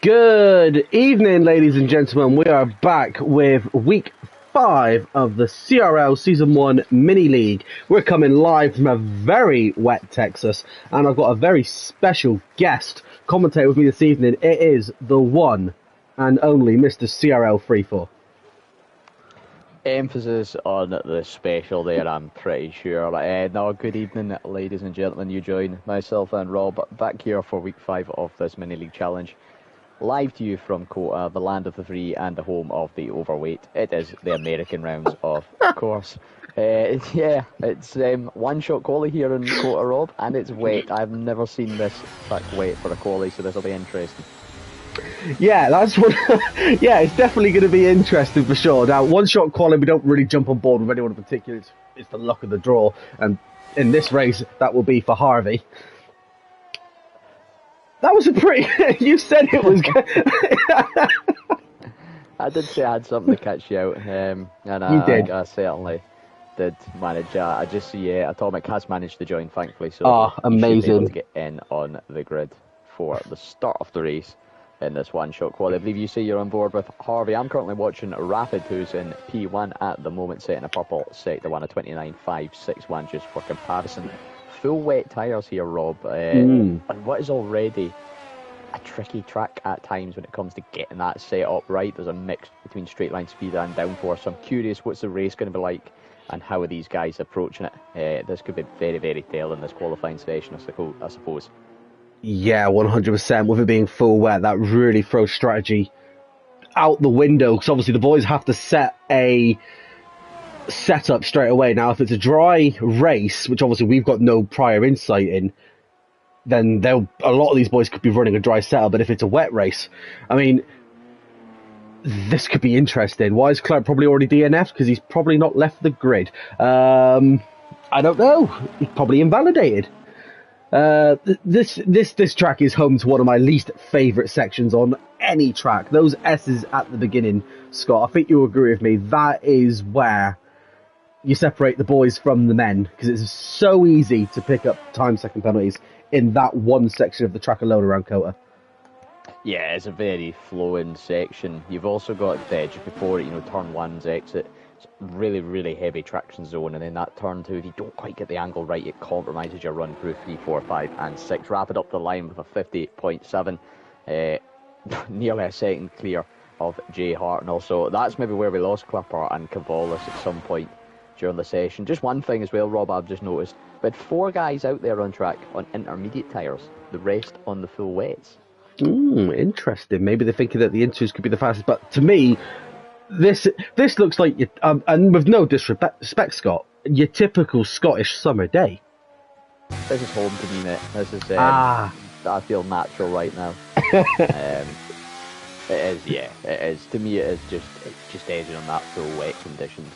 Good evening, ladies and gentlemen. We are back with week 5 of the CRL Season 1 Mini League. We're coming live from a very wet Texas, and I've got a very special guest commentator with me this evening. It is the one and only Mr. CRL34. Emphasis on the special there, I'm pretty sure. No, good evening, ladies and gentlemen. You join myself and Rob back here for week 5 of this Mini League Challenge. Live to you from Kota, the land of the free and the home of the overweight. It is the American rounds, of course. It's one-shot quali here in Kota, Rob, and it's wet. I've never seen this track wet for a quali, so this will be interesting. Yeah, that's what. Yeah, it's definitely going to be interesting for sure. Now, one-shot quali, we don't really jump on board with anyone in particular. It's the luck of the draw, and in this race, that will be for Harvey. That was a pretty. You said it was good. I did say I had something to catch you out, and you did. I certainly did manage. I just see Atomic has managed to join, thankfully. So amazing! Should be able to get in on the grid for the start of the race in this one-shot quali. I believe you say you're on board with Harvey. I'm currently watching Rapid, who's in P1 at the moment, setting a purple sector 1 of 29.561 just for comparison. Full wet tyres here, Rob, on what is already a tricky track at times when it comes to getting that set up right. There's a mix between straight line speed and downforce. So I'm curious, what's the race going to be like and how are these guys approaching it? This could be very, very telling, this qualifying session, I suppose. Yeah, 100%. With it being full wet, that really throws strategy out the window, because obviously the boys have to set a setup straight away. Now, if it's a dry race, which obviously we've got no prior insight in, then a lot of these boys could be running a dry setup. But if it's a wet race, I mean, this could be interesting. Why is Clark probably already DNF'd? Because he's probably not left the grid. I don't know. He's probably invalidated. This track is home to one of my least favourite sections on any track. Those S's at the beginning, Scott, I think you'll agree with me. That is where you separate the boys from the men, because it's so easy to pick up time-second penalties in that one section of the track alone around Kota. Yeah, it's a very flowing section. You've also got just before it, turn 1's exit. It's really, really heavy traction zone, and then that turn 2, if you don't quite get the angle right, it compromises your run through 3, 4, 5, and 6. Rapid up the line with a 50.7, nearly a second clear of Jay Hartnell. So that's maybe where we lost Clipper and Cavolis at some point during the session. Just one thing as well, Rob, I've just noticed. We had 4 guys out there on track on intermediate tyres, the rest on the full wets. Interesting. Maybe they're thinking that the inters could be the fastest, but to me, this looks like, and with no disrespect, Scott, your typical Scottish summer day. This is home to me, mate. This is, I feel natural right now. It is, yeah, it is. To me, it's just edging on that full wet conditions.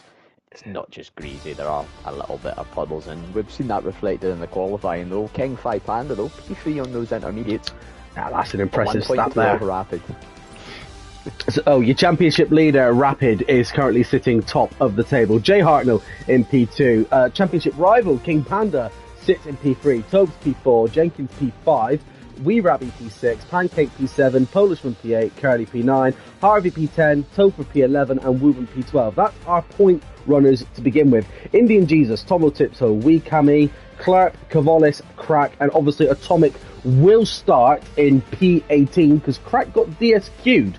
It's not just greasy, there are a little bit of puddles, and we've seen that reflected in the qualifying though. King 5 Panda though, P3 on those intermediates. Now that's an impressive stat there. there. Rapid. So, your championship leader, Rapid, is currently sitting top of the table. Jay Hartnell in P2. Championship rival, King Panda, sits in P3. Tobes P4, Jenkins P5, Wee Rabby P6, Pancake P7, Polishman P8, Curly P9, Harvey P10, Topher P11, and Wooven P12. That's our point runners to begin with. Indian Jesus, Tomo Tipso, Wee Kami, Clark, Cavolis, Crack, and obviously Atomic will start in P18 because Crack got DSQ'd.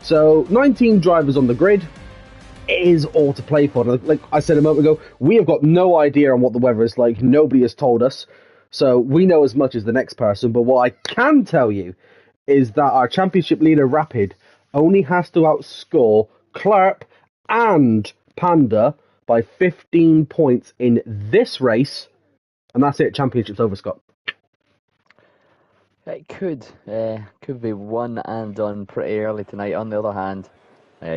So 19 drivers on the grid. It is all to play for. Like I said a moment ago, we have got no idea on what the weather is like. Nobody has told us. So we know as much as the next person. But what I can tell you is that our championship leader, Rapid, only has to outscore Clark and Panda by 15 points in this race. And that's it. Championship's over, Scott. It could be one and done pretty early tonight. On the other hand,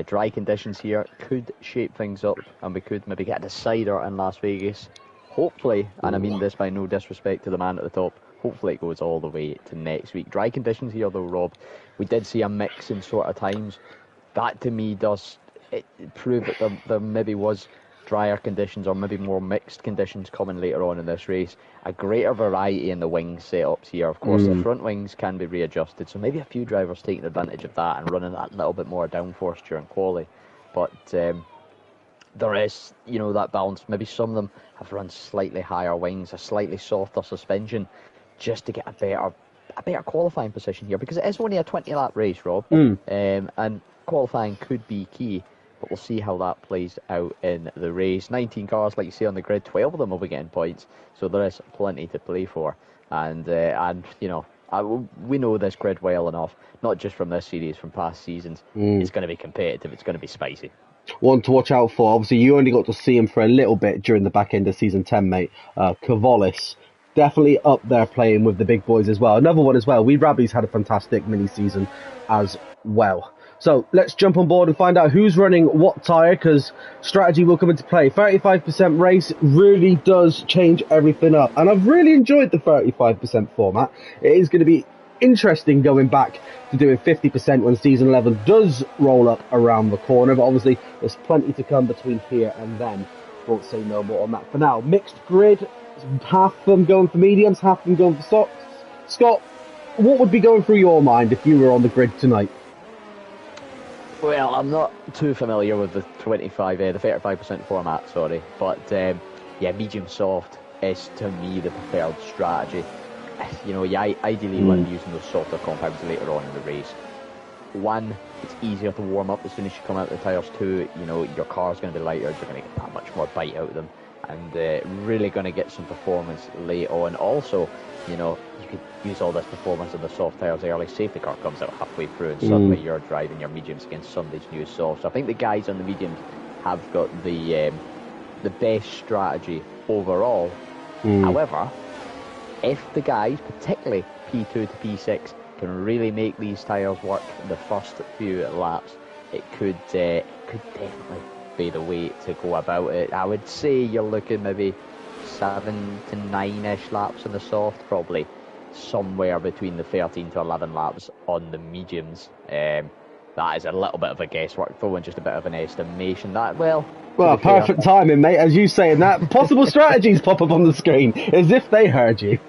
dry conditions here could shape things up, and we could maybe get a decider in Las Vegas. Hopefully, and I mean this by no disrespect to the man at the top, hopefully it goes all the way to next week. Dry conditions here though, Rob. We did see a mix in sort of times. That to me does prove that there maybe was drier conditions or maybe more mixed conditions coming later on in this race. A greater variety in the wing setups here. Of course, the front wings can be readjusted, so maybe a few drivers taking advantage of that and running that little bit more downforce during quali. But there is, that balance. Maybe some of them have run slightly higher wings, a slightly softer suspension, just to get a better qualifying position here, because it is only a 20-lap race, Rob, and qualifying could be key. But we'll see how that plays out in the race. 19 cars, like you see on the grid, 12 of them will be getting points, so there is plenty to play for. And we know this grid well enough, not just from this series, from past seasons. It's going to be competitive. It's going to be spicy. One to watch out for. Obviously, you only got to see him for a little bit during the back end of season 10, mate. Cavallis, definitely up there playing with the big boys as well. Another one as well. We Rabbies had a fantastic mini season as well. So let's jump on board and find out who's running what tyre, because strategy will come into play. 35% race really does change everything up, and I've really enjoyed the 35% format. It is going to be interesting going back to doing 50% when season 11 does roll up around the corner, but obviously there's plenty to come between here and then. Won't say no more on that for now. Mixed grid, half of them going for mediums, half of them going for softs. Scott, what would be going through your mind if you were on the grid tonight? Well, I'm not too familiar with the 35% format, sorry, but medium soft is to me the preferred strategy. You ideally want to be using those softer compounds later on in the race. One, it's easier to warm up as soon as you come out the tyres. Two, your car's going to be lighter, you're going to get that much more bite out of them, and really going to get some performance late on. Also, you could use all this performance on the soft tyres early. Safety car comes out halfway through, and suddenly you're driving your mediums against somebody's new soft. So I think the guys on the mediums have got the best strategy overall. However, if the guys, particularly P2 to P6, can really make these tyres work the first few laps, it could definitely be the way to go about it. I would say you're looking maybe 7 to 9-ish laps on the soft, probably somewhere between the 13 to 11 laps on the mediums. That is a little bit of a guesswork though, and just a bit of an estimation. Well, perfect timing, mate. As you saying that, possible strategies pop up on the screen as if they heard you.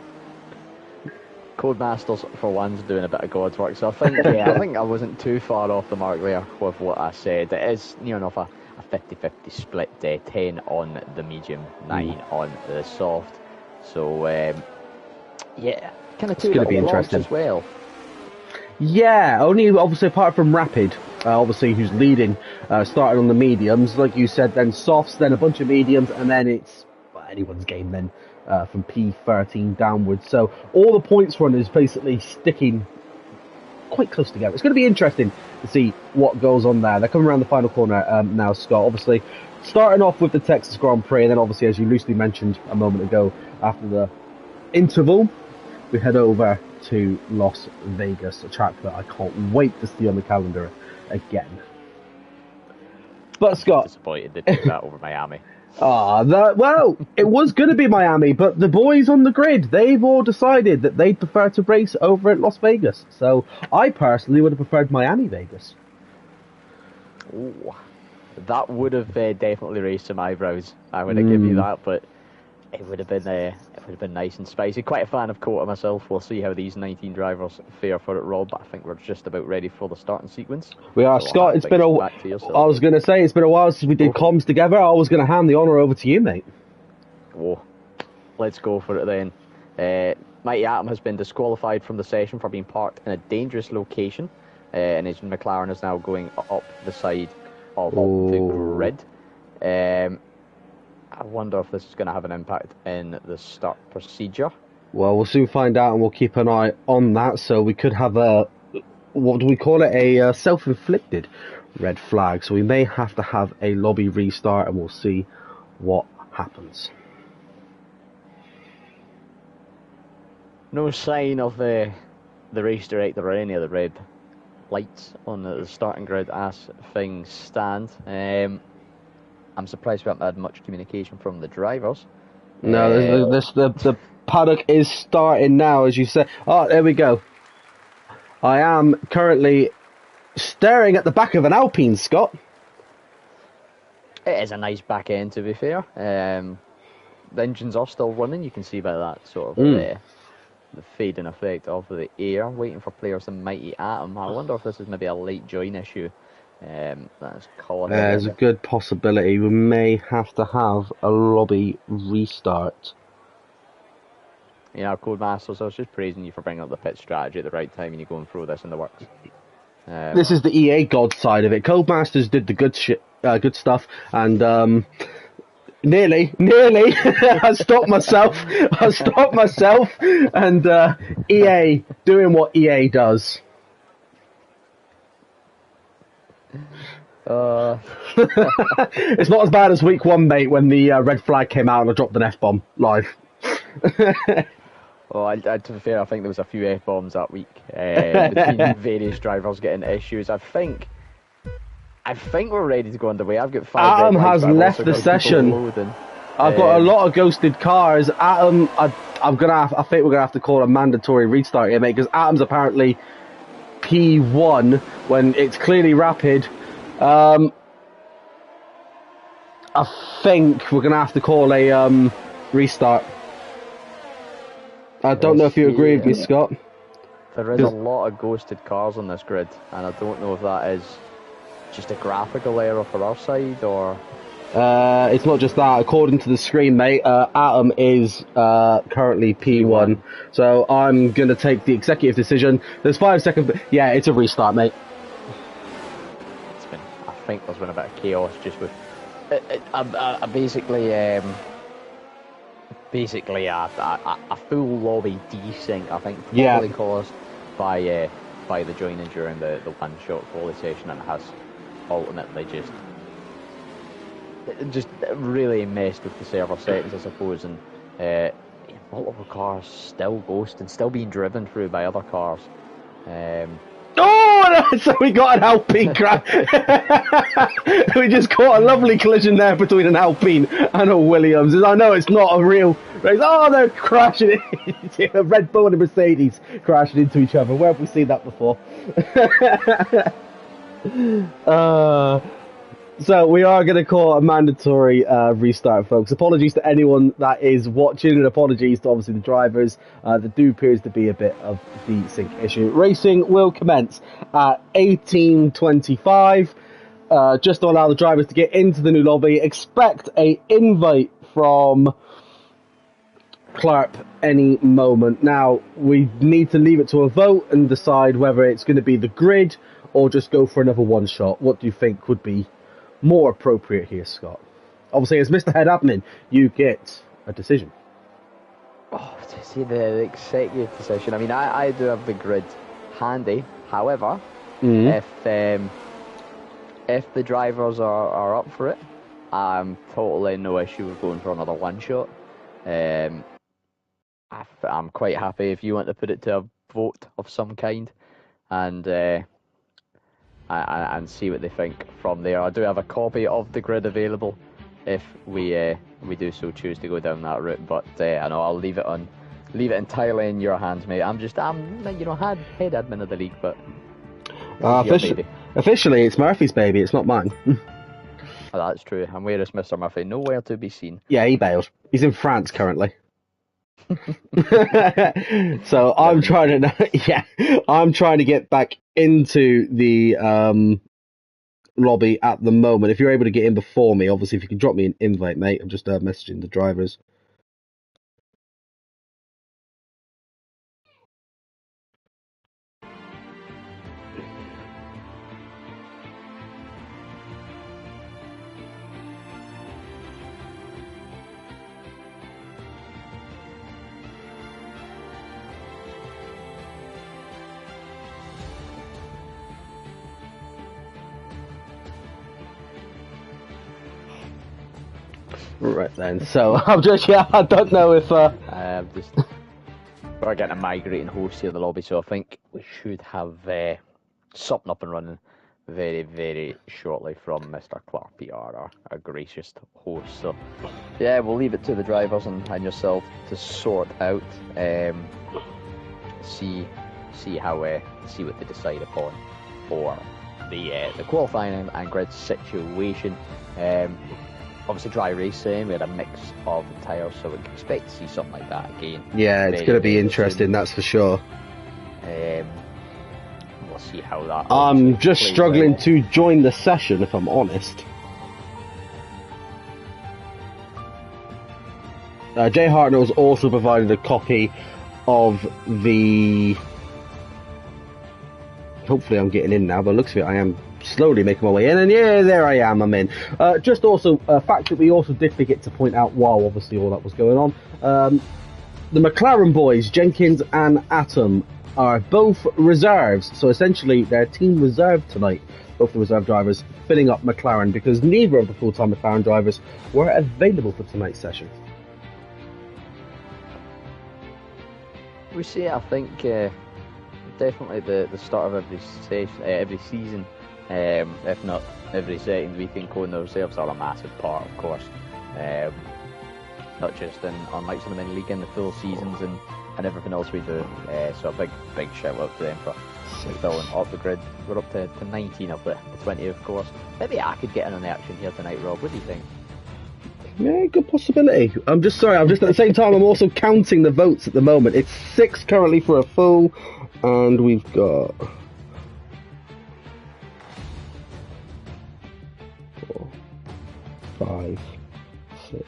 Codemasters, for one's doing a bit of God's work, so I think I wasn't too far off the mark there with what I said. It is near enough a 50-50 split, 10 on the medium, 9 on the soft. So, kind of two going to be interesting as well. Yeah, only obviously apart from Rapid, obviously who's leading, starting on the mediums, like you said, then softs, then a bunch of mediums, and then it's anyone's game then. From P13 downwards. So all the points runners basically sticking quite close together. It's going to be interesting to see what goes on there. They're coming around the final corner now, Scott. Obviously, starting off with the Texas Grand Prix, and then obviously, as you loosely mentioned a moment ago, after the interval, we head over to Las Vegas, a track that I can't wait to see on the calendar again. But Scott... disappointed they picked that over Miami. It was going to be Miami, but the boys on the grid, they've all decided that they'd prefer to race over at Las Vegas. So I personally would have preferred Miami-Vegas. Ooh, that would have definitely raised some eyebrows. I would have given you that, but it would have been nice and spicy. Quite a fan of Cota myself. We'll see how these 19 drivers fare for it, Rob. But I think we're just about ready for the starting sequence. We are, so Scott. It's been I was going to say it's been a while since we did comms together. I was going to hand the honour over to you, mate. Oh, let's go for it then. Mighty Atom has been disqualified from the session for being parked in a dangerous location, and his McLaren is now going up the side of the grid. I wonder if this is going to have an impact in the start procedure. Well, we'll soon find out, and we'll keep an eye on that. So we could have what do we call it, a self-inflicted red flag. So we may have to have a lobby restart, and we'll see what happens. No sign of the race director or any of the red lights on the starting grid as things stand. I'm surprised we haven't had much communication from the drivers. No, the paddock is starting now, as you said. Oh, there we go. I am currently staring at the back of an Alpine, Scott. It is a nice back end, to be fair. The engines are still running. You can see by that sort of the fading effect of the air, waiting for players to mighty Atom. I wonder if this is maybe a late join issue. That's causing There's a good possibility we may have to have a lobby restart. You know, Codemasters, I was just praising you for bringing up the pit strategy at the right time and you go and throw this in the works. This is the EA God side of it. Codemasters did the good stuff, and nearly, I stopped myself, and EA doing what EA does. It's not as bad as week 1, mate, when the red flag came out and I dropped an F-bomb live. Well, to be fair, I think there was a few F-bombs that week between various drivers getting issues. I think we're ready to go underway. I've got 5 Atom has left the session. I've got a lot of ghosted cars. Atom, I think we're gonna have to call a mandatory restart here, mate, because Atom's apparently P1 when it's clearly rapid. I think we're gonna have to call a restart. I don't know if you agree with me, Scott. There is a lot of ghosted cars on this grid, and I don't know if that is just a graphical error for our side, or... it's not just that. According to the screen, mate, Atom is currently P1. So I'm going to take the executive decision. There's 5 seconds... Yeah, it's a restart, mate. I think there's been a bit of chaos just with... Basically a full lobby desync, I think, probably caused by the joining during the one-shot quality session, and it has ultimately just really messed with the server settings, I suppose, and multiple cars still ghosting, still being driven through by other cars. Oh, so we got an Alpine crash. We just caught a lovely collision there between an Alpine and a Williams. I know it's not a real race. Oh, they're crashing. A Red Bull and a Mercedes crashing into each other. Where have we seen that before? So we are going to call a mandatory restart, folks. Apologies to anyone that is watching, and apologies to obviously the drivers. There do appears to be a bit of the sync issue. Racing will commence at 18:25. Just to allow the drivers to get into the new lobby. Expect a invite from Clarp any moment. Now, we need to leave it to a vote and decide whether it's going to be the grid or just go for another one shot. What do you think would be more appropriate here, Scott? Obviously, as Mr. Head Admin, you get a decision. Oh, to see the executive decision. I mean, I do have the grid handy. However, if the drivers are up for it, I'm totally no issue with going for another one shot. I'm quite happy if you want to put it to a vote of some kind, and see what they think from there. I do have a copy of the grid available if we do so choose to go down that route, but I know I'll leave it entirely in your hands, mate. I'm head admin of the league, but officially it's Murphy's baby, it's not mine. Oh, that's true. And where is Mr. Murphy? Nowhere to be seen. Yeah, he bailed. He's in France currently. So I'm trying to get back into the lobby at the moment. If you're able to get in before me, obviously, if you can drop me an invite, mate. I'm just messaging the drivers. Right then, so I'm just I don't know if we're getting a migrating host here in the lobby, so I think we should have something up and running very, very shortly from Mr. Clark PR, our gracious host. So yeah, we'll leave it to the drivers and yourself to sort out, see what they decide upon for the qualifying and grid situation. Obviously, dry racing, we had a mix of tyres, so we can expect to see something like that again. Yeah, it's going to be interesting, that's for sure. We'll see how that. I'm just struggling to join the session, if I'm honest. Jay Hartnell's also provided a copy of the... Hopefully I'm getting in now, but looks like I am slowly making my way in, and yeah, there I am, I'm in. Just also, a fact that we also did forget to point out while obviously all that was going on, the McLaren boys, Jenkins and Atom, are both reserves, so essentially they're team reserve tonight, both the reserve drivers filling up McLaren, because neither of the full-time McLaren drivers were available for tonight's session. We see, I think, definitely the start of every season, if not every second weekend, going the reserves are a massive part, of course. Not just on likes of the mini league and the full seasons and everything else we do. So a big shout out to them for filling up the grid. We're up to 19 of the 20, of course. Maybe I could get in on the action here tonight, Rob. What do you think? Yeah, good possibility. I'm just at the same time, I'm also counting the votes at the moment. It's 6 currently for a full, and we've got 4, 5, 6.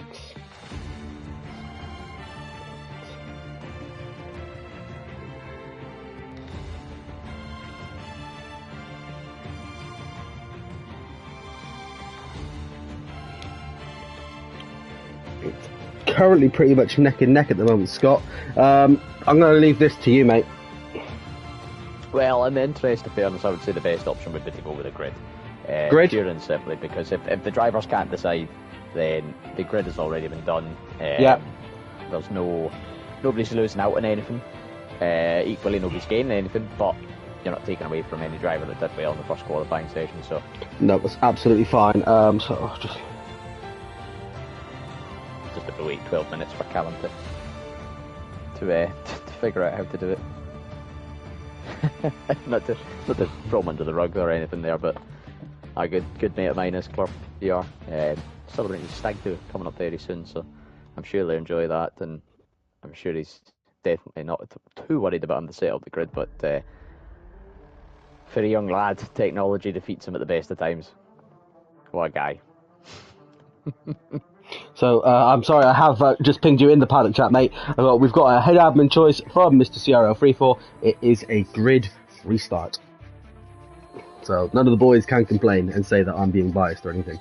Currently pretty much neck and neck at the moment, Scott. I'm going to leave this to you, mate. Well, in the interest of fairness, I would say the best option would be to go with a grid. Grid? Pure and simply, because if the drivers can't decide, then the grid has already been done. Yeah. There's nobody's losing out on anything. Equally, nobody's gaining anything, but you're not taking away from any driver that did well in the first qualifying session. So no, that's absolutely fine. So just have to wait 12 minutes for Callum to figure out how to do it. not to throw him under the rug or anything there, but a good mate of mine is Clerk DR, celebrating his stag do coming up very soon, so I'm sure they'll enjoy that, and I'm sure he's definitely not too worried about him to set up the grid, but for a young lad, technology defeats him at the best of times. What a guy. So, I'm sorry, I have just pinged you in the paddock chat, mate. We've got a head admin choice from Mr. CRL 34. It is a grid restart. So, none of the boys can complain and say that I'm being biased or anything.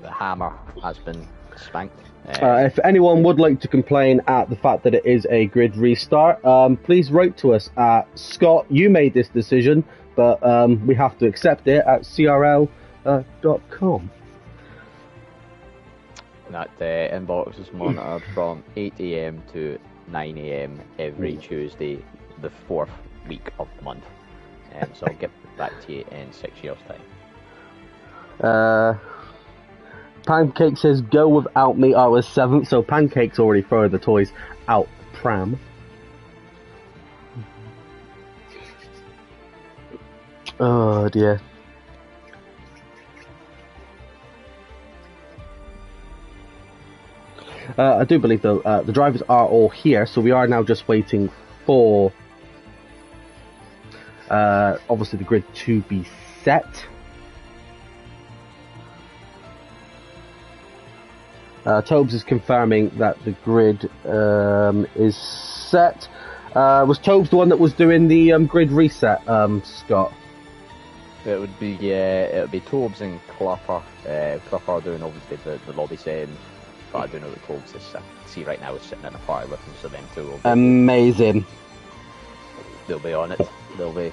The hammer has been spanked. If anyone would like to complain at the fact that it is a grid restart, please write to us at Scott, you made this decision, but we have to accept it at CRL.com. That inbox is monitored from 8 AM to 9 AM every Tuesday, the 4th week of the month. So I'll get back to you in 6 years' time. Pancake says, go without me, I was 7th, so Pancake's already throwing the toys out pram. Oh dear. I do believe, though, the drivers are all here, so we are now just waiting for, obviously, the grid to be set. Tobes is confirming that the grid is set. Was Tobes the one that was doing the grid reset, Scott? It would be Tobes and Clapper. Clapper doing obviously the lobby setting. But I do know that Tobes is see right now is sitting in a party with them, so them two will be, amazing. They'll be on it. They'll be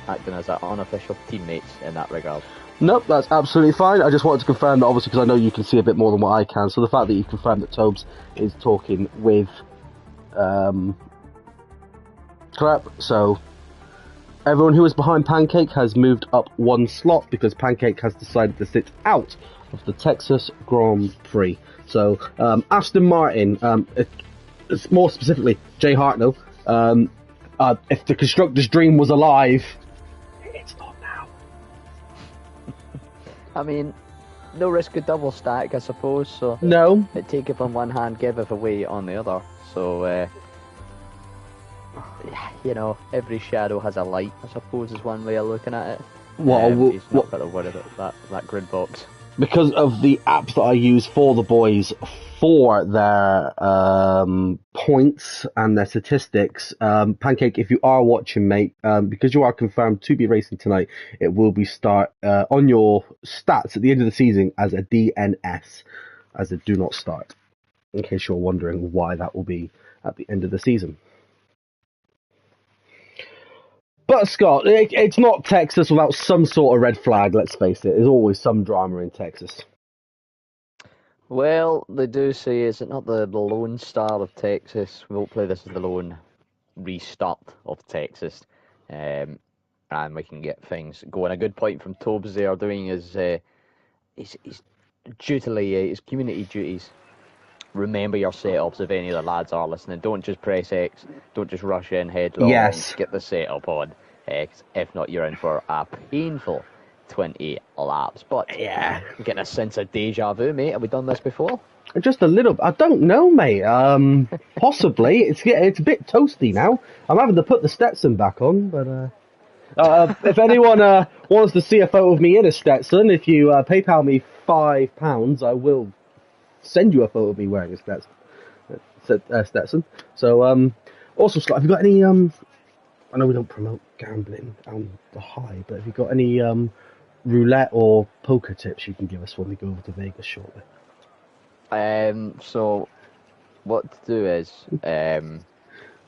acting as our unofficial teammates in that regard. Nope, that's absolutely fine. I just wanted to confirm that, obviously, because I know you can see a bit more than what I can. So the fact that you confirmed that Tobes is talking with Crap, so everyone who was behind Pancake has moved up one slot because Pancake has decided to sit out of the Texas Grand Prix. So Aston Martin, more specifically Jay Hartnell, if the constructor's dream was alive, it's not now. I mean, no risk of double stack, I suppose. So No. it taketh on one hand, giveth away on the other. So, you know, every shadow has a light, I suppose, is one way of looking at it. He's not got to worry about that grid box. Because of the apps that I use for the boys for their points and their statistics, Pancake, if you are watching, mate, because you are confirmed to be racing tonight, it will be start on your stats at the end of the season as a DNS, as a do not start, in case you're wondering why that will be at the end of the season. But Scott, it's not Texas without some sort of red flag, let's face it. There's always some drama in Texas. Well, they do say, is it not the lone star of Texas? Hopefully this is the lone restart of Texas. And we can get things going. A good point from Tobes there doing his community duties. Remember your setups if any of the lads are listening. Don't just press X. Don't just rush in headlong. Yes. Get the setup on. If not, you're in for a painful 20 laps. But yeah, I'm getting a sense of deja vu, mate. Have we done this before? Just a little. I don't know, mate. Possibly. It's a bit toasty now. I'm having to put the Stetson back on, but if anyone wants to see a photo of me in a Stetson, if you PayPal me £5, I will send you a photo of me wearing a Stetson. So, also, Scott, have you got any? I know we don't promote gambling on the high, but have you got any roulette or poker tips you can give us when we go over to Vegas shortly? So, what to do is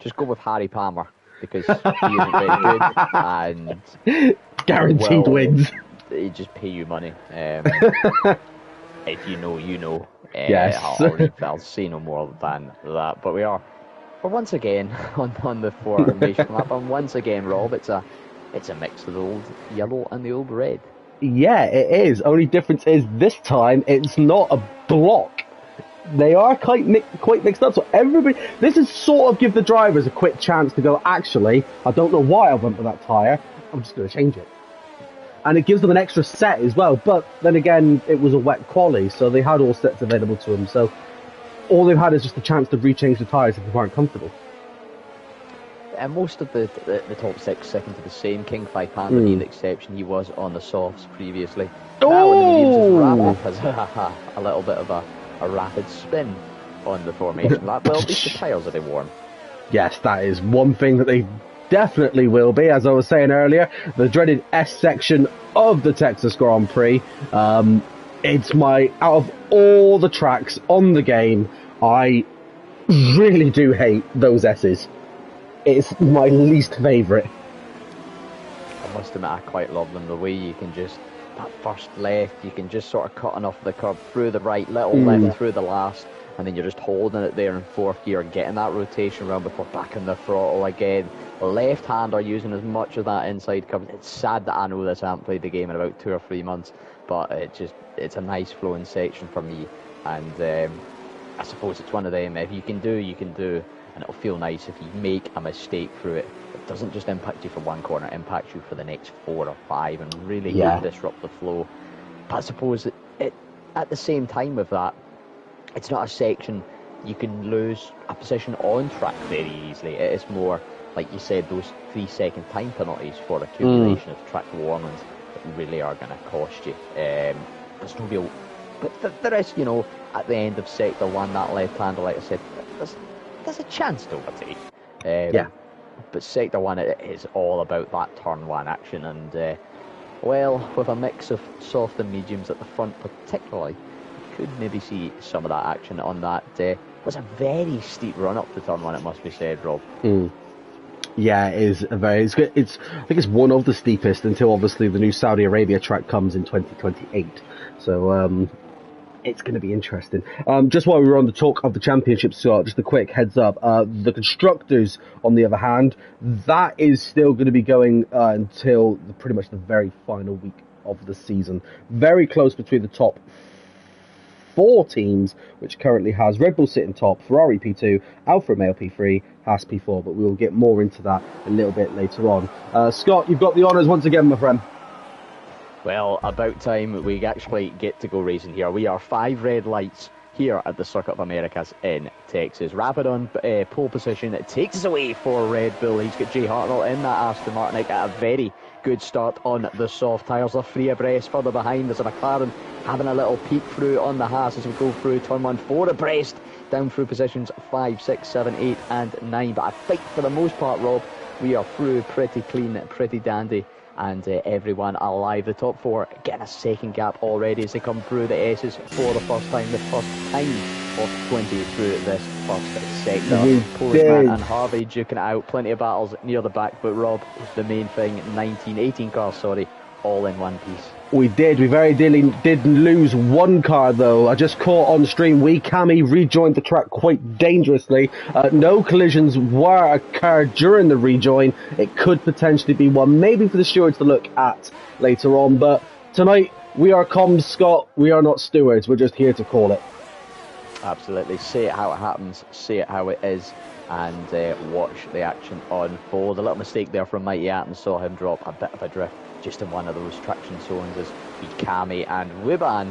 just go with Harry Palmer, because he isn't very good and guaranteed wins. They just pay you money. If you know, you know. Yes. I'll say no more than that. But we're once again on the formation lap, and once again, Rob, it's a mix of the old yellow and the old red. Yeah, it is. Only difference is this time it's not a block. They are quite mixed up. So this is sort of give the drivers a quick chance to go, actually, I don't know why I went with that tyre. I'm just going to change it. And it gives them an extra set as well. But then again, it was a wet quali, so they had all sets available to them. So all they've had is just a chance to rechange the tyres if they weren't comfortable. And most of the top six second to the same. King 5 Panda being the exception. He was on the softs previously. Now when the Williams is rapid, has a little bit of a rapid spin on the formation lap. Well, at least the tyres are warm. Yes, that is one thing that they definitely will be. As I was saying earlier, the dreaded S section of the Texas Grand Prix. It's out of all the tracks on the game, I really do hate those S's. It's my least favourite. I must admit, I quite love them. The way you can just, that first left, you can just sort of cutting off the curb through the right, little left through the last, and then you're just holding it there in fourth gear, getting that rotation around before back in the throttle again. Left-hander using as much of that inside curve. It's sad that I know this. I haven't played the game in about 2 or 3 months, but it's a nice flowing section for me, and I suppose it's one of them. If you can do, you can do, and it'll feel nice if you make a mistake through it. It doesn't just impact you for one corner, it impacts you for the next 4 or 5 and really disrupt the flow. But I suppose it at the same time with that, it's not a section you can lose a position on track very easily. It is more, like you said, those 3-second time penalties for accumulation of track warnings that really are going to cost you. There's no real... But there is, at the end of Sector 1, that left-hander, like I said, there's a chance to overtake. But Sector 1, it is all about that Turn 1 action, and, with a mix of soft and mediums at the front particularly, you could maybe see some of that action on that. Was a very steep run up to Turn 1, it must be said, Rob. Yeah, it is it's good. I think it's one of the steepest until obviously the new Saudi Arabia track comes in 2028. So it's going to be interesting. Just while we were on the talk of the championship, Scott, just a quick heads up. The constructors, on the other hand, that is still going to be going until pretty much the very final week of the season. Very close between the top 4 teams, which currently has Red Bull sitting top, Ferrari P2, Alfa Romeo P3, Haas P4, but we will get more into that a little bit later on. Scott, you've got the honours once again, my friend. Well, about time we actually get to go racing here. We are 5 red lights here at the Circuit of Americas in Texas. Rapid on pole position. It takes us away for Red Bull. He's got Jay Hartnell in that Aston Martin at a very good start on the soft tyres. They're 3 abreast. Further behind, there's a McLaren having a little peek through on the Haas as we go through turn 1, 4 abreast, down through positions 5, 6, 7, 8 and 9. But I think for the most part, Rob, we are through pretty clean, pretty dandy, and everyone alive. The top 4 getting a second gap already as they come through the S's for the first time of 20 through this first sector. Polishman and Harvey duking it out, plenty of battles near the back, but Rob, the main thing, 18 cars, sorry, all in one piece. We did. We very did lose one car, though. I just caught on stream. Cami rejoined the track quite dangerously. No collisions were occurred during the rejoin. It could potentially be one, maybe for the stewards to look at later on. But tonight, we are comms, Scott. We are not stewards. We're just here to call it. Absolutely. Say it how it happens. Say it how it is. And watch the action unfold. A little mistake there from Mighty Atom. Saw him drop a bit of a drift just in one of those traction zones as Kami and Wuban.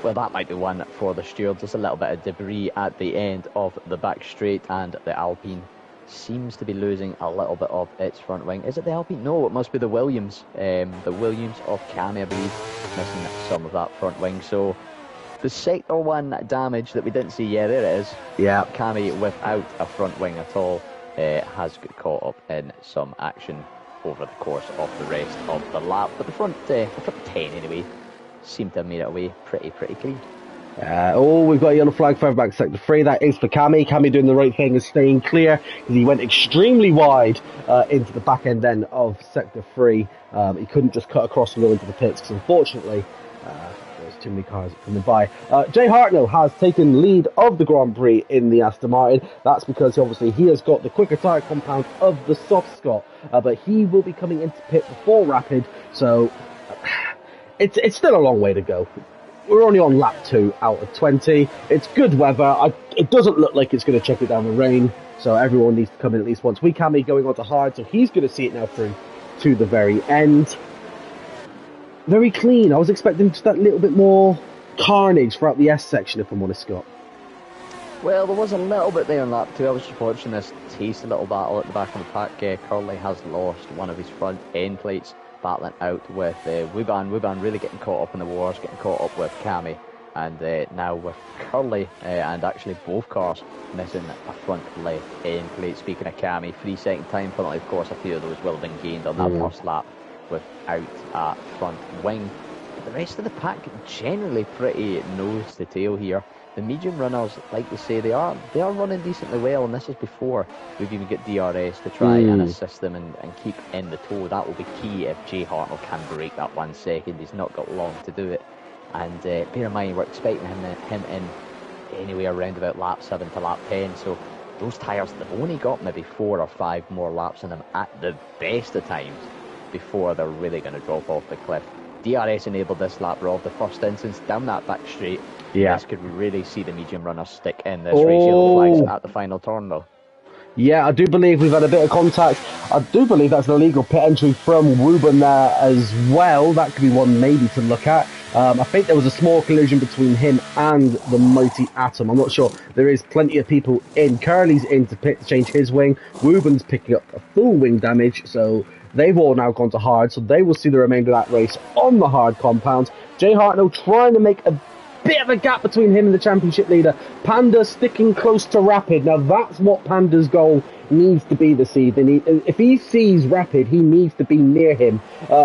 Well, that might be one for the stewards. There's a little bit of debris at the end of the back straight, and the Alpine seems to be losing a little bit of its front wing. Is it the Alpine? No, it must be the Williams. The Williams of Kami, I believe, missing some of that front wing. So the sector 1 damage that we didn't see, yeah, there it is. Yeah. Kami without a front wing at all has got caught up in some action over the course of the rest of the lap. But the front 10 anyway seemed to have made it away pretty clean. We've got a yellow flag further back sector 3. That is for Kami. Kami doing the right thing and staying clear because he went extremely wide into the back end then of sector 3. He couldn't just cut across and go into the pits because unfortunately there's too many cars coming by. Jay Hartnell has taken lead of the Grand Prix in the Aston Martin. That's because obviously he has got the quicker tyre compound of the soft Scott, but he will be coming into pit before Rapid, so it's still a long way to go. We're only on lap 2 out of 20. It's good weather. It doesn't look like it's going to check it down the rain, so everyone needs to come in at least once. Kami going on to hard, so he's going to see it now through to the very end. Very clean. I was expecting just that little bit more carnage throughout the S section, if I'm honest, Scott. Well, there was a little bit there in lap 2. I was just watching this tasty little battle at the back of the pack. Curley has lost one of his front end plates, battling out with Wuban. Wuban really getting caught up in the wars, getting caught up with Kami. And now with Curley and actually both cars missing a front left end plate. Speaking of Kami, 3-second time penalty. Of course, a few of those will have been gained on that first lap without a front wing. But the rest of the pack generally pretty nose to tail here. The medium runners, like we say, they are running decently well, and this is before we've even got DRS to try and assist them and keep in the tow. That will be key if Jay Hartnell can break that 1 second. He's not got long to do it. And bear in mind, we're expecting him in anywhere around about lap 7 to lap 10, so those tyres, they've only got maybe 4 or 5 more laps in them at the best of times before they're really going to drop off the cliff. DRS enabled this lap, Rob, the first instance, down that back straight. Yeah. This could really see the medium runner stick in this race. Yellow flags at the final turn, though. Yeah, I do believe we've had a bit of contact. I do believe that's an illegal pit entry from Wuban there as well. That could be one maybe to look at. I think there was a small collision between him and the Mighty Atom. I'm not sure. There is plenty of people in. Curly's in to pit to change his wing. Wuban's picking up a full wing damage, so they've all now gone to hard, so they will see the remainder of that race on the hard compound. Jay Hartnell trying to make a bit of a gap between him and the championship leader. Panda sticking close to Rapid. Now that's what Panda's goal needs to be this evening. If he sees Rapid, he needs to be near him.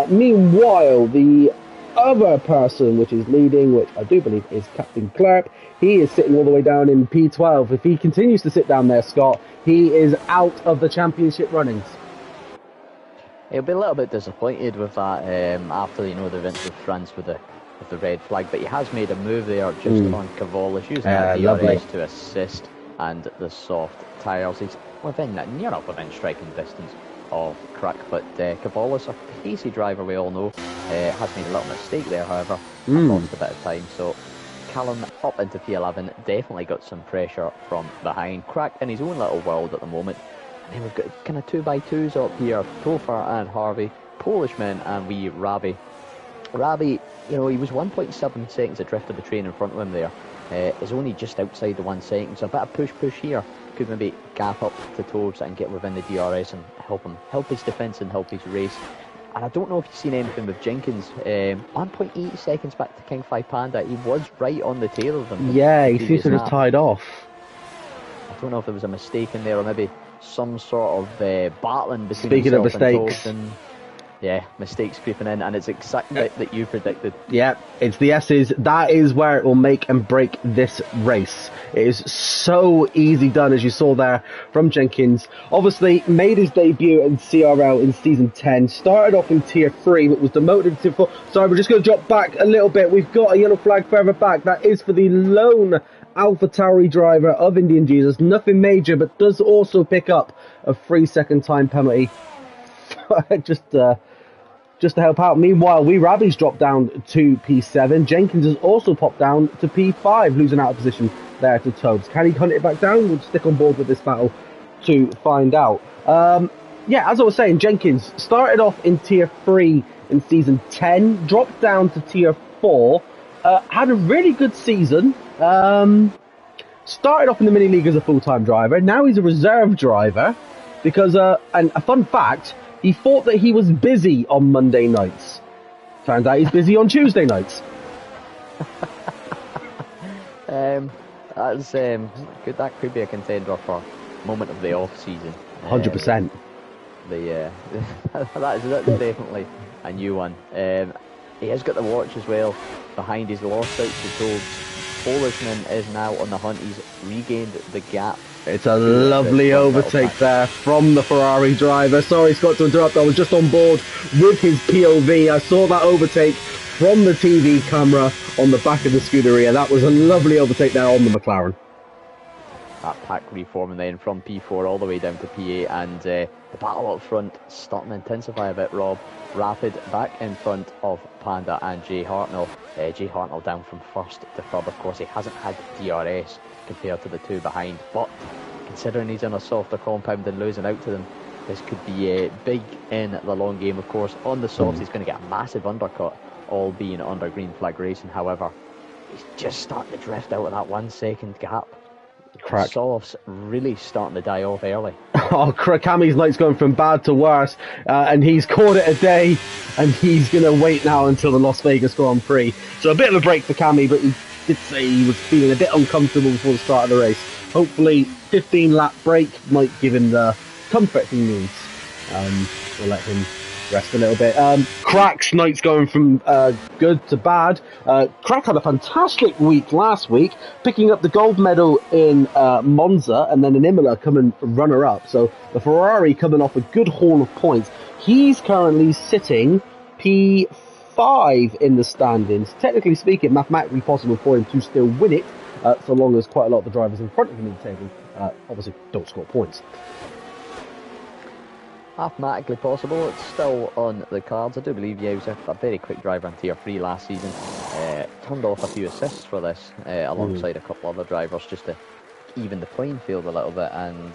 Meanwhile, the other person which is leading, which I do believe is Captain Clark, he is sitting all the way down in P12. If he continues to sit down there, Scott, he is out of the championship runnings. He'll be a little bit disappointed with that after the events with France with the red flag, but he has made a move there just on Cavalis, using that DRS to assist, and the soft tyres. He's within striking distance of Crack, but Cavalis, a pacey driver we all know, has made a little mistake there, however, lost a bit of time, so Callum up into P11, definitely got some pressure from behind. Crack in his own little world at the moment. And then we've got kind of 2x2s up here, Topher and Harvey, Polishman and wee Ravi Rabi, he was 1.7 seconds adrift of the train in front of him there. Is only just outside the 1 second, so a bit of push here could maybe gap up to Tobes and get within the DRS and help his defence and help his race. And I don't know if you've seen anything with Jenkins. 1.8 seconds back to King 5 Panda. He was right on the tail of them. Yeah, he seems to have tied off. I don't know if there was a mistake in there or maybe some sort of battling between Speaking of himself and mistakes. Tobes and mistakes creeping in, and it's exactly that you predicted. Yeah, it's the S's. That is where it will make and break this race. It is so easy done, as you saw there from Jenkins. Obviously, made his debut in CRL in Season 10. Started off in Tier 3, but was demoted to Tier 4. Sorry, we're just going to drop back a little bit. We've got a yellow flag further back. That is for the lone AlphaTauri driver of Indian Jesus. Nothing major, but does also pick up a 3-second time penalty. Just to help out. Meanwhile, Rabi's dropped down to P7. Jenkins has also popped down to P5, losing out of position there to Tobes. Can he hunt it back down? We'll stick on board with this battle to find out. As I was saying, Jenkins started off in Tier 3 in Season 10, dropped down to Tier 4, had a really good season, started off in the mini-league as a full-time driver. Now he's a reserve driver because, and a fun fact, he thought that he was busy on Monday nights. Turns out he's busy on Tuesday nights. That's good. That could be a contender for moment of the off season. 100%. That's definitely a new one. He has got the watch as well behind his lost out to Tobes. Polishman is now on the hunt. He's regained the gap. It's a lovely overtake there from the Ferrari driver. Sorry, Scott, to interrupt. I was just on board with his POV. I saw that overtake from the TV camera on the back of the Scuderia. That was a lovely overtake there on the McLaren. That pack reforming then from P4 all the way down to P8, and the battle up front starting to intensify a bit, Rob. Rapid back in front of Panda and Jay Hartnell. Jay Hartnell down from first to third. Of course, he hasn't had DRS compared to the two behind, but considering he's on a softer compound and losing out to them, this could be big in the long game. Of course, on the softs, he's going to get a massive undercut, all being under green flag racing. However, he's just starting to drift out of that 1 second gap. Crack. Softs really starting to die off early. Cammy's night's going from bad to worse, and he's called it a day, and he's going to wait now until the Las Vegas Grand Prix. So a bit of a break for Cammy, but he did say he was feeling a bit uncomfortable before the start of the race. Hopefully 15 lap break might give him the comfort he needs. We'll let him rest a little bit. Crack's night's going from good to bad. Crack had a fantastic week last week, picking up the gold medal in Monza, and then in Imola coming runner-up. So the Ferrari coming off a good haul of points. He's currently sitting P5 in the standings. Technically speaking, mathematically possible for him to still win it, so long as quite a lot of the drivers in front of him in the table obviously don't score points. Mathematically possible, it's still on the cards. I do believe he was a very quick driver in Tier 3 last season. Turned off a few assists for this, alongside a couple other drivers, just to even the playing field a little bit. And,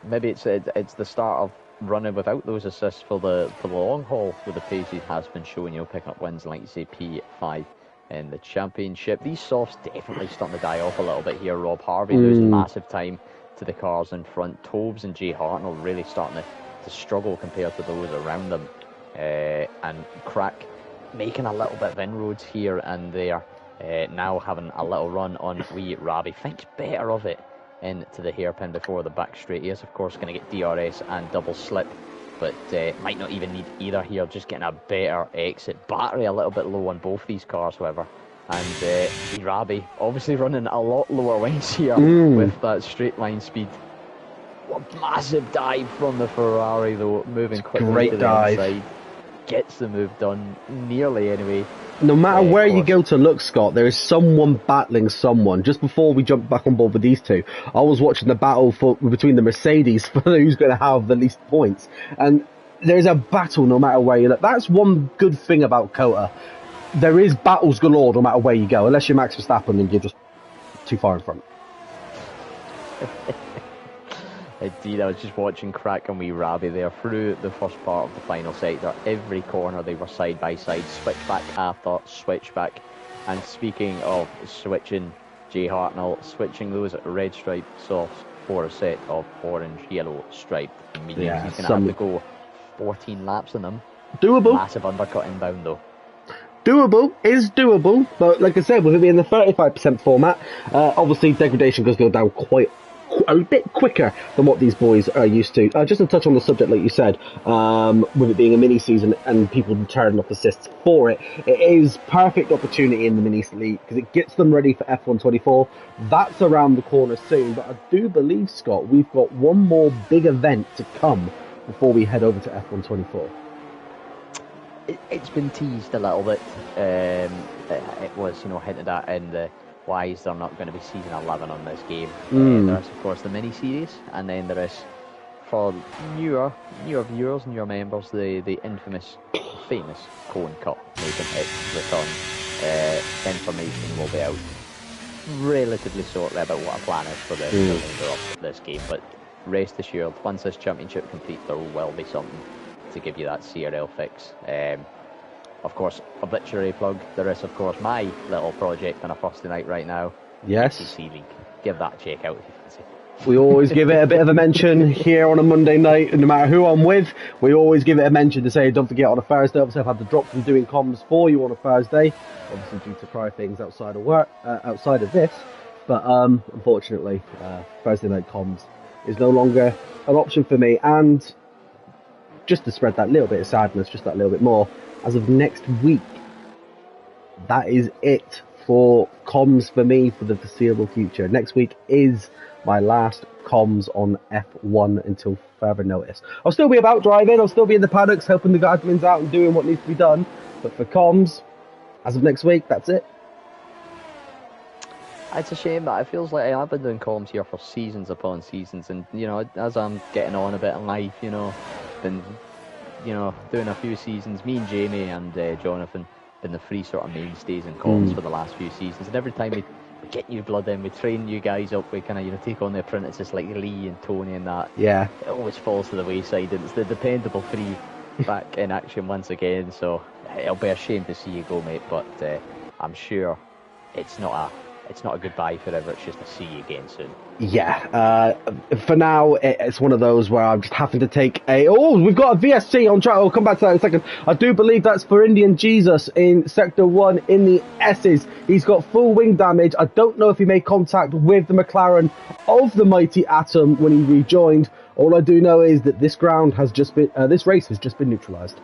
maybe it's the start of running without those assists for the long haul with the pace he has been showing, picking up wins like you say P5 in the championship. These softs definitely starting to die off a little bit here. Rob Harvey losing massive time to the cars in front. Tobes and Jay Hartnell really starting to struggle compared to those around them. And Crack making a little bit of inroads here and there. Now having a little run on wee Rabi. Thinks better of it into the hairpin before the back straight. He is of course going to get DRS and double slip, but might not even need either here, just getting a better exit. Battery a little bit low on both these cars, however. And Rabi obviously running a lot lower wings here with that straight line speed. What a massive dive from the Ferrari though, moving quickly to the inside. Gets the move done, nearly anyway. No matter where you go to look, Scott, there is someone battling someone. Just before we jump back on board with these two, I was watching the battle between the Mercedes for who's going to have the least points. And there's a battle no matter where you look. That's one good thing about COTA. There is battles galore no matter where you go, unless you're Max Verstappen and you're just too far in front. Indeed, I was just watching Crack and wee Ravi there through the first part of the final sector. Every corner they were side by side, switchback after switchback. And speaking of switching, Jay Hartnell switching those red striped softs for a set of orange, yellow striped mediums. Yeah, he's going to have to go 14 laps in them. Doable. Massive undercut inbound though. Doable is doable, but like I said, with it being the 35% format, obviously degradation does go down quite a bit quicker than what these boys are used to. Just to touch on the subject, like you said, with it being a mini season and people turning off assists for it, it is perfect opportunity in the mini league because it gets them ready for F1 24. That's around the corner soon, but I do believe, Scott, we've got one more big event to come before we head over to F1 24. It's been teased a little bit. It was, hinted at in the why is there not going to be season 11 on this game. There is, of course, the mini series, and then there is, for newer viewers, newer members, the infamous, famous Cone Cup making its return. Information will be out relatively shortly about what a plan is for the remainder of this game. But rest assured, once this championship completes, there will be something to give you that CRL fix. Of course, obituary plug. There is, of course, my little project on a Thursday night right now. Yes. ACC League. Give that a check out if you fancy. We always give it a bit of a mention here on a Monday night, no matter who I'm with. We always give it a mention to say, don't forget on a Thursday. Obviously, I've had the drop from doing comms for you on a Thursday, obviously due to prior things outside of work, outside of this. But unfortunately, Thursday night comms is no longer an option for me. And just to spread that little bit of sadness, just that little bit more, as of next week, that is it for comms for me for the foreseeable future. Next week is my last comms on F1 until further notice. I'll still be about driving, I'll still be in the paddocks helping the admins out and doing what needs to be done, but for comms, as of next week, that's it. It's a shame that it feels like I've been doing comms here for seasons upon seasons, and as I'm getting on a bit in life, been doing a few seasons. Me and Jamie and Jonathan been the three sort of mainstays in comms for the last few seasons, and every time we get new blood in, we train new guys up, we kind of take on the apprentices like Lee and Tony and that. Yeah, it always falls to the wayside, and it's the dependable three back in action once again. So it'll be a shame to see you go, mate, but I'm sure it's not a goodbye forever, it's just a see you again soon. Yeah, for now, it's one of those where I'm just having to take we've got a VSC on track. I'll come back to that in a second. I do believe that's for Indian Jesus in Sector 1 in the S's. He's got full wing damage. I don't know if he made contact with the McLaren of the Mighty Atom when he rejoined. All I do know is that this race has just been neutralised.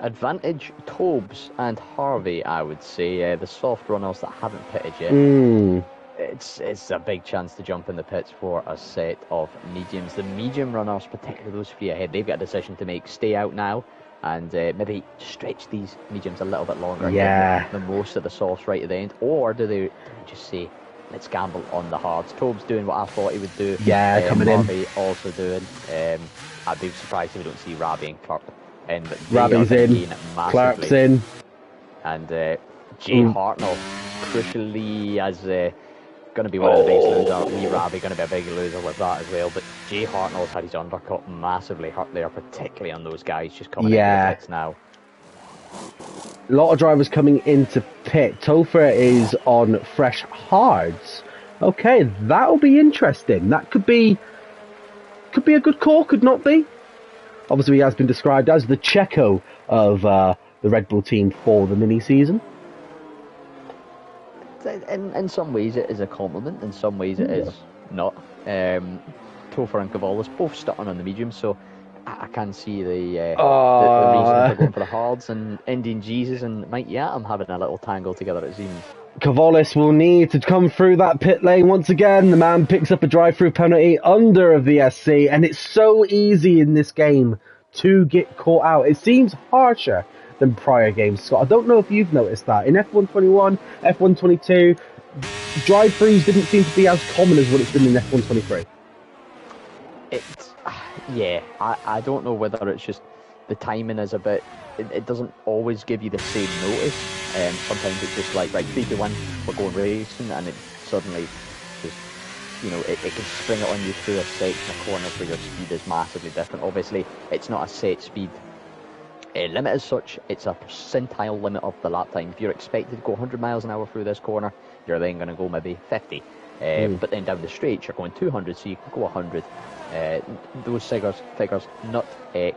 Advantage Tobes and Harvey, I would say. The soft runners that haven't pitted yet. It's a big chance to jump in the pits for a set of mediums. The medium runners, particularly those three ahead, they've got a decision to make. Stay out now and maybe stretch these mediums a little bit longer. Yeah. And give the most of the softs right at the end. Or do they just say, let's gamble on the hards? Tobes doing what I thought he would do. Yeah, coming Harvey in. also doing. I'd be surprised if we don't see Rabi and Clark. And Rabi's in, Clark's in. And Jay Hartnell, crucially, as going to be one of the big losers. Me, Rabi, going to be a big loser with that as well. But Jay Hartnell's had his undercut massively hurt there, particularly on those guys just coming into the pits now. A lot of drivers coming into pit. Topher is on fresh hards. Okay, that'll be interesting. That could be a good call, could not be. Obviously, he has been described as the Checo of the Red Bull team for the mini-season. In some ways, it is a compliment. In some ways, it is not. Topher and Cavalis both starting on the medium, so I can see the reason for going for the hards. And Indian Jesus and Mighty Atom having a little tangle together, it seems. Cavalis will need to come through that pit lane once again. The man picks up a drive-through penalty under a VSC, and it's so easy in this game to get caught out. It seems harsher than prior games, Scott. I don't know if you've noticed that. In F1 21, F1 22, drive-throughs didn't seem to be as common as what it's been in F1 23. I don't know whether it's just the timing is a bit. It doesn't always give you the same notice. Sometimes it's just like, right, 3 to 1, we're going racing, and it suddenly just you know, it can spring it on you through a section of corners where your speed is massively different. Obviously, it's not a set speed limit as such, it's a percentile limit of the lap time. If you're expected to go 100 miles an hour through this corner, you're then going to go maybe 50. But then down the straight, you're going 200, so you can go 100. Those figures not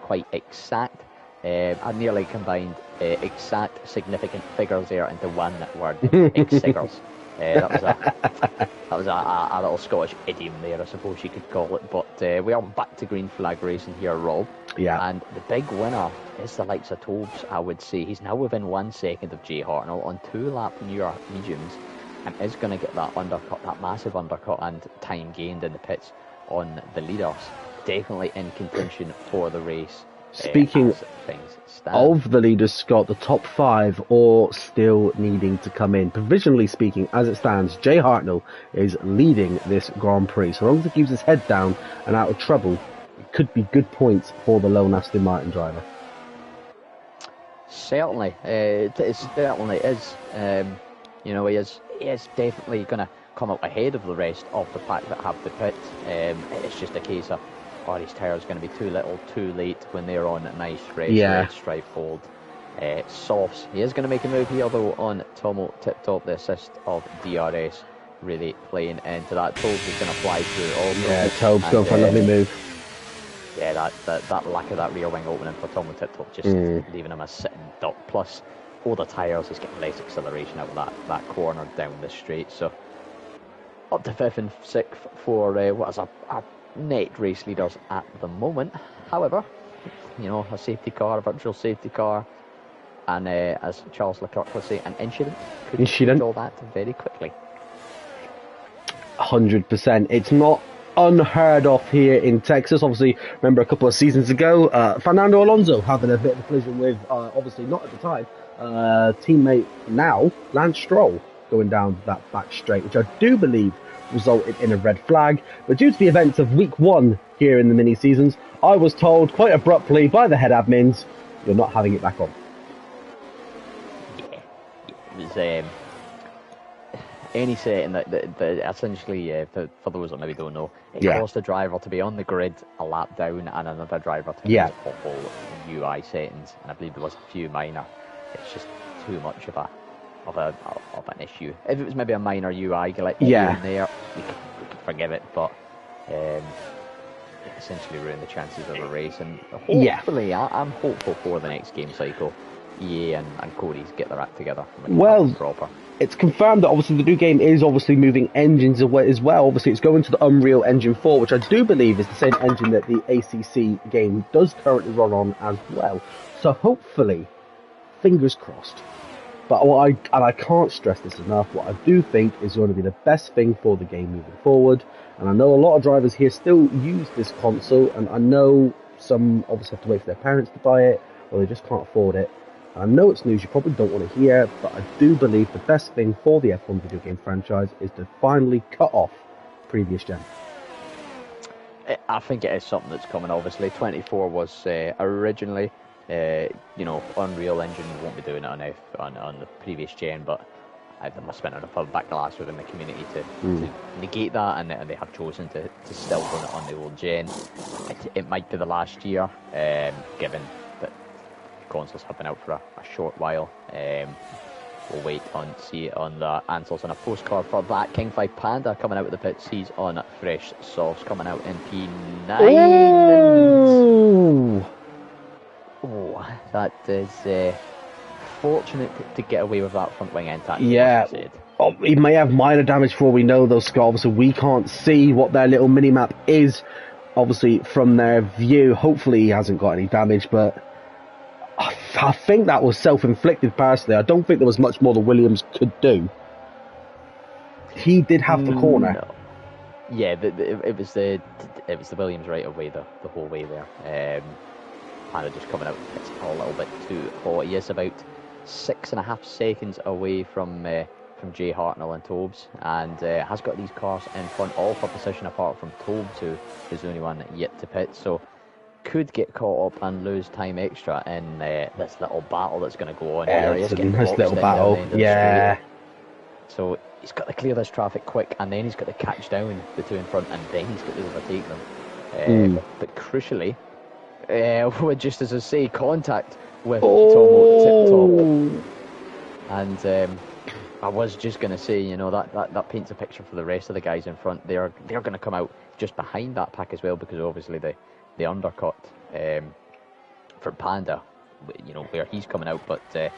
quite exact. I nearly combined exact significant figures there into one word, ex-figures. That was a little Scottish idiom there, I suppose you could call it. But we are back to green flag racing here, Rob. Yeah. And the big winner is the likes of Tobes, I would say. He's now within 1 second of Jay Hartnell on 2-lap newer mediums, and is going to get that undercut, that massive undercut, and time gained in the pits on the leaders. Definitely in contention for the race. Speaking of the leaders, Scott, the top 5 all still needing to come in. Provisionally speaking, as it stands, Jay Hartnell is leading this Grand Prix. So long as he keeps his head down and out of trouble, it could be good points for the lone Aston Martin driver. Certainly, it certainly is. You know, he is definitely going to come up ahead of the rest of the pack that have the pit. It's just a case of, his tyres going to be too little, too late when they're on nice fresh red stripe fold softs. He is going to make a move here though on Tomo Tip Top, the assist of DRS really playing into that. Tobes is going to fly through also. Yeah, Tobes going for a lovely move. Yeah, that lack of that rear wing opening for Tomo Tip Top just leaving him a sitting duck. Plus, older tyres, he's getting less acceleration out of that corner down the straight. So up to 5th and 6th for what is a net race leaders at the moment. However, you know, a safety car, a virtual safety car, and as Charles Leclerc would say, an incident could control that very quickly. 100%. It's not unheard of here in Texas. Obviously, remember a couple of seasons ago, Fernando Alonso having a bit of a collision with, obviously not at the time, teammate now, Lance Stroll, going down that back straight, which I do believe resulted in a red flag. But due to the events of week 1 here in the mini seasons, I was told quite abruptly by the head admins, you're not having it back on. Yeah, it was any setting that essentially, for those that maybe don't know, it caused the driver to be on the grid a lap down and another driver to use awful UI settings, and I believe there was a few minor. It's just too much of an issue. If it was maybe a minor UI glitch here and there, we could forgive it, but it essentially ruined the chances of a race. And hopefully, I'm hopeful for the next game cycle, EA and Cody's get their act together. Well, proper. It's confirmed that obviously the new game is obviously moving engines away as well. Obviously, it's going to the Unreal Engine 4, which I do believe is the same engine that the ACC game does currently run on as well. So hopefully, fingers crossed. But I can't stress this enough, what I do think is going to be the best thing for the game moving forward. And I know a lot of drivers here still use this console, and I know some obviously have to wait for their parents to buy it, or they just can't afford it. I know it's news you probably don't want to hear, but I do believe the best thing for the F1 video game franchise is to finally cut off previous gen. I think it is something that's coming, obviously. 24 was originally, Unreal Engine won't be doing it on the previous gen, but there must have been enough backlash within the community to negate that, and they have chosen to still run it on the old gen. It might be the last year, given that consoles have been out for a short while. We'll wait and see on the answers on a postcard for that. King 5 Panda coming out with the pits. He's on fresh sauce, coming out in P9. Oh, that is fortunate to get away with that front wing end tackle. Yeah. He may have minor damage for all we know, though, Scott. Obviously, we can't see what their little mini-map is, obviously, from their view. Hopefully, he hasn't got any damage, but I think that was self-inflicted, personally. I don't think there was much more that Williams could do. He did have the corner. No. Yeah, it was the Williams right away the whole way there. Panda just coming out a little bit too hot. He is about 6.5 seconds away from Jay Hartnell and Tobes, and has got these cars in front, all for position apart from Tobes, who is the only one yet to pit. So could get caught up and lose time extra in this little battle that's going to go on here. It's a nice little battle. Yeah. So he's got to clear this traffic quick, and then he's got to catch down the two in front, and then he's got to overtake them. But crucially, just as I say, contact with Tomo tip top. And I was just going to say, you know, that paints a picture for the rest of the guys in front. They're going to come out just behind that pack as well, because obviously the undercut for Panda, you know, where he's coming out, but they're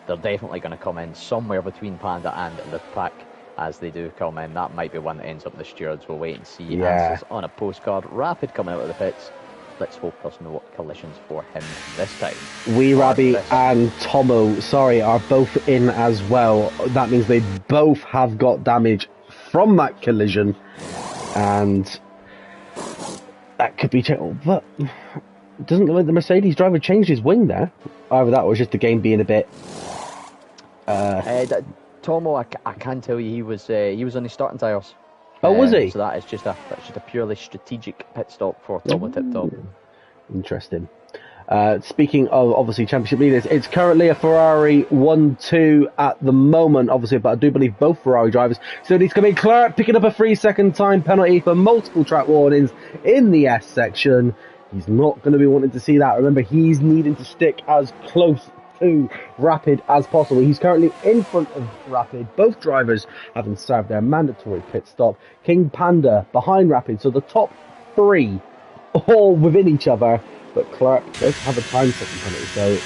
definitely going to come in somewhere between Panda and the pack as they do come in. That might be one that ends up in the stewards. We'll wait and see. Answers on a postcard. Rapid coming out of the pits. Let's hope there's no collisions for him this time. Wee Rabby and Tomo, are both in as well. That means they both have got damage from that collision, and that could be but it doesn't look like the Mercedes driver changed his wing there. Either that or was just the game being a bit. Tomo, I can tell you, he was on his starting tyres. Oh, was he? So that's just a purely strategic pit stop for Tomo Tip Top. Interesting. Speaking of, obviously, championship leaders, it's currently a Ferrari 1-2 at the moment, obviously, but I do believe both Ferrari drivers. So it's going to be Clark picking up a 3-second time penalty for multiple track warnings in the S section. He's not going to be wanting to see that. Remember, he's needing to stick as close to Rapid as possible. He's currently in front of Rapid, both drivers having served their mandatory pit stop. King Panda behind Rapid, so the top three all within each other, but Clark does have a time second penalty, so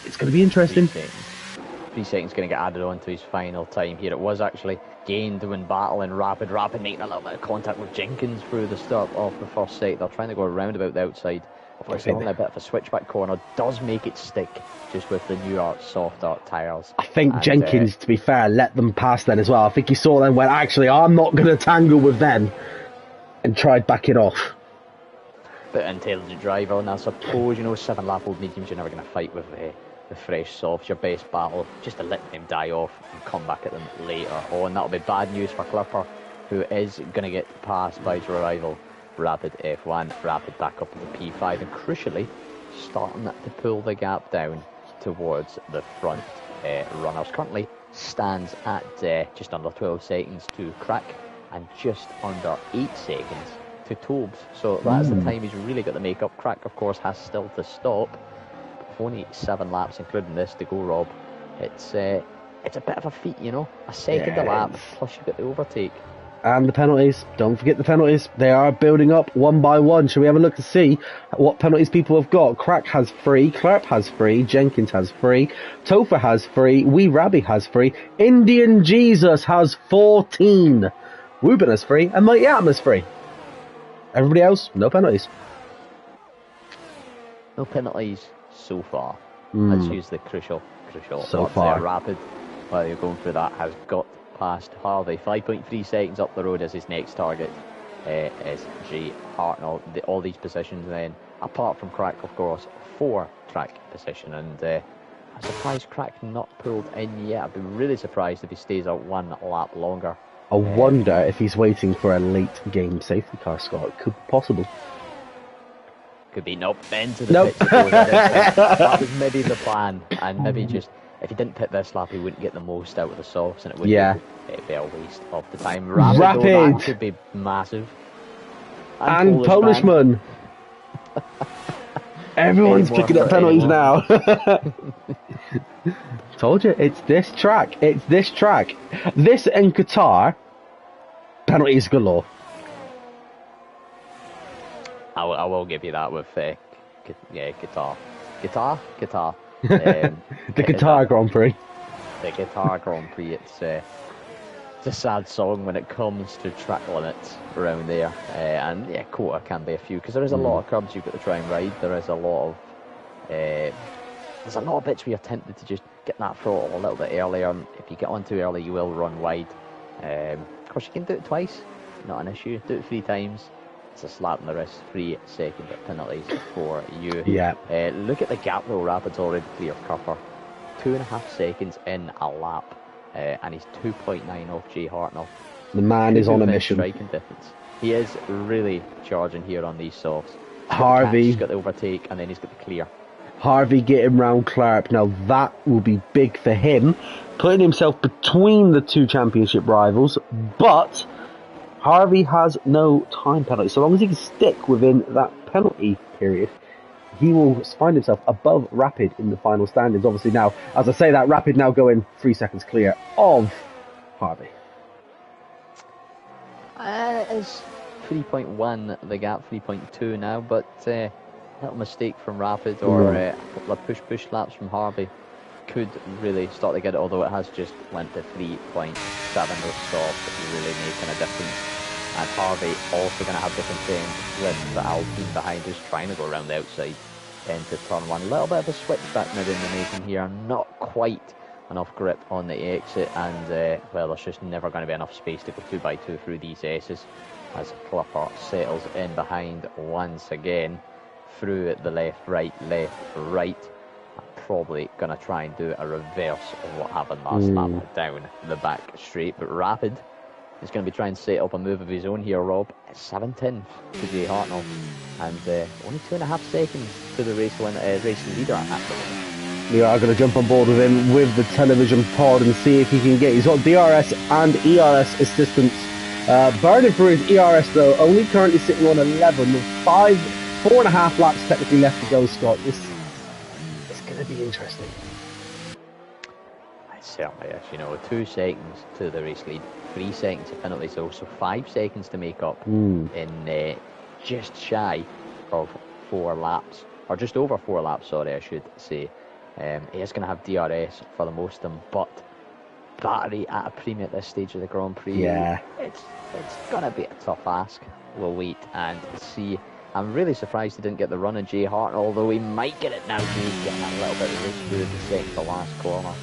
it's going to be interesting. 3 seconds going to get added on to his final time here. It was actually gained when battling Rapid making a little bit of contact with Jenkins through the start of the first set. They're trying to go around about the outside. Unfortunately, a bit of a switchback corner does make it stick just with the newer, softer tyres. I think Jenkins, to be fair, let them pass then as well. I think he saw them and went, actually, I'm not going to tangle with them, and tried backing off. But intelligent driver, and I suppose, you know, 7-lap old mediums, you're never going to fight with the fresh softs. Your best battle, just to let them die off and come back at them later on. That'll be bad news for Clipper, who is going to get passed by his rival Rapid F1. Rapid back up to the P5, and crucially starting to pull the gap down towards the front runners. Currently stands at just under 12 seconds to Crack and just under 8 seconds to Tobes. So that's the time he's really got to make up. Crack, of course, has still to stop. Only 7 laps, including this, to go, Rob. It's a bit of a feat, you know. A second a lap, plus you've got the overtake. And the penalties. Don't forget the penalties. They are building up one by one. Shall we have a look to see what penalties people have got? Crack has 3. Clark has 3. Jenkins has 3. Topher has 3. Wee Rabby has 3. Indian Jesus has 14. Ruben has 3. And Mike Yatum has 3. Everybody else, no penalties. No penalties so far. Let's use the crucial so far. Rapid, while you're going through that, has got past Harvey. 5.3 seconds up the road as his next target. SG Hartnell. All these positions then, apart from Crack, of course, 4 track position. And I'm surprised Crack not pulled in yet. I'd be really surprised if he stays out 1 lap longer. I wonder if he's waiting for a late game safety car, Scott. Could be possible. Could be into the pits. That was maybe the plan, and maybe just if he didn't pit this lap, he wouldn't get the most out of the softs, and it would be a waste of the time. Rapid. Though, that could be massive. And Polishman. Everyone's picking up penalties now. Told you, it's this track. This and Qatar, penalties galore. I will give you that with Qatar. Qatar. The Qatar Grand Prix. The Qatar Grand Prix. It's a sad song when it comes to track limits around there. And quota can be a few, because there is a lot of curbs you've got to try and ride. There is a lot of there's a lot of bits where you're tempted to just get that throttle a little bit earlier, and if you get on too early you will run wide. Of course you can do it twice, not an issue. Do it 3 times, it's a slap in the wrist. 3-second penalties for you. Look at the gap though. Rapid's already clear Cupper, 2.5 seconds in a lap, and he's 2.9 off Jay Hartnell. The man is on a mission. Striking difference. He is really charging here on these softs. He's got the overtake, and then he's got the clear. Harvey getting round Clark. Now that will be big for him, putting himself between the two championship rivals, but Harvey has no time penalty. So long as he can stick within that penalty period, he will find himself above Rapid in the final standings. Obviously now, as I say that, Rapid now going 3 seconds clear of Harvey. It's 3.1 the gap, 3.2 now, but a little mistake from Rapid or a couple of push laps from Harvey could really start to get it, although it has just went to 3.7 with soft, really making a difference. And Harvey also going to have different things with the Alpine behind us, trying to go around the outside into turn 1. A little bit of a switchback maybe in the making here, not quite enough grip on the exit, and well, there's just never going to be enough space to go 2x2 through these S's as Clipper settles in behind once again through the left, right. I'm probably going to try and do a reverse of what happened last lap down the back straight, but Rapid is going to be trying to set up a move of his own here, Rob. It's 7-10 to Jay Hartnell, and only 2.5 seconds to the race leader at the moment. We are going to jump on board with him with the television pod and see if he can get. He's got DRS and ERS assistance. Burning through his ERS though, only currently sitting on 11 with 4.5 laps technically left to go, Scott. This is going to be interesting. It certainly is. 2 seconds to the race lead, 3 seconds of penalty, so 5 seconds to make up in just shy of 4 laps, or just over 4 laps, sorry, I should say. He is going to have DRS for the most of them, but battery at a premium at this stage of the Grand Prix, it's going to be a tough ask. We'll wait and see. I'm really surprised he didn't get the run of Jay Hart, although he might get it now. He's getting a little bit of race through the second to last corner,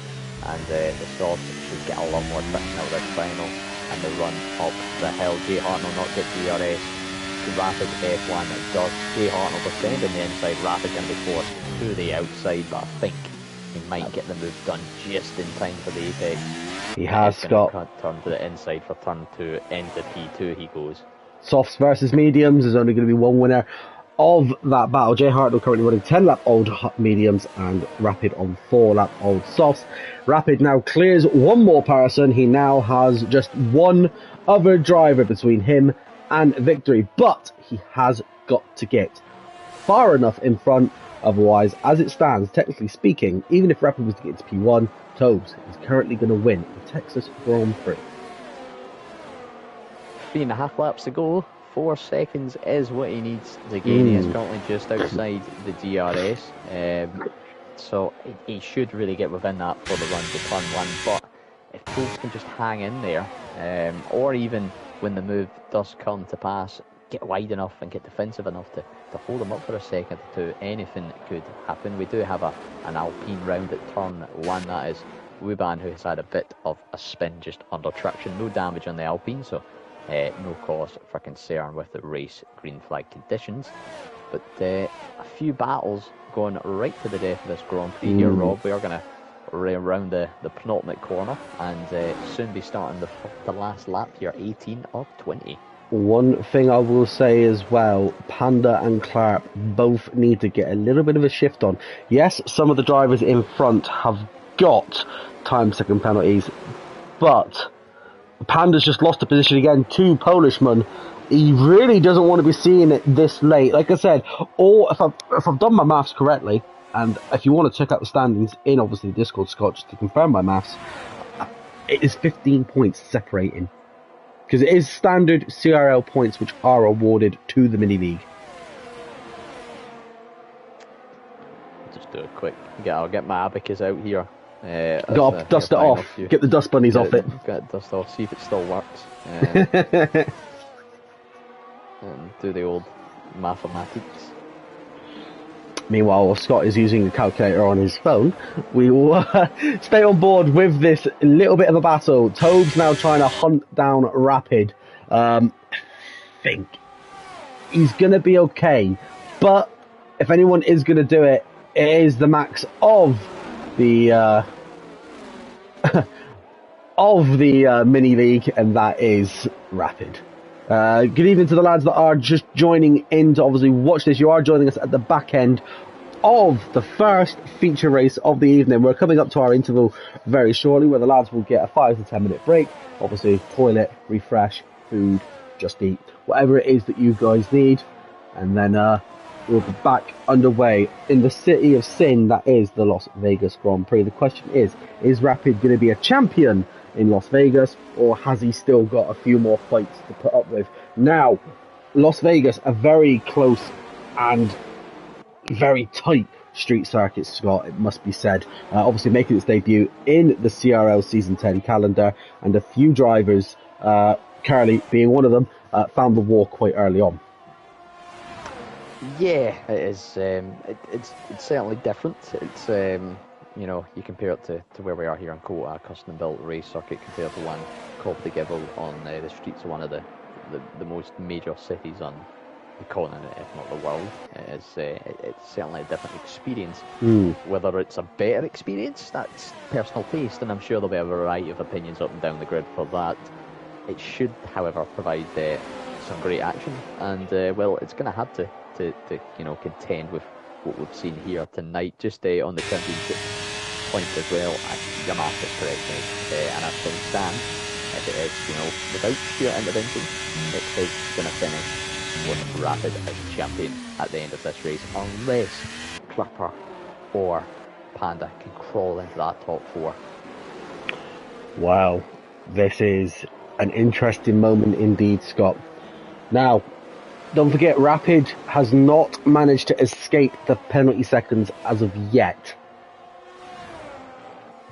and the Swords should get a lot more traction out of this final, and the run up the hill. Jay Hart will not get DRS. Rapid F1 does. Jay Hart will descend in the inside. Rapid going to be forced to the outside, but I think he might get the move done just in time for the apex. He has, Scott. Turn to the inside for turn 2, into P2 he goes. Softs versus mediums. There's only going to be one winner of that battle. Jay Hartnell currently running 10-lap old mediums and Rapid on 4-lap old softs. Rapid now clears one more person. He now has just one other driver between him and victory, but he has got to get far enough in front. Otherwise, as it stands, technically speaking, even if Rapid was to get to P1, Tobes is currently going to win the Texas Grand Prix. 3.5 laps to go. 4 seconds is what he needs to gain. He is currently just outside the DRS, so he should really get within that for the run to turn 1. But if Tobes can just hang in there, or even when the move does come to pass, get wide enough and get defensive enough to hold him up for a second or two, anything could happen. We do have an Alpine round at turn 1, that is Wuban, who has had a bit of a spin just under traction. No damage on the Alpine, so no cause for concern with the race green flag conditions. But a few battles going right to the death of this Grand Prix here, Rob. We are going to around the penultimate corner and soon be starting the last lap here, 18 of 20. One thing I will say as well, Panda and Clark both need to get a little bit of a shift on. Yes, some of the drivers in front have got time second penalties, but Panda's just lost the position again to Polishman. He really doesn't want to be seeing it this late. Like I said, if I've done my maths correctly, and if you want to check out the standings in obviously the Discord, Scott, just to confirm my maths, it is 15 points separating. Because it is standard CRL points which are awarded to the mini league. Just do a quick. I'll get my abacus out here. Dust it off. Get the dust bunnies off it. Get it dust off. See if it still works. And do the old mathematics. Meanwhile, while Scott is using the calculator on his phone, we will stay on board with this little bit of a battle. Tobes now trying to hunt down Rapid. I think he's going to be okay. But if anyone is going to do it, it is the max of the mini league, and that is Rapid. Good evening to the lads that are just joining in to obviously watch this. You are joining us at the back end of the first feature race of the evening. We're coming up to our interval very shortly, where the lads will get a 5 to 10 minute break. Obviously, toilet, refresh, food, just eat, whatever it is that you guys need. And then we'll be back underway in the city of sin that is the Las Vegas Grand Prix. The question is Rapid going to be a champion in Las Vegas, or has he still got a few more fights to put up with? Now, Las Vegas, a very close and very tight street circuit, Scott, it must be said. Obviously making its debut in the CRL Season 10 calendar, and a few drivers, Curly being one of them, found the war quite early on. Yeah, it is. It's certainly different. It's you compare it to where we are here in Kota, a custom-built race circuit, compared to one called the Gibble on the streets of one of the most major cities on the continent, if not the world. It's certainly a different experience. Whether it's a better experience, that's personal taste, and I'm sure there'll be a variety of opinions up and down the grid for that. It should, however, provide some great action, and it's going to have to contend with what we've seen here tonight. Just on the championship point as well, your math is correct, mate. And as things stand, if it is, without sheer intervention, it is going to finish with Rapid as champion at the end of this race, unless Clipper or Panda can crawl into that top 4. Wow, this is an interesting moment indeed, Scott. Now, don't forget, Rapid has not managed to escape the penalty seconds as of yet.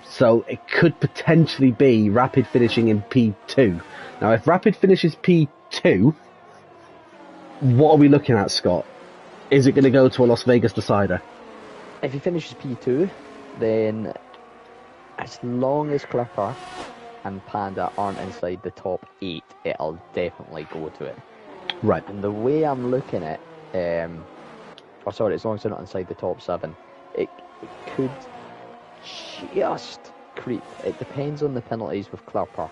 So it could potentially be Rapid finishing in P2. Now, if Rapid finishes P2, what are we looking at, Scott? Is it going to go to a Las Vegas decider? If he finishes P2, then as long as Clipper and Panda aren't inside the top 8, it'll definitely go to it. Right. And the way I'm looking at, as long as they're not inside the top 7, it could just creep. It depends on the penalties with Clipper,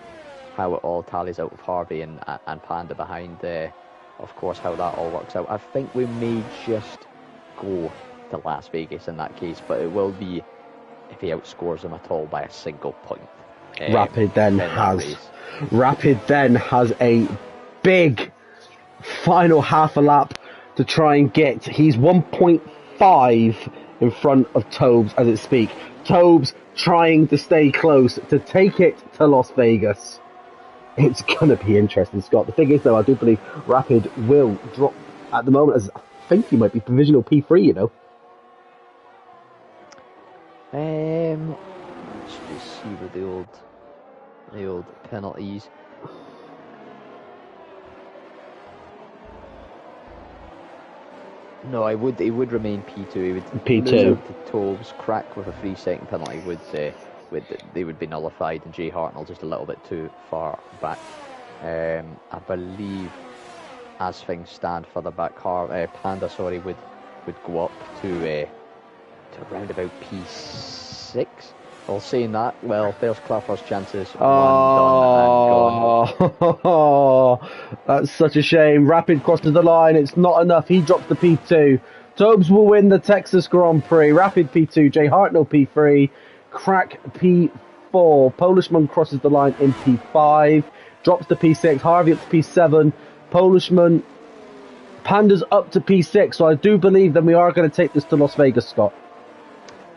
how it all tallies out with Harvey and Panda behind, of course, how that all works out. I think we may just go to Las Vegas in that case, but it will be if he outscores them at all by a single point. Rapid then has a big final half a lap to try and get. He's 1.5 in front of Tobes as it speak. Tobes trying to stay close to take it to Las Vegas. It's going to be interesting, Scott. The thing is, though, I do believe Rapid will drop at the moment, as I think he might be provisional P3, Let's just see with the old penalties. No, he would remain P2. He would P2. lose out to Tobes. Crack with a 3-second penalty they would be nullified, and Jay Hartnell just a little bit too far back. I believe, as things stand further back, Panda would go up to around about P6. Well, saying that, there's Clipper's chances. Oh, One done and gone. That's such a shame. Rapid crosses the line. It's not enough. He drops the P2. Tobes will win the Texas Grand Prix. Rapid P2. Jay Hartnell P3. Crack P4. Polishman crosses the line in P5. Drops to P6. Harvey up to P7. Polishman. Panda's up to P6. So I do believe that we are going to take this to Las Vegas, Scott.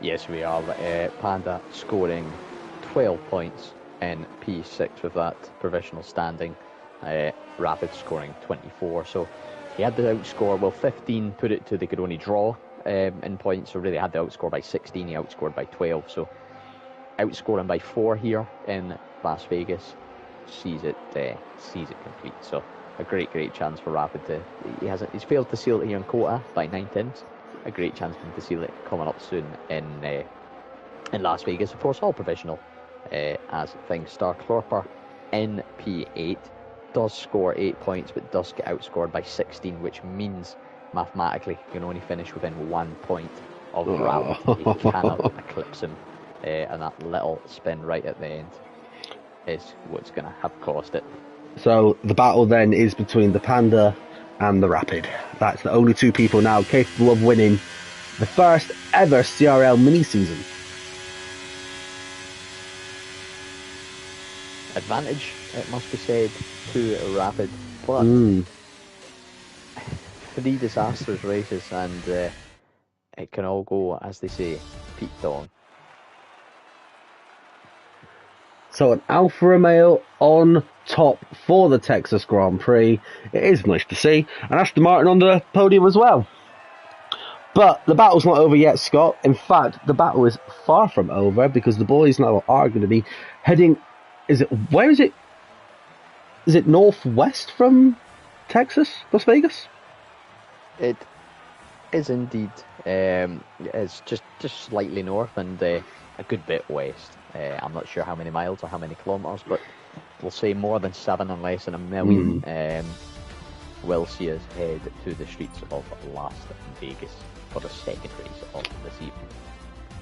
Yes, we are. Panda scoring 12 points in P6 with that provisional standing. Rapid scoring 24. So he had to outscore, 15 put it to they could only draw in points. So really had to outscore by 16. He outscored by 12. So outscoring by 4 here in Las Vegas sees it complete. So a great chance for Rapid he's failed to seal it here in Kota by 9/10. A great chance for him to seal it coming up soon in Las Vegas. Of course, all provisional as things start. Clorper in P8 does score 8 points, but does get outscored by 16, which means mathematically he can only finish within 1 point of Rapid. He cannot eclipse him, and that little spin right at the end is what's going to have cost it. So the battle then is between the Panda and the Rapid. That's the only two people now capable of winning the first ever CRL mini-season. Advantage, it must be said, to Rapid, but 3 disastrous races, and it can all go, as they say, Pete Dong. So an Alfa Romeo on top for the Texas Grand Prix. It is nice to see. And Aston Martin on the podium as well. But the battle's not over yet, Scott. In fact, the battle is far from over, because the boys now are going to be heading... Where is it? Is it northwest from Texas, Las Vegas? It is indeed. It's just slightly north and a good bit west. I'm not sure how many miles or how many kilometres, but we'll say more than 7 and less than a million will see us head to the streets of Las Vegas for the second race of this evening.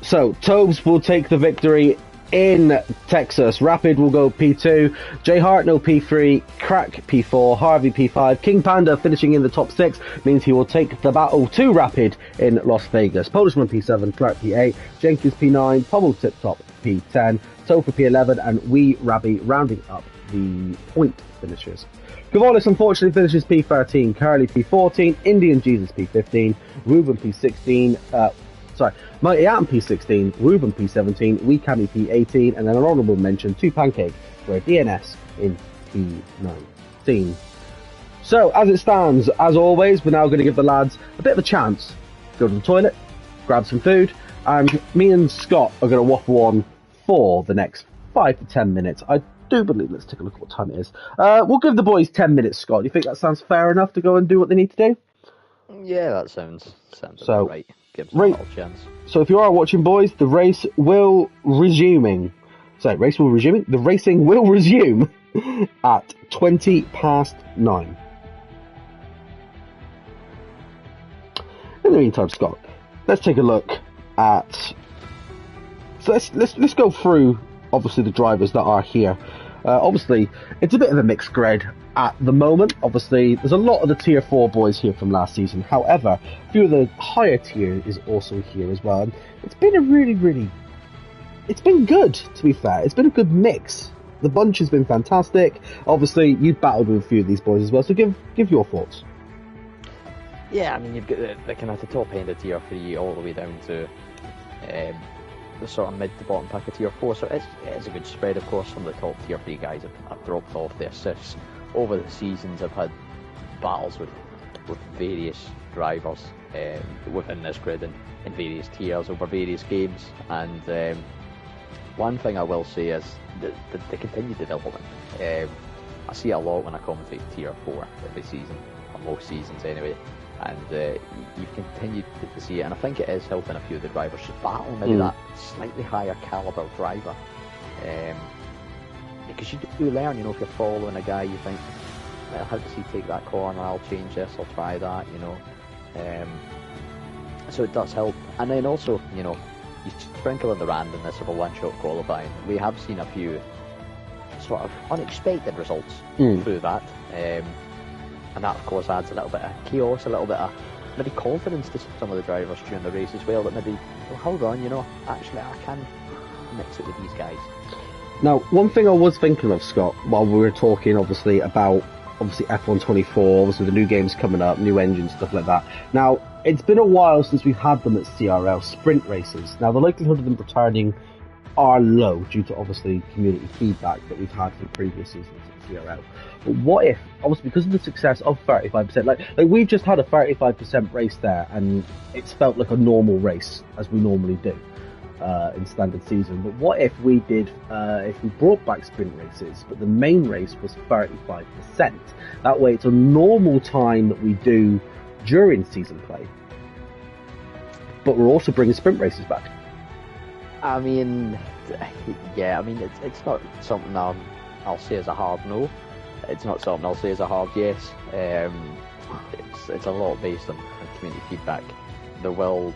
So, Tobes will take the victory in Texas. Rapid will go P2, Jay Hartnell P3, Crack P4, Harvey P5. King Panda finishing in the top 6 means he will take the battle to Rapid in Las Vegas. Polishman P7, Clark P8, Jenkins P9, Pommel Tip Top P10, Sofa P11, and Wee Rabby rounding up the point finishers. Gavalis unfortunately finishes P13, Carly P14, Indian Jesus P15, Ruben P16, Mighty Atom P16, Ruben P17, Wee Cammy P18, and then an honourable mention to Pancake for a DNS in P19. So, as it stands, as always, we're now going to give the lads a bit of a chance to go to the toilet, grab some food, and me and Scott are going to waffle on for the next 5 to 10 minutes. I do believe, let's take a look at what time it is. We'll give the boys 10 minutes, Scott. Do you think that sounds fair enough to go and do what they need to do? Yeah, that sounds about right. Gives them a little chance. So if you are watching, boys, the race will resuming. The racing will resume at 9:20. In the meantime, Scott, let's take a look at. So let's go through obviously the drivers that are here. Obviously, it's a bit of a mixed grid at the moment. Obviously, there's a lot of the tier 4 boys here from last season. However, a few of the higher tier is also here as well. And it's been a it's been good, to be fair. It's been a good mix. The bunch has been fantastic. Obviously, you've battled with a few of these boys as well, so give your thoughts. Yeah, I mean, you've got the kind of the top end of tier 3 all the way down to the sort of mid to bottom pack of tier 4, so it's a good spread. Of course, some of the top tier 3 guys have dropped off their assists over the seasons. I've had battles with various drivers within this grid and in various tiers over various games, and one thing I will say is the continued development. I see it a lot when I commentate tier 4 every season, or most seasons anyway, and you've continued to see it, and I think it is helping a few of the drivers to battle maybe that slightly higher caliber driver, because you do learn, if you're following a guy, you think, well, how does he take that corner, I'll change this, I'll try that, so it does help. And then also, you sprinkle in the randomness of a one-shot qualifying. We have seen a few sort of unexpected results through that, and that of course adds a little bit of chaos, a little bit of maybe confidence to some of the drivers during the race as well, that maybe, well, hold on, actually I can mix it with these guys. Now, one thing I was thinking of, Scott, while we were talking obviously about F1 24, obviously the new games coming up, new engines, stuff like that. Now, it's been a while since we've had them at CRL, sprint races. Now, the likelihood of them returning are low due to obviously community feedback that we've had from previous seasons at CRL. But what if, obviously because of the success of 35%, like we've just had a 35% race there, and it's felt like a normal race, as we normally do in standard season. But what if we did, if we brought back sprint races, but the main race was 35%? That way it's a normal time that we do during season play, but we're also bringing sprint races back. I mean, yeah, it's not something I'll say as a hard no. It's not something I'll say as a hard yes. It's a lot based on community feedback. There will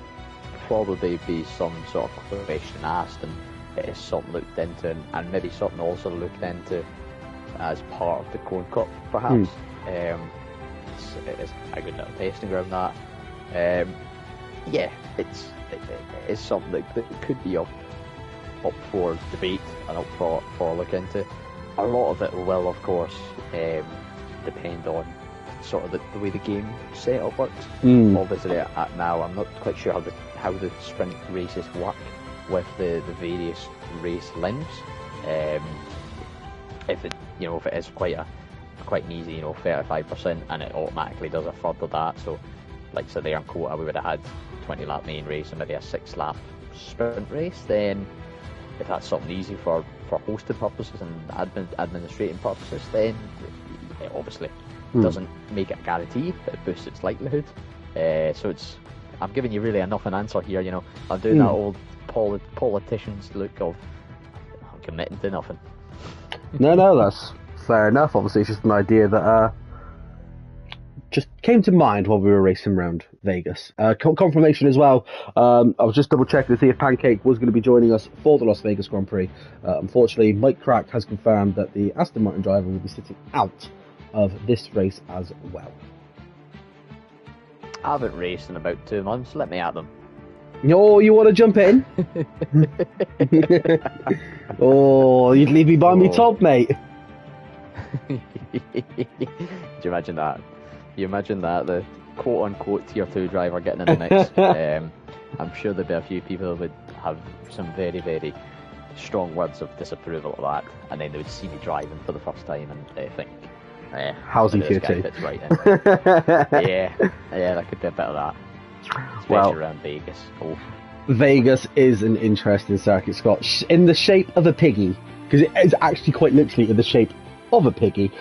probably be some sort of question asked, and it is something looked into, and maybe something also looked into as part of the Cone Cup, perhaps. It's a good little testing ground, that. yeah, it's something that could be up for debate and up for a look into. A lot of it will, of course, depend on sort of the way the game setup works. Obviously, now I'm not quite sure how the sprint races work with the various race limbs. If it is quite an easy 35%, and it automatically does a third of that. So, like so there in Kota, we would have had 20 lap main race and maybe a 6 lap sprint race. Then, if that's something easy for hosting purposes and administrating purposes, then it obviously doesn't make it a guarantee, but it boosts its likelihood. So I'm giving you really a nothing answer here. I'm doing that old politician's look of I'm committing to nothing. No, that's fair enough. Obviously, it's just an idea that just came to mind while we were racing around Vegas. Confirmation as well. I was just double checking to see if Pancake was going to be joining us for the Las Vegas Grand Prix. Unfortunately, Mike Crack has confirmed that the Aston Martin driver will be sitting out of this race as well. I haven't raced in about 2 months. Let me at them. Oh, you want to jump in? Oh, you'd leave me by me top, mate. Do you imagine that? The quote-unquote Tier 2 driver getting in the mix. I'm sure there'd be a few people who would have some very, very strong words of disapproval of that, and then they would see me driving for the first time and they think, how's he Tier 2? Fits right in. yeah, that could be a bit of that. Especially around Vegas. Oh. Vegas is an interesting circuit, Scott, in the shape of a piggy, because it is actually quite literally in the shape of a piggy,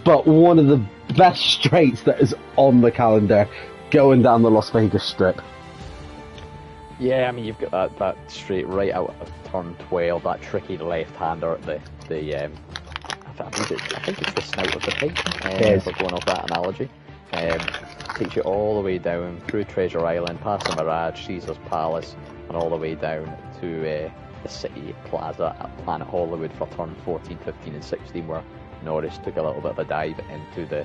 but one of the best straights that is on the calendar, going down the Las Vegas Strip. Yeah, I mean, you've got that straight right out of turn 12, that tricky left-hander at the I think it's the snout of the pig, if we're going off that analogy. Takes you all the way down through Treasure Island, past the Mirage, Caesar's Palace, and all the way down to the City Plaza at Planet Hollywood for turn 14, 15 and 16, where Norris took a little bit of a dive into the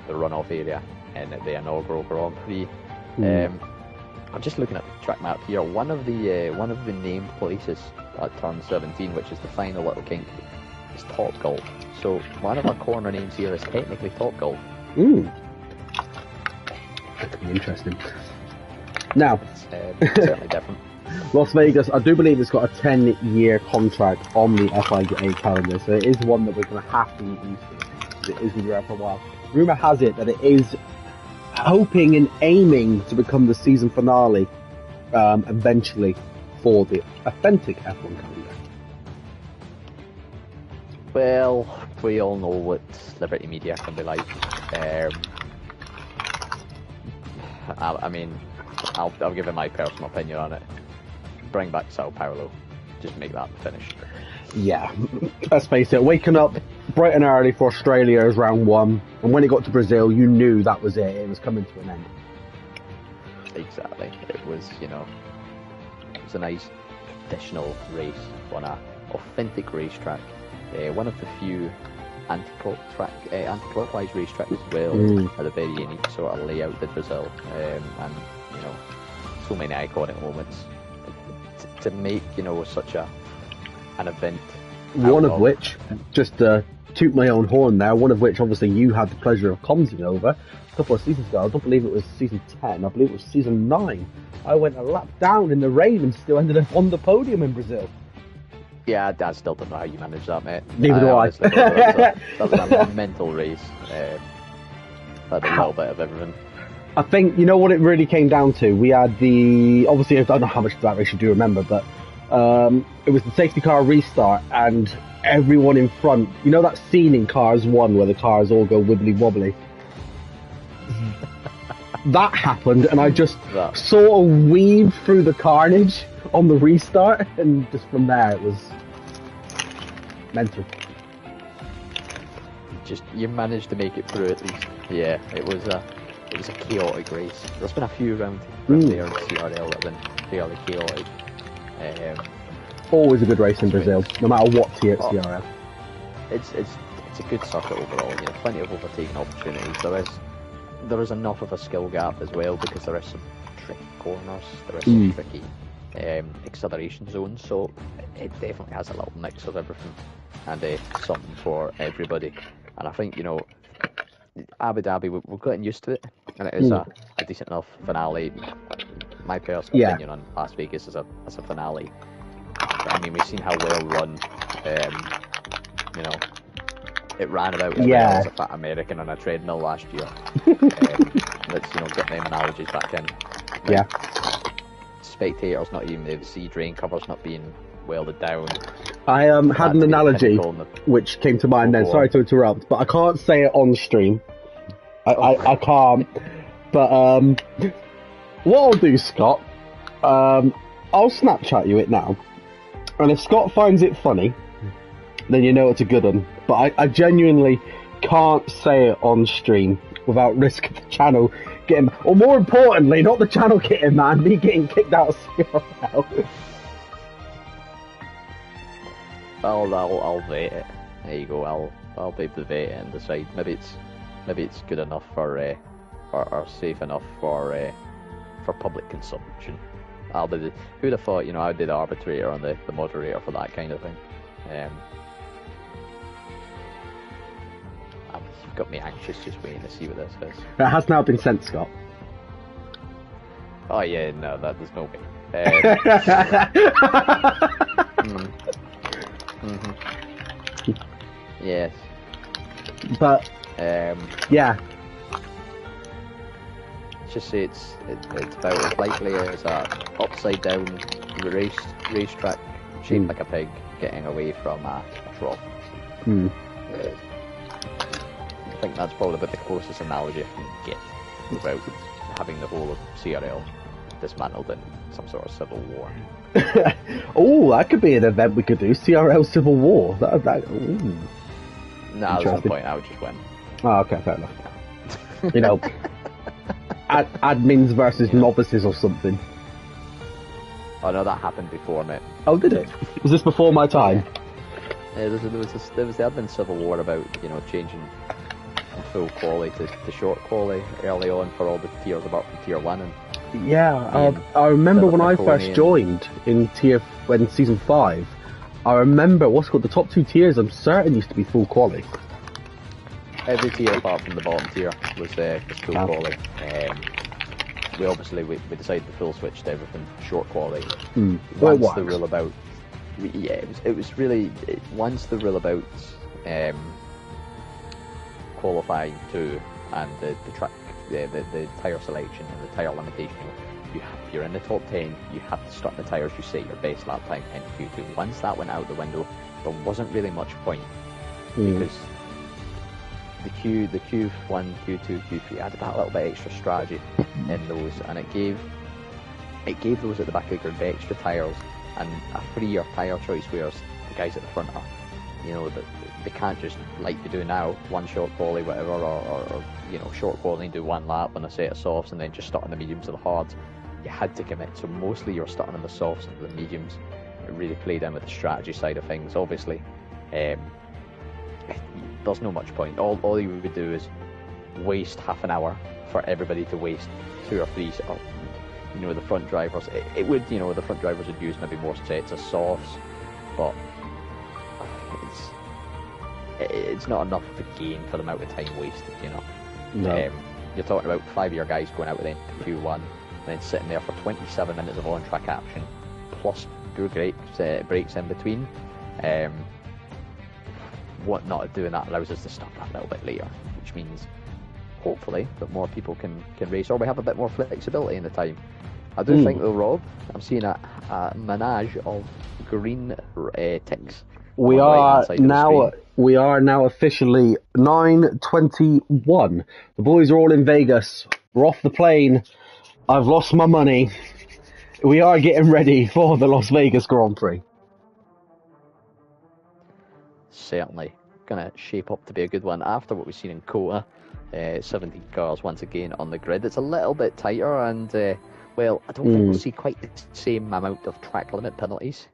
runoff area in the inaugural Grand Prix. I'm just looking at the track map here. One of the named places at turn 17, which is the final little kink, is Top Golf. So one of our corner names here is technically Top Golf. That could be interesting. Now, it's certainly different. Las Vegas, I do believe it's got a 10-year contract on the FIA calendar, so it is one that we're going to have to get used to. It is going to be around for a while. Rumour has it that it is hoping and aiming to become the season finale eventually for the authentic F1 calendar. Well, we all know what Liberty Media can be like. I mean, I'll give it my personal opinion on it. Bring back Sao Paulo. Just make that the finish. Yeah, let's face it, waking up bright and early for Australia as round one, and when it got to Brazil, you knew that was it. It was coming to an end. Exactly. It was, it was a nice traditional race on an authentic racetrack. One of the few anti-clockwise racetracks as well, had a very unique sort of layout in Brazil, and so many iconic moments to make such an event. One of which, just to toot my own horn there, one of which obviously you had the pleasure of commenting over a couple of seasons ago. I don't believe it was season 10, I believe it was season 9. I went a lap down in the rain and still ended up on the podium in Brazil. Yeah, I still don't know how you managed that, mate. Neither do I. That was a mental race. Had a little bit of everything. I think, you know what it really came down to? We had obviously I don't know how much of that race you do remember, but it was the safety car restart and everyone in front, you know that scene in Cars 1 where the cars all go wibbly wobbly? That happened, and I just sort of weaved through the carnage on the restart, and just from there it was mental. You managed to make it through at least. Yeah, it was a chaotic race. There's been a few rounds there in CRL that have been fairly chaotic. Always a good race in Brazil, no matter what tier at CRL. It's a good circuit overall. Plenty of overtaking opportunities. There is enough of a skill gap as well, because there is some tricky corners, there are some tricky acceleration zones, so it definitely has a little mix of everything and something for everybody. And I think, Abu Dhabi, we're getting used to it, and it is a decent enough finale. My personal opinion on Las Vegas as a finale. I mean, we've seen how well run, it ran about as well as a fat American on a treadmill last year. Let's get them analogies back in. Spectators not even the sea drain covers not being welded down. I had an analogy which came to mind then. Sorry to interrupt, but I can't say it on stream. I can't. But what I'll do, Scott, I'll Snapchat you it now, and if Scott finds it funny, then you know it's a good one. But I genuinely can't say it on stream without risk of the channel getting, or more importantly, not the channel getting mad, me getting kicked out of CRL. I'll vet it. There you go. I'll be able to vet it and decide. Maybe it's good enough for or safe enough for public consumption. Who'd have thought? I'd be the arbitrator and the moderator for that kind of thing. You've got me anxious just waiting to see what this is. It has now been sent, Scott. Oh yeah, no, there's no way. Yes. But yeah. Just say it's about as likely as a upside down racetrack shaped like a pig getting away from a trough. I think that's probably about the closest analogy I can get without having the whole of CRL dismantled in some sort of civil war. Oh, that could be an event we could do. CRL Civil War. Nah, there's no point. I would just win. Oh, okay, fair enough. Admins versus novices or something. Oh no, that happened before, mate. Oh, did it? Was this before my time? Yeah, there was the admin civil war about changing from full quality to short quality early on for all the tiers apart from tier 1. And I remember when I first joined in season 5. I remember the top 2 tiers. I'm certain used to be full quality. Every tier apart from the bottom tier was full quality. We decided to full switch to everything short quality. Once the rule about once the rule about qualifying to and the track the tyre selection and the tyre limitation. If you're in the top 10, you have to start the tyres you say your best lap time in Q2. Once that went out the window, there wasn't really much point because the Q1, Q2, Q3 had that little bit extra strategy in those, and it gave those at the back of the grid extra tyres and a freer tyre choice, whereas the guys at the front are, they can't just like they do now, one short quality, whatever, or short quality and do one lap on a set of softs and then just start on the mediums or the hards. You had to commit, so mostly you're starting on the softs and the mediums. It really played in with the strategy side of things. Obviously, there's no much point. All you would do is waste half an hour for everybody to waste 2 or 3. The front drivers. The front drivers would use maybe more sets of softs, but it's not enough of a gain for the amount of time wasted. No. You're talking about 5-year guys going out with Q1 and then sitting there for 27 minutes of on-track action, plus pure breaks in between. What not doing that allows us to start that a little bit later, which means hopefully that more people can race, or we have a bit more flexibility in the time. I do think though, Rob, I'm seeing a menage of green ticks. We are now officially 9:21. The boys are all in Vegas. We're off the plane. I've lost my money. We are getting ready for the Las Vegas Grand Prix. Certainly going to shape up to be a good one after what we've seen in Kota. 17 cars once again on the grid. It's a little bit tighter, and I don't think we'll see quite the same amount of track limit penalties.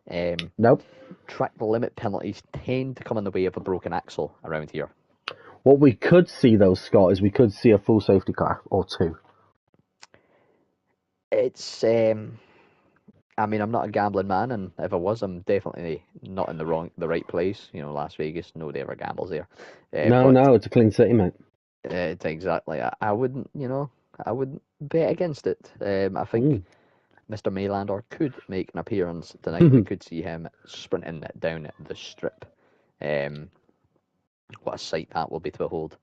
Nope. Track limit penalties tend to come in the way of a broken axle around here. What we could see though, Scott, is we could see a full safety car or 2. It's I mean, I'm not a gambling man, and if I was, I'm definitely not in the right place. Las Vegas, nobody ever gambles there. No, But no, it's a clean city, mate. it's exactly, I wouldn't, I wouldn't bet against it. I think Mm. Mr. Maylander could make an appearance tonight. We could see him sprinting down the strip. Um, what a sight that will be to behold.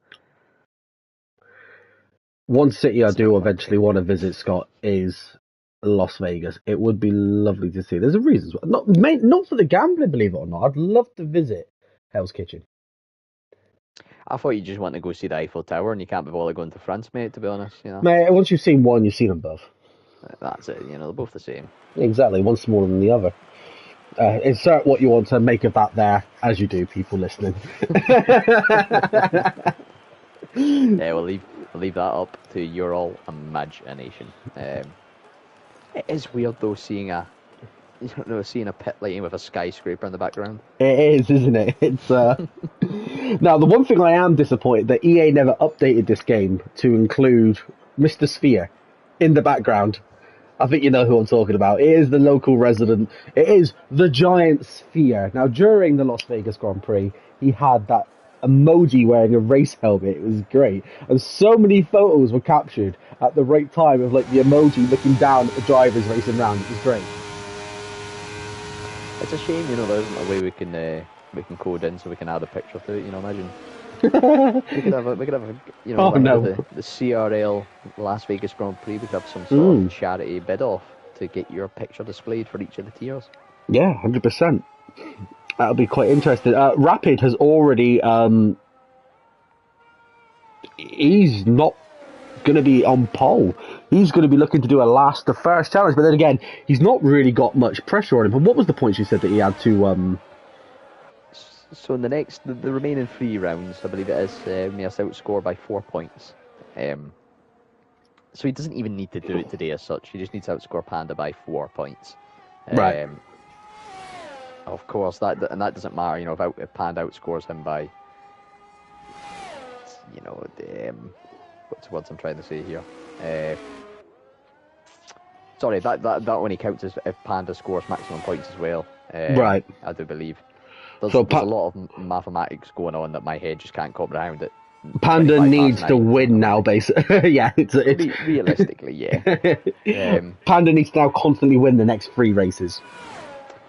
One city I It's not do quite eventually want to visit, Scott, is Las Vegas. It would be lovely to see. There's a reason. Not for the gambling, believe it or not. I'd love to visit Hell's Kitchen. I thought you just want to go see the Eiffel Tower, and you can't be bothered going to France, mate. To be honest, Mate, once you've seen one, you've seen them both. that's it. They're both the same. Exactly, one smaller than the other. Insert what you want to make of that there, as you do, people listening. Yeah, we'll leave that up to your all imagination. It is weird though seeing a pit lighting with a skyscraper in the background. It is, isn't it? It's Now, the one thing I am disappointed that EA never updated this game to include Mr. Sphere in the background. I think you know who I'm talking about. It is the local resident. It is the giant sphere. Now, during the Las Vegas Grand Prix, he had that emoji wearing a race helmet. It was great. And so many photos were captured at the right time of like the emoji looking down at the drivers racing around. It was great. It's a shame, there isn't a way we can code in so we can add a picture to it. Imagine we could have Oh no. the CRL Las Vegas Grand Prix. We could have some sort of charity bid off to get your picture displayed for each of the tiers. Yeah, 100%. That'll be quite interesting. Rapid has already he's not going to be on pole. He's going to be looking to do the first challenge, but then again, he's not really got much pressure on him. But what was the points you said that he had to? So in the remaining 3 rounds, I believe it is, he has to outscore by 4 points. So he doesn't even need to do it today as such. He just needs to outscore Panda by 4 points. Right. Of course, that doesn't matter. If Panda outscores him by, what's the words I'm trying to say here? Sorry, that only counts as if Panda scores maximum points as well. Right. I do believe. There's a lot of mathematics going on that my head just can't comprehend it. Panda needs to win now, basically. Yeah, it's realistically, yeah. Panda needs to now constantly win the next 3 races.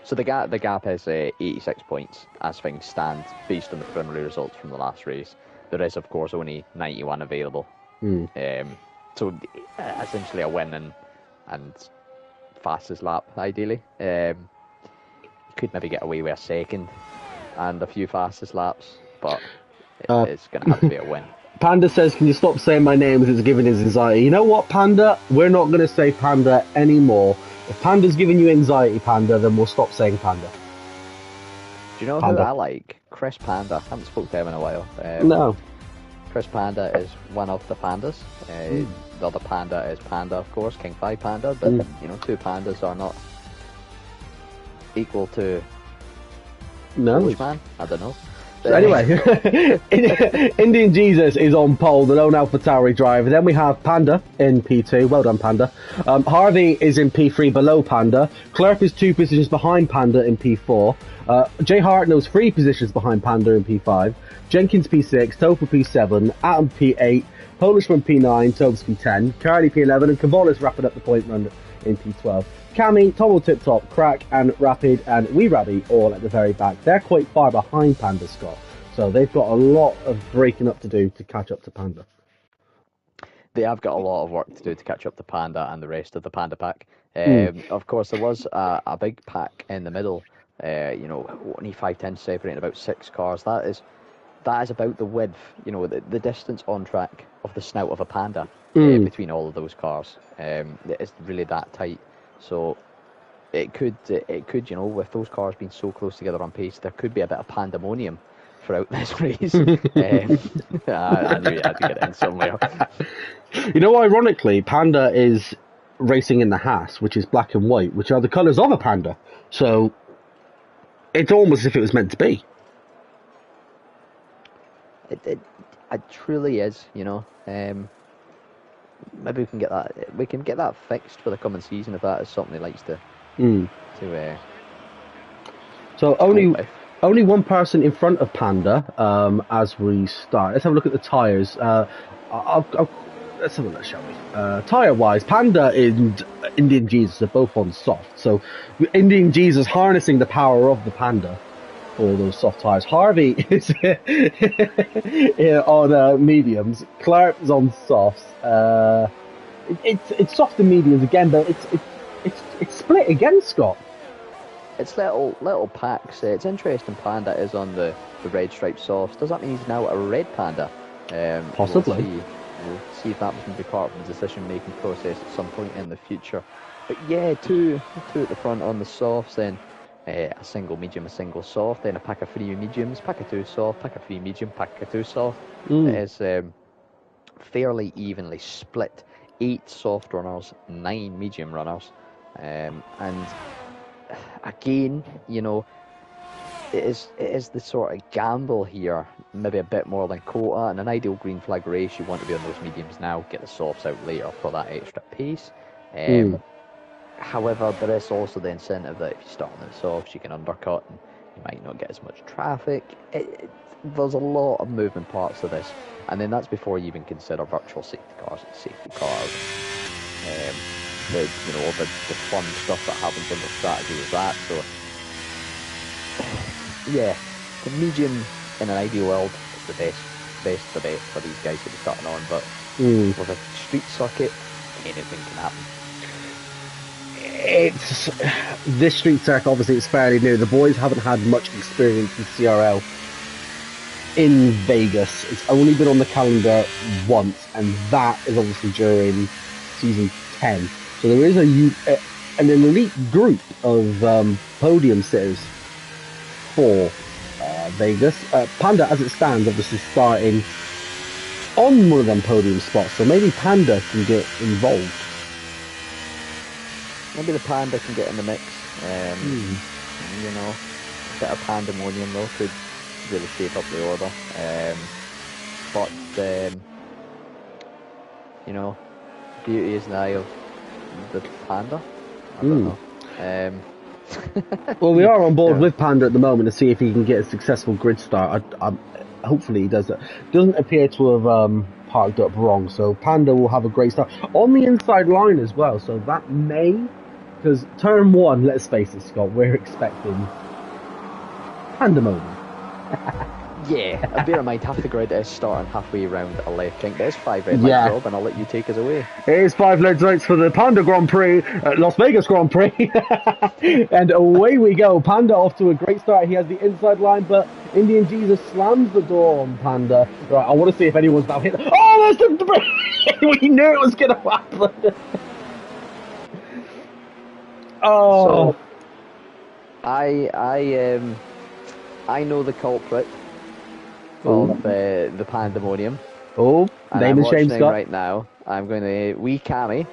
So the gap is 86 points as things stand, based on the preliminary results from the last race. There is, of course, only 91 available. So essentially a win and fastest lap, ideally. Could maybe get away with a second and a few fastest laps, but it's going to have to be a win. Panda says, can you stop saying my name as it's giving his anxiety? You know what, Panda? We're not going to say Panda anymore. If Panda's giving you anxiety, Panda, then we'll stop saying Panda. Do you know Panda. Who I like? Chris Panda. I haven't spoken to him in a while. No. Chris Panda is one of the pandas. The other panda is Panda, of course, King 5 Panda, but 2 pandas are not equal to Bushman. I don't know. Anyway, Indian Jesus is on pole, the lone AlphaTauri driver. Then we have Panda in P2. Well done, Panda. Harvey is in P3 below Panda. Clerp is 2 positions behind Panda in P4. Jay Hartnell's 3 positions behind Panda in P5. Jenkins P6, Topher P7, Atom P8, Polishman P9, Tobes P10, Carly P11, and Cavola's wrapping up the point run in P12. Cammy, Tommel Tip Top, Crack, and Rapid, and Wee Rabby all at the very back. They're quite far behind Panda, Scott. So they've got a lot of breaking up to do to catch up to Panda. They have got a lot of work to do to catch up to Panda and the rest of the Panda pack. Of course, there was a big pack in the middle. Only 5-10 separating about 6 cars. That is about the width, the distance on track of the snout of a Panda between all of those cars. It is really that tight. So it could, with those cars being so close together on pace, there could be a bit of pandemonium throughout this race. I knew you had to get it in somewhere. Ironically, Panda is racing in the Haas, which is black and white, which are the colours of a panda. So it's almost as if it was meant to be. It truly is, maybe we can get that. We can get that fixed for the coming season if that is something he likes to So only one person in front of Panda as we start. Let's have a look at the tyres. Let's have a look, shall we? Tyre-wise, Panda and Indian Jesus are both on soft. So Indian Jesus harnessing the power of the Panda for those soft tyres. Harvey is on mediums. Clark's on softs. It's soft and mediums again, but it's split again, Scott. It's little packs. It's interesting. Panda is on the red striped softs. Does that mean he's now a red Panda? Possibly. We'll see if that was going to be part of the decision-making process at some point in the future. But yeah, two at the front on the softs, then a single medium, a single soft, then a pack of 3 mediums, pack of 2 soft, pack of 3 medium, pack of 2 soft. It is fairly evenly split. 8 soft runners, 9 medium runners, and again, you know, it is the sort of gamble here, maybe a bit more than quota. In an ideal green flag race, you want to be on those mediums now, get the softs out later for that extra pace. However, there is also the incentive that if you start on the softs, you can undercut and you might not get as much traffic. There's a lot of moving parts to this, and then that's before you even consider virtual safety cars and safety cars. The fun stuff that happens in the strategy with that. So yeah, the medium in an ideal world is the best bet for these guys to be starting on, but with a street circuit, anything can happen. This street circuit, obviously it's fairly new. The boys haven't had much experience in CRL in Vegas. It's only been on the calendar once, and that is obviously during season 10. So there is an elite group of podium sitters for Vegas. Panda, as it stands, obviously starting on one of them podium spots, so maybe Panda can get involved. Maybe the Panda can get in the mix. You know, a bit of pandemonium though could really shape up the order. You know, beauty is in the eye of the Panda. I don't know. Well, we are on board with Panda at the moment to see if he can get a successful grid start. Hopefully he does that. Doesn't appear to have parked up wrong, so Panda will have a great start on the inside line as well. So that may, because turn 1, let's face it, Scott, we're expecting pandemonium. Yeah, and bear in mind, half the grid is starting halfway around a left kink. There's 5 red lights, Rob, and I'll let you take us away. It is 5 red lights for the Panda Grand Prix, Las Vegas Grand Prix. And away we go. Panda off to a great start. He has the inside line, but Indian Jesus slams the door on Panda. Right, I want to see if anyone's now hit. Oh, there's the debris! We knew it was going to happen. Oh. So, I know the culprit of the pandemonium. Oh, name and shame, Scott. Right now, I'm going to wee Cammy.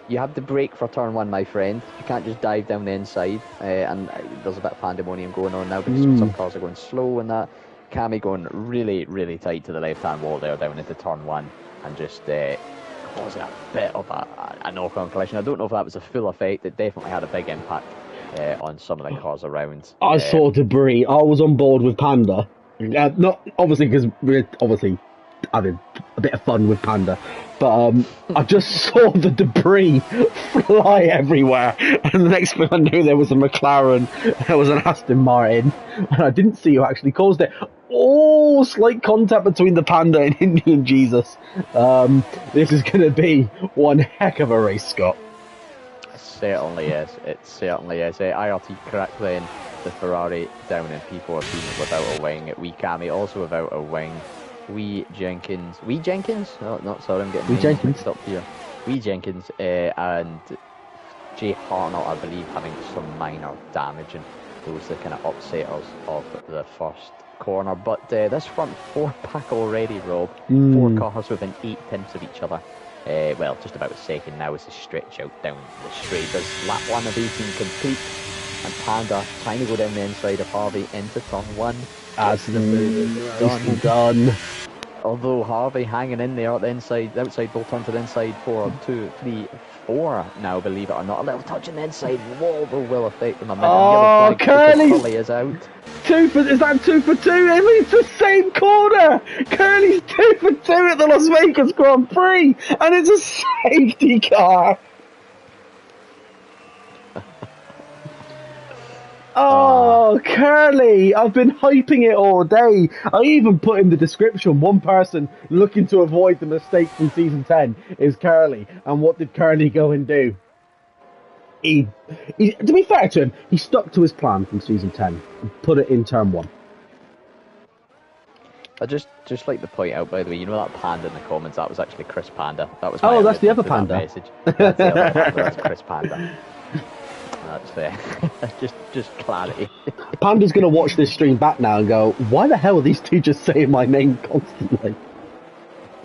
You have to brake for turn 1, my friend. You can't just dive down the inside. And there's a bit of pandemonium going on now because some cars are going slow and that. Cammy going really, really tight to the left-hand wall there down into turn 1 and just causing a bit of a knock-on collision. I don't know if that was a full effect. It definitely had a big impact on some of the cars around. I saw debris. I was on board with Panda. Not obviously because we're obviously having a bit of fun with Panda, but I just saw the debris fly everywhere, and the next thing I knew, there was a McLaren, there was an Aston Martin, and I didn't see who actually caused it. Oh, slight contact between the Panda and Indian Jesus. This is going to be one heck of a race, Scott. It certainly is. It certainly is. IRT correctly. The Ferrari down in P14 without a wing. Wee Cammy also without a wing. Wee Jenkins. No, not sorry, I'm getting names mixed up here. Wee Jenkins and Jay Hartnell, I believe, having some minor damage, and those are the kind of upsetters of the first corner. But this front 4 pack already, Rob. 4 cars within 8 tenths of each other. Well, just about a second now as they stretch out down the straight. Does lap 1 of 18 complete? And Panda trying to go down the inside of Harvey into turn 1. As the move done. Although Harvey hanging in there at the inside, outside ball turn to the inside, 4, 2, 3, 4 now, believe it or not. A little touch on the inside wall, though, will affect them a minute. Oh, Curly is out. Is that 2 for 2? I mean, it's the same corner. Curly's 2 for 2 at the Las Vegas Grand Prix, and it's a safety car. Oh, Curly! I've been hyping it all day. I even put in the description, one person looking to avoid the mistake from season 10 is Curly. And what did Curly go and do? He to be fair to him, he stuck to his plan from season 10 and put it in turn 1. I just like to point out, by the way, you know that panda in the comments, that was actually Chris Panda. That was that's the other panda. Message. That's the other panda, that's Chris Panda. That's fair. just clarity. Panda's going to watch this stream back now and go, why the hell are these two just saying my name constantly?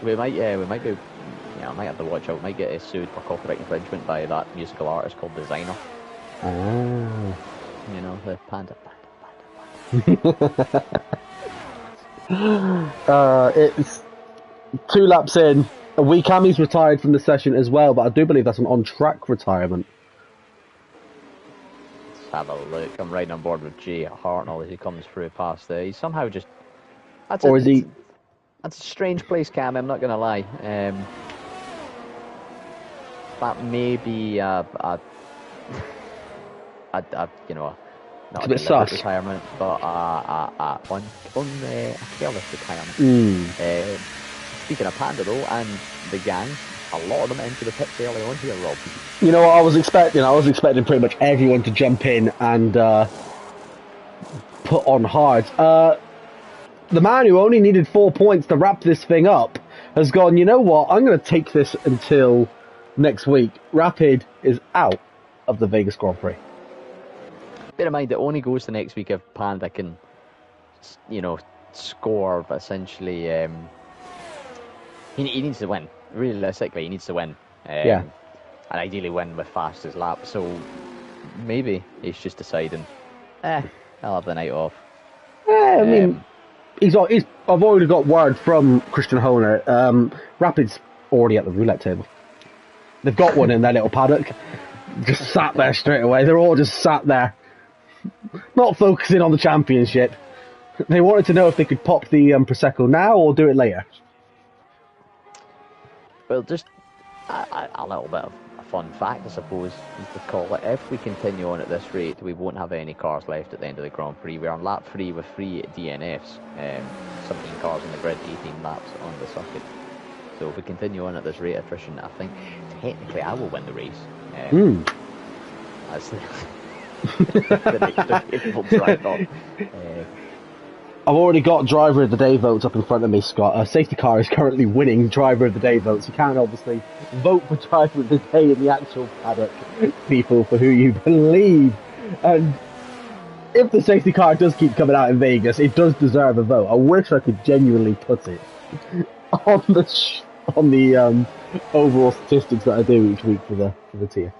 We might be, I might have to watch out. We might get sued for copyright infringement by that musical artist called Designer. Oh. You know, the panda. It's 2 laps in. Weekami's retired from the session as well, but I do believe that's an on-track retirement. Have a look. I'm right on board with Jay Hartnell as he comes through past there. He's somehow just. That's a strange place, Cam. I'm not going to lie. That may be not a deliberate retirement, but careless retirement. Speaking of Panda though, and the gang, a lot of them enter the pits early on here, Rob. You know what I was expecting? I was expecting pretty much everyone to jump in and put on hard. The man who only needed 4 points to wrap this thing up has gone, you know what, I'm going to take this until next week. Rapid is out of the Vegas Grand Prix. Bear in mind, it only goes to next week if Panda can, score, but essentially, he needs to win. Realistically, he needs to win. And ideally win with fastest lap. So maybe he's just deciding, I'll have the night off. I mean, I've already got word from Christian Horner. Rapid's already at the roulette table. They've got one in their little paddock. Just sat there straight away. They're all just sat there, not focusing on the championship. They wanted to know if they could pop the Prosecco now or do it later. Well, just a little bit of a fun fact, I suppose you could call it. If we continue on at this rate, we won't have any cars left at the end of the Grand Prix. We're on lap 3 with 3 DNFs, 17 cars in the grid, 18 laps on the circuit. So if we continue on at this rate of attrition, I think technically I will win the race. That's the next difficult drive-off. I've already got Driver of the Day votes up in front of me, Scott. A safety car is currently winning Driver of the Day votes. You can't obviously vote for Driver of the Day in the actual paddock, people, for who you believe. And if the safety car does keep coming out in Vegas, it does deserve a vote. I wish I could genuinely put it on the overall statistics that I do each week for the tier.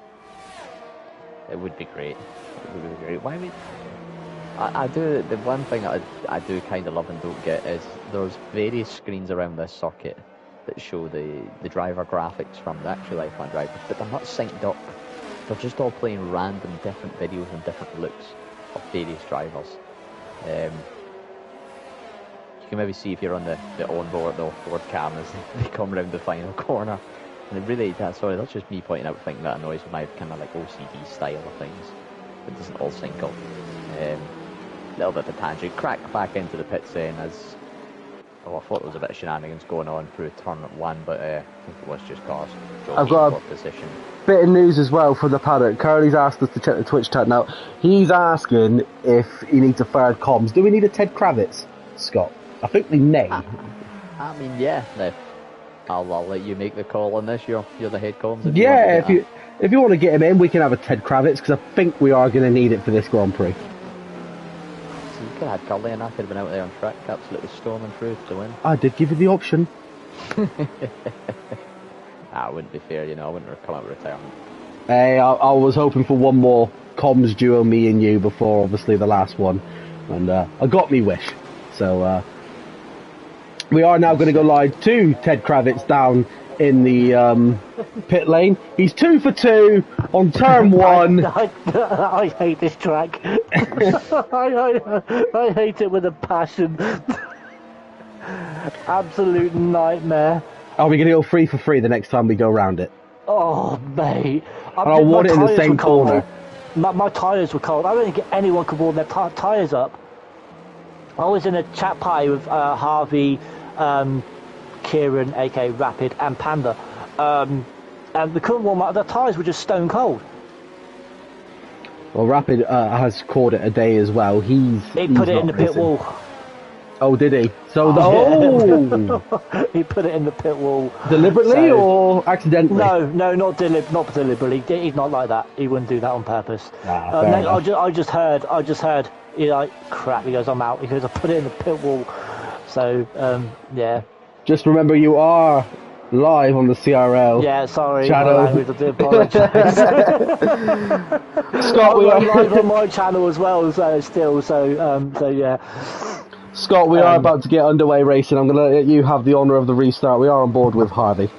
It would be great. It would be great. Why would... I do, the one thing I do kind of love and don't get is there's various screens around this circuit that show the driver graphics from the actual F1 drivers, but they're not synced up. They're just all playing random different videos and different looks of various drivers. You can maybe see if you're on the onboard, the off-board cam as they come around the final corner. And it really, that's just me pointing out, thinking that annoys my kind of like OCD style of things. It doesn't all sync up. Little bit of a tangent. Crack back into the pits then as... I thought there was a bit of shenanigans going on through turn 1, but I think it was just cars. I've got a position. Bit of news as well from the paddock. Curly's asked us to check the Twitch chat now. He's asking if he needs a third comms. Do we need a Ted Kravitz, Scott? I think we may. I mean, yeah. No. I'll let you make the call on this. You're the head comms. Yeah, if you want to get him in, we can have a Ted Kravitz, because I think we are going to need it for this Grand Prix. So you could have had Curly and I could have been out there on track, absolutely storming through to win. I did give you the option. It wouldn't be fair, I wouldn't have come out with retirement. Hey, I was hoping for one more comms duo, me and you, before obviously the last one, and I got me wish. So We are now going to go live to Ted Kravitz down in the pit lane. He's 2 for 2 on turn 1. I hate this track. I hate it with a passion. Absolute nightmare. Are we going to go 3 for 3 the next time we go around it? Oh, mate. And I'll warn it in the same corner. My tyres were cold. I don't think anyone could warm their tyres up. I was in a chat party with Harvey, Kieran, aka Rapid, and Panda. And we couldn't warm up. The tyres were just stone cold. Well, Rapid has called it a day as well. He's put it in the pit wall. Oh, did he? So he put it in the pit wall deliberately or accidentally? No, not deliberately. He's not like that. He wouldn't do that on purpose. I just heard. He's like, crap. He goes, I'm out. He goes, I put it in the pit wall. So yeah. Just remember, you are live on the CRL. Yeah, sorry. Channel. I do apologise. Scott, we are live on my channel as well. So yeah. Scott, we are about to get underway racing. I'm going to let you have the honour of the restart. We are on board with Harvey.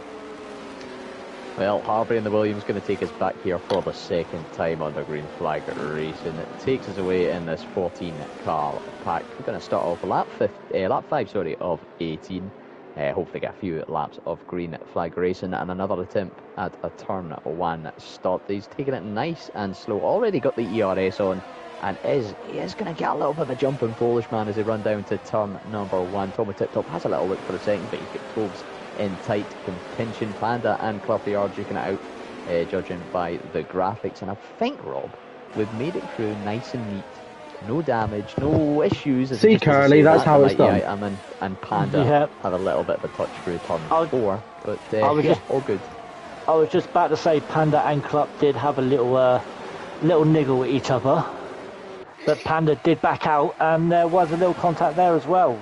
Well, Harvey and the Williams going to take us back here for the second time under green flag racing. It takes us away in this 14-car pack. We're going to start off lap 5 of 18. Hopefully get a few laps of green flag racing and another attempt at a turn 1 start. He's taking it nice and slow. Already got the ERS on. And he is going to get a little bit of a jump in Polish man as they run down to turn number 1. Tommy Tip-Top has a little look for a second, but he's got Tobes in tight contention. Panda and Cluffy are duking it out, judging by the graphics. And I think, Rob, we've made it through nice and neat. No damage, no issues. See, Curly, that's how it's done. And Panda had a little bit of a touch through turn 4, but all good. I was just about to say Panda and Club did have a little niggle with each other. But Panda did back out, and there was a little contact there as well.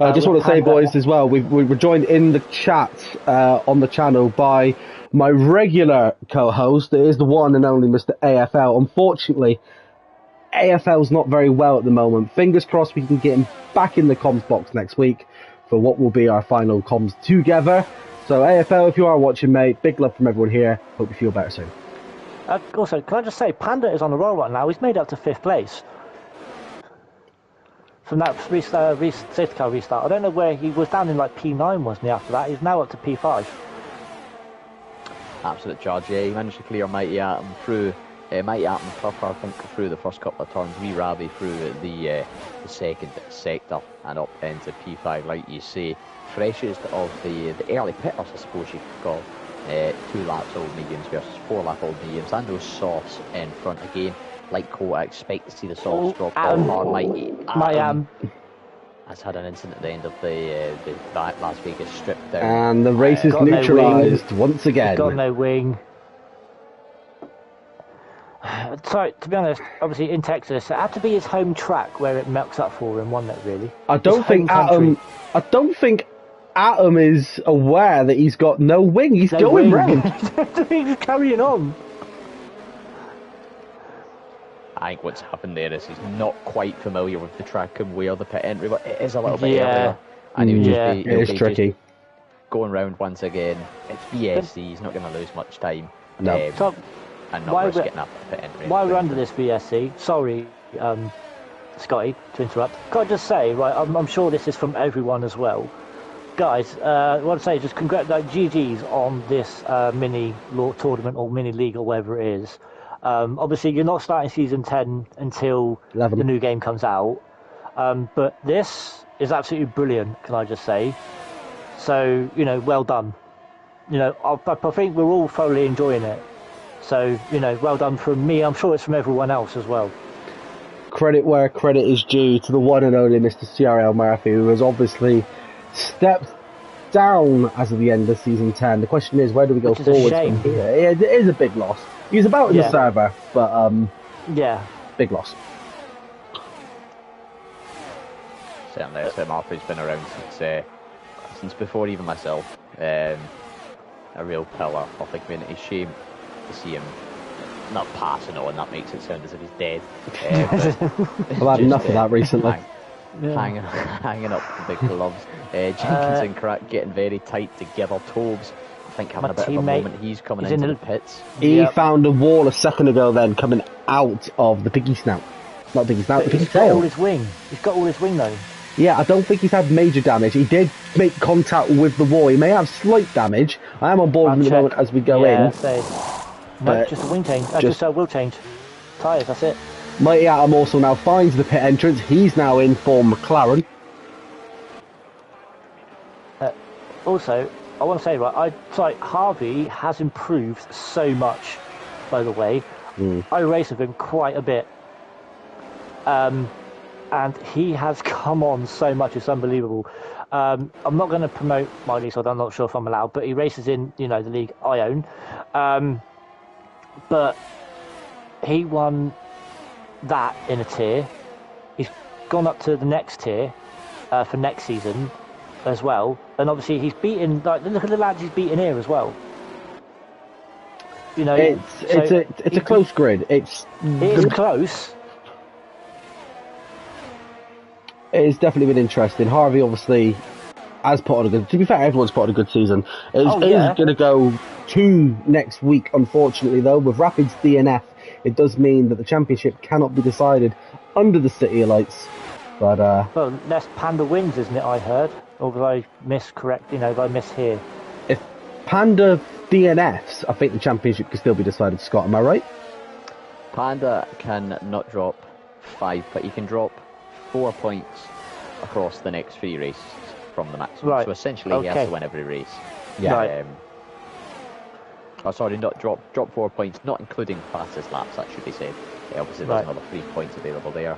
I just want to say, boys, as well, we were joined in the chat on the channel by my regular co-host. It is the one and only Mr. AFL. Unfortunately, AFL's not very well at the moment. Fingers crossed we can get him back in the comms box next week for what will be our final comms together. So, AFL, if you are watching, mate, big love from everyone here. Hope you feel better soon. Also, can I just say, Panda is on the roll right now. He's made up to 5th place from that safety car restart. I don't know where he was down in like P9, wasn't he? After that, he's now up to P5. Absolute charge. Yeah, he managed to clear Mighty Atom through. Mighty Atom Cluffer, I think, through the first couple of turns. We Ravi through the second sector and up into P5, like you say. Freshest of the early pitters, I suppose you could call. 2 laps old mediums versus 4 lap old mediums, and those softs in front again. Like Cole, I expect to see the softs drop off hard. Mighty has had an incident at the end of the Las Vegas strip down. And the race is neutralised once again. He's got no wing. Sorry, to be honest, obviously in Texas, it had to be his home track where it melts up for him, wasn't it, really? I don't think Atom is aware that he's got no wing. He's going round. He's carrying on. I think what's happened there is he's not quite familiar with the track and where the pit entry, but it is a little bit earlier. And he would it is tricky. Going round once again. It's VSC. He's not going to lose much time. No. And not risk getting up pit entry. While we're under this VSC, sorry, Scotty, to interrupt. Can I just say, right? I'm sure this is from everyone as well. Guys, I want to say just congratulate GG's on this mini law tournament or mini league or whatever it is. Obviously, you're not starting season 10 until 11. The new game comes out. But this is absolutely brilliant, can I just say. So, well done. I think we're all thoroughly enjoying it. So, well done from me. I'm sure it's from everyone else as well. Credit where credit is due to the one and only Mr. CRL Murphy, who has obviously stepped down as of the end of season 10. The question is, where do we go forward from here? It is a big loss. He was about in the server, but big loss. Certainly, Murphy's been around since before even myself. A real pillar of the community. Shame to see him not passing on. That makes it sound as if he's dead. I've had enough of that recently. hanging up the gloves. Jenkins and Crack getting very tight together. Tobes, I think, having a bit of a moment. He's coming into the pits. He found a wall a second ago then coming out of the piggy snout. Not piggy snout, the piggy tail. He's got all his wing. He's got all his wing though. Yeah, I don't think he's had major damage. He did make contact with the wall. He may have slight damage. I am on board with the moment as we go in. No, just a wing change. Just a wheel change. Tyres, that's it. Mighty Atom also now finds the pit entrance. He's now in for McLaren. Also, I want to say, Harvey has improved so much, by the way. I race with him quite a bit. And he has come on so much, it's unbelievable. I'm not going to promote my league, so I'm not sure if I'm allowed, but he races in, the league I own. But he won that in a tier. He's gone up to the next tier for next season as well. And obviously he's beaten, look at the lads he's beaten here as well. It's a close grid. It is close. It's definitely been interesting. Harvey obviously has put on a good... To be fair, everyone's put on a good season. It is going to go to next week, unfortunately, though. With Rapids DNF, it does mean that the championship cannot be decided under the City Lights. But well, unless Panda wins, isn't it, I heard? Or did I miscorrect, did I miss here? If Panda DNFs, I think the championship can still be decided, Scott. Am I right? Panda can not drop 5, but he can drop 4 points across the next 3 races from the maximum. Right. So essentially he has to win every race. Yeah. Right. Not drop 4 points, not including fastest laps, that should be said. Obviously there's another 3 points available there.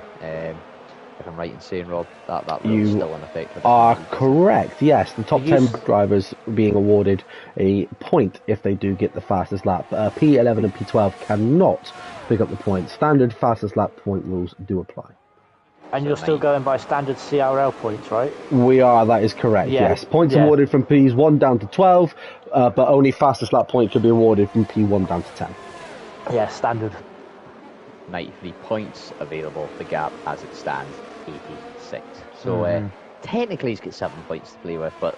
If I'm right in saying, Rob, that rule's still in effect. Are correct, yes. The top 10 drivers being awarded a point if they do get the fastest lap. P11 and P12 cannot pick up the points. Standard fastest lap point rules do apply. And you're still going by standard CRL points, right? We are, that is correct, yes. Points awarded from P1 down to 12, but only fastest lap point can be awarded from P1 down to 10. Yeah, standard. 93 points available, the gap as it stands, 86. So technically he's got 7 points to play with, but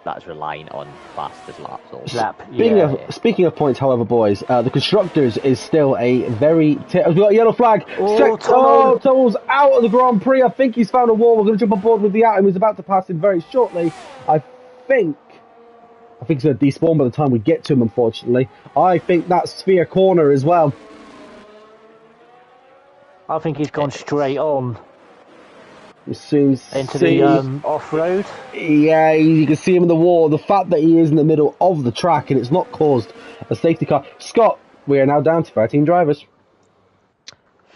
that's relying on fastest laps also. Speaking of points, however, boys, the Constructors is still a very... We've got a yellow flag. Tunnel's out of the Grand Prix. I think he's found a wall. We're going to jump on board with the Atom. He's about to pass him very shortly. I think he's going to despawn by the time we get to him, unfortunately. I think that's Sphere Corner as well. I think he's gone straight on. Into the off-road? Yeah, you can see him in the wall. The fact that he is in the middle of the track and it's not caused a safety car. Scott, we are now down to 13 drivers.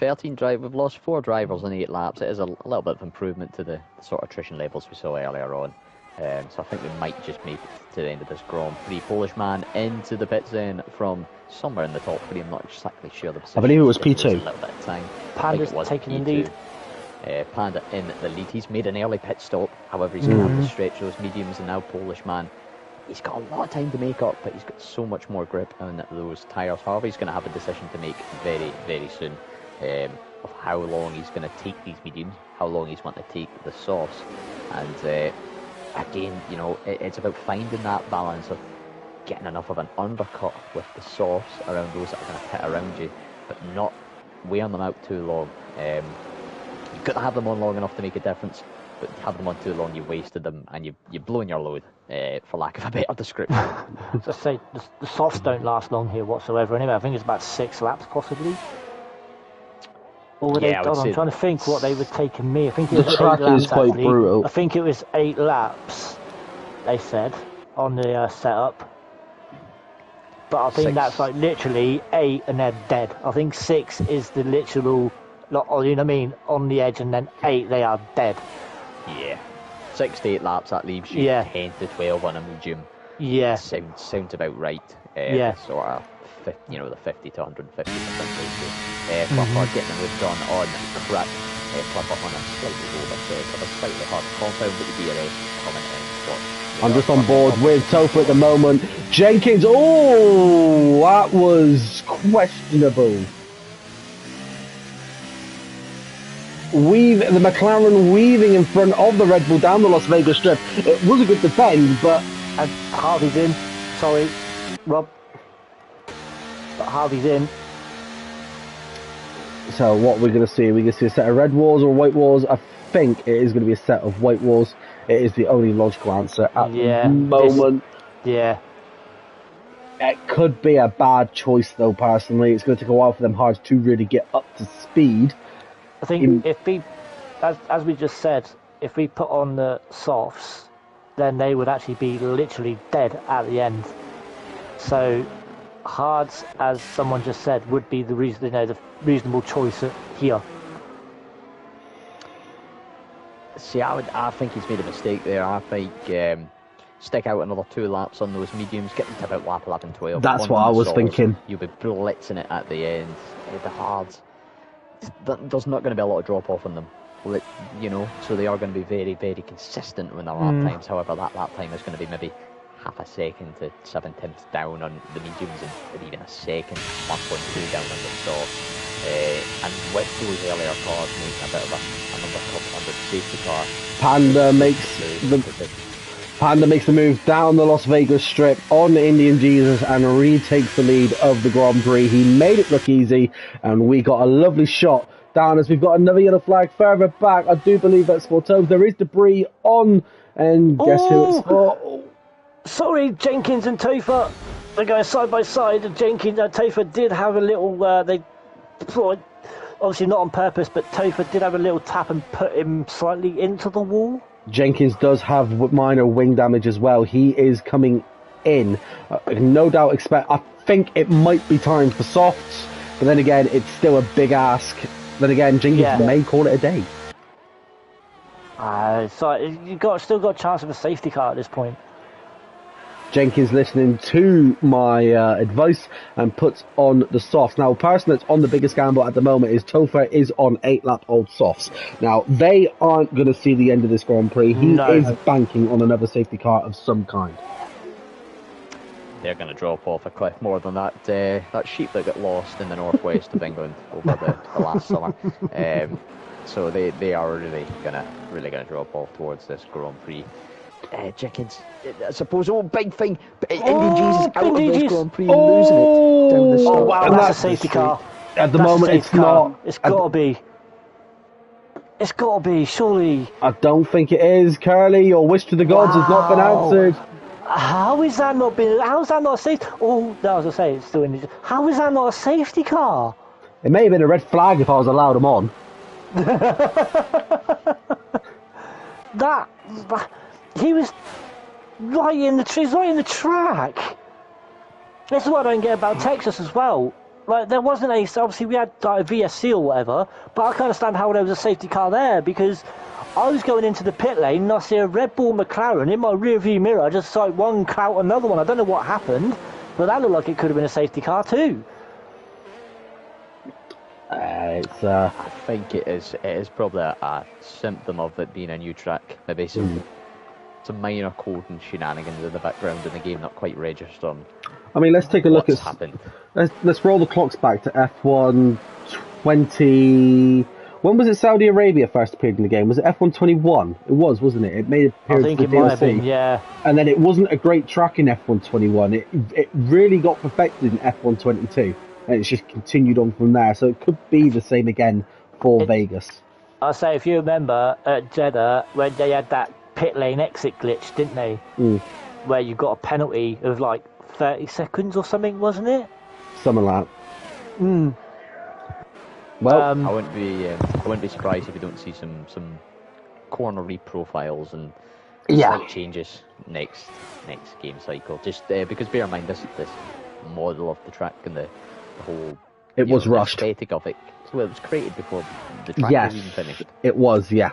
13 drivers. We've lost 4 drivers in 8 laps. It is a little bit of improvement to the sort of attrition levels we saw earlier on. So I think we might just make it to the end of this Grand Prix. Polish man into the pits then from somewhere in the top 3. I'm not exactly sure the position. I believe it was P2. A little bit of time. Panda's taking the lead. Panda in the lead. He's made an early pit stop. However, he's going to have to stretch those mediums, and now Polish man, he's got a lot of time to make up, but he's got so much more grip on those tyres. Harvey's going to have a decision to make very, very soon of how long he's going to take these mediums, how long he's wanting to take the softs. And again, it's about finding that balance of getting enough of an undercut with the softs around those that are going to pit around you, but not wearing them out too long. You've got to have them on long enough to make a difference, but you have them on too long, you've wasted them, and you're blowing your load, for lack of a better description. So say the softs don't last long here whatsoever. Anyway, I think it's about 6 laps possibly. Or were they? I'm trying to think what they were taking me. I think it was 8 laps. Quite brutal. I think it was 8 laps. They said on the setup. But I think that's like literally 8 and they're dead. I think 6 is the literal, you know what I mean, on the edge, and then 8 they are dead. Yeah. 6 to 8 laps, that leaves you 10 to 12 on a medium. Yeah. Sounds about right. Sort of, the 50 to 150% ratio. Flipper getting the move done on Crack. Flipper on a slightly older set of a slightly hard compound, but the DRS coming in. I'm just on board with Topher at the moment. Jenkins, that was questionable. the McLaren weaving in front of the Red Bull down the Las Vegas Strip. It was a good defend, but... And Harvey's in. Sorry, Rob. But Harvey's in. So what we're going to see? We're going to see a set of red walls or white walls. I think it is going to be a set of white walls. It is the only logical answer at the moment. Yeah. It could be a bad choice, though, personally. It's going to take a while for them hards to really get up to speed. I think if we, as we just said, if we put on the softs, then they would actually be literally dead at the end. So hards, as someone just said, would be the reasonable choice here. See, I think he's made a mistake there. I think stick out another 2 laps on those mediums, get them to about lap 11, 12. That's what I was thinking. You'll be blitzing it at the end. The hards, there's not going to be a lot of drop off on them, so they are going to be very, very consistent with their lap times. However, that lap time is going to be maybe half a second to 7/10 down on the mediums and maybe even a second, 1.2 down on the softs. And with those earlier cars making a bit of a number couple hundred safety car, Panda makes the move down the Las Vegas Strip on the Indian Jesus and retakes the lead of the Grand Prix. He made it look easy, and we got a lovely shot down as we've got another yellow flag further back. I do believe that's for Tobes. There is debris on, and guess who it's for? Oh. Sorry, Jenkins and Topher. They're going side by side. And Jenkins and Topher did have a little. They obviously not on purpose, but Topher did have a little tap and put him slightly into the wall. Jenkins does have minor wing damage as well. He is coming in. No doubt I think it might be time for softs, but then again, it's still a big ask. Then again, Jenkins may call it a day. So you still got a chance of a safety car at this point. Jenkins listening to my advice and puts on the softs. Now, the person that's on the biggest gamble at the moment is Topher is on 8-lap-old softs. Now, they aren't going to see the end of this Grand Prix. He is banking on another safety car of some kind. They're going to drop off a cliff more than that sheep that got lost in the northwest of England over the last summer. So they are really going to drop off towards this Grand Prix. Jenkins, I suppose, big thing, Indian Jesus out of this Grand Prix, losing it down the start. Oh wow, that's a safety car. At the moment, it's not. It's got to be. It's got to be, surely. I don't think it is, Curly. Your wish to the gods has not been answered. How is that not been? How is that not a safety? Oh, no, I was gonna say it's still in. How is that not a safety car? It may have been a red flag if I was allowed them on. that he was right in the trees, right in the track. This is what I don't get about Texas as well. Like, there wasn't a, obviously we had like a VSC or whatever, but I can't understand how there was a safety car there, because I was going into the pit lane and I see a Red Bull McLaren in my rear view mirror. I just saw one clout another one. I don't know what happened, but that looked like it could have been a safety car too. I think it is probably a symptom of it being a new track. Maybe some minor coding shenanigans in the background in the game not quite registered. I mean, let's take a look at happened. Let's roll the clocks back to F1 20. When was it Saudi Arabia first appeared in the game? Was it F1 21? It was, wasn't it? It made appearance I think for it DLC. might have been, yeah. And then it wasn't a great track in F1 21. It really got perfected in F1 22, and it's just continued on from there. So it could be the same again for Vegas. I'll say, if you remember at Jeddah when they had that pit lane exit glitch, didn't they? Where you got a penalty of like 30 seconds or something, wasn't it? Something like that. Well, I wouldn't be surprised if we don't see some corner reprofiles and slight changes next game cycle. Just because bear in mind this model of the track and the whole was rushed. Aesthetic of it. Well, it was created before the track was even finished. It was, yeah.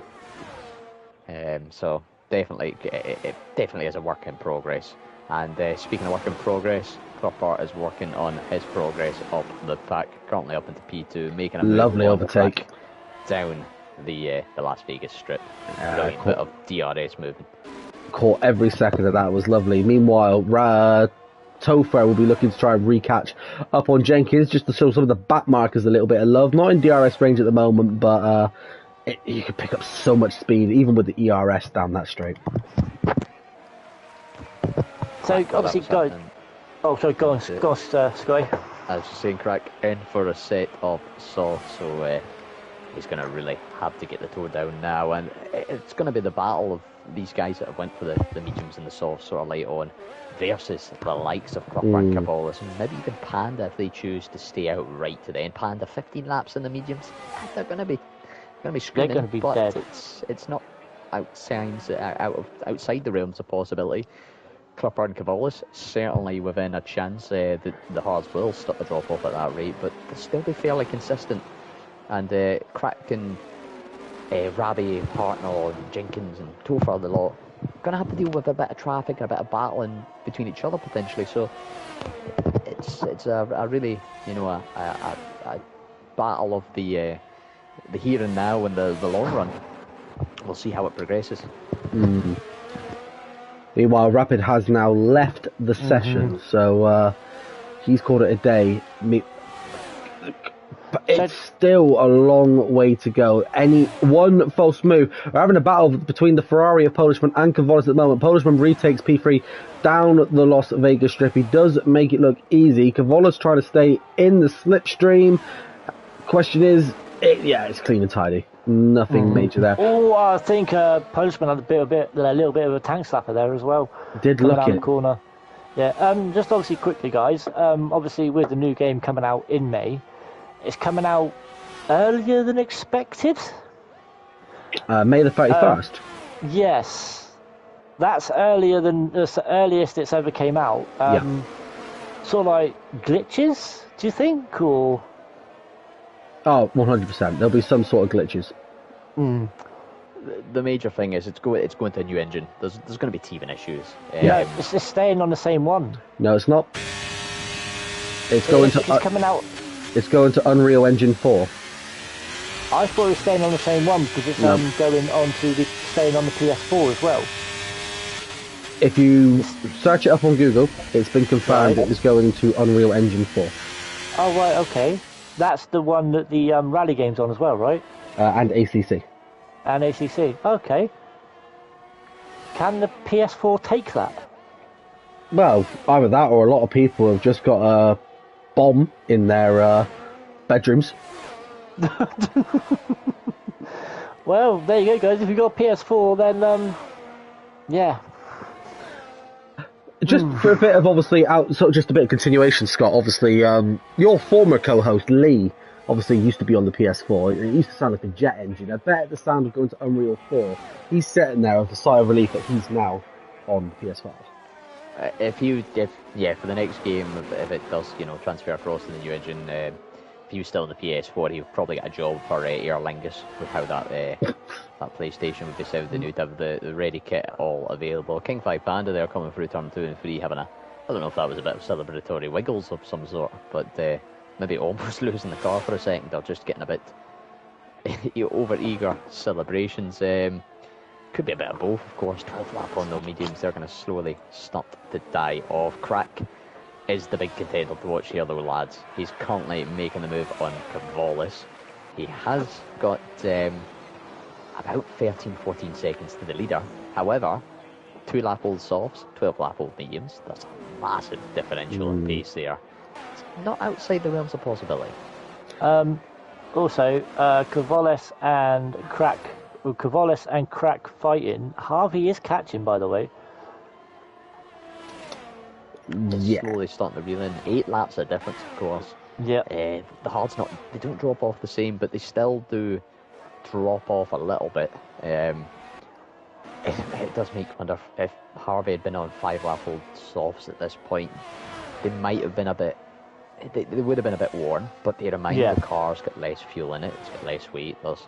So definitely, it definitely is a work in progress. And speaking of work in progress, Cropart is working on his progress up the pack, currently up into P2, making a lovely overtake down the Las Vegas Strip. Brilliant bit of DRS movement. Caught every second of that. It was lovely. Meanwhile, Topher will be looking to try and recatch up on Jenkins just to show some of the back markers a little bit of love. Not in DRS range at the moment, but You could pick up so much speed, even with the ERS down that straight. So obviously, guys. Oh, sorry, go on, Sky. I was just saying, Crack in for a set of softs, so he's going to really have to get the toe down now, and it's going to be the battle of these guys that have went for the mediums and the softs sort of late on versus the likes of Clipper and Cabolas, and maybe even Panda if they choose to stay out right to the end. Panda 15 laps in the mediums, they're going to be screaming, they're going to be but dead. it's not outside the realms of possibility. Clipper and Cabolas certainly within a chance that the Hards will stop the drop off at that rate, but they'll still be fairly consistent. And Crack and Rabi, Hartnell, and Jenkins and Topher, the lot, going to have to deal with a bit of traffic and a bit of battling between each other potentially. So it's a really, you know, a battle of the here and now and the long run. We'll see how it progresses. Meanwhile, Rapid has now left the session, so he's called it a day. But it's still a long way to go. Any one false move. We're having a battle between the Ferrari of Polishman and Cabolas at the moment. Polishman retakes P3 down the Las Vegas strip. He does make it look easy. Cabolas trying to stay in the slipstream. Question is, it's clean and tidy. Nothing major there. Oh, I think Polishman had a little bit of a tank slapper there as well. Did look it. The corner. Yeah. Just obviously quickly, guys. Obviously with the new game coming out in May. It's coming out earlier than expected. May the 31st. Yes, that's earlier than the earliest it's ever came out. Sort of like glitches, do you think, or? Oh, 100%. There'll be some sort of glitches. The major thing is it's going to a new engine. There's going to be teething issues. It's just staying on the same one. No, it's not. It's coming out. It's going to Unreal Engine 4. I thought it was staying on the same one because it's going on to staying on the PS4 as well. If you search it up on Google, it's been confirmed it is going to Unreal Engine 4. Oh, right, okay. That's the one that the rally game's on as well, right? And ACC. And ACC, okay. Can the PS4 take that? Well, either that or a lot of people have just got a bomb in their bedrooms. Well, there you go, guys. If you've got a PS4, then, yeah. Just for a bit of, obviously, just a bit of continuation, Scott, obviously, your former co-host, Lee, obviously used to be on the PS4. It used to sound like a jet engine. I bet at the sound of going to Unreal 4, he's sitting there with a sigh of relief that he's now on PS5. For the next game, if it does, transfer across to the new engine, if he was still on the PS4, he would probably get a job for Aer Lingus with how that PlayStation would be sounding. You'd have the ready kit all available. King 5 Panda there coming through turn 2 and 3, having I don't know if that was a bit of celebratory wiggles of some sort, but maybe almost losing the car for a second or just getting a bit over-eager celebrations. Could be a bit of both, of course. 12th lap on the mediums, they're going to slowly start to die off. Crack is the big contender to watch here, though, lads. He's currently making the move on Cabolas. He has got about 13-14 seconds to the leader. However, 2-lap-old softs, 12-lap-old mediums. That's a massive differential in pace there. It's not outside the realms of possibility. Also, Cabolas and Crack fighting. Harvey is catching, by the way. Yeah. Slowly starting to reel in. 8 laps of difference, of course. Yeah. The Hards they don't drop off the same, but they still do drop off a little bit. It does make me wonder if Harvey had been on 5-lap-old softs at this point, they might have been a bit. They would have been a bit worn, but bear in mind the car's got less fuel in it, it's got less weight, there's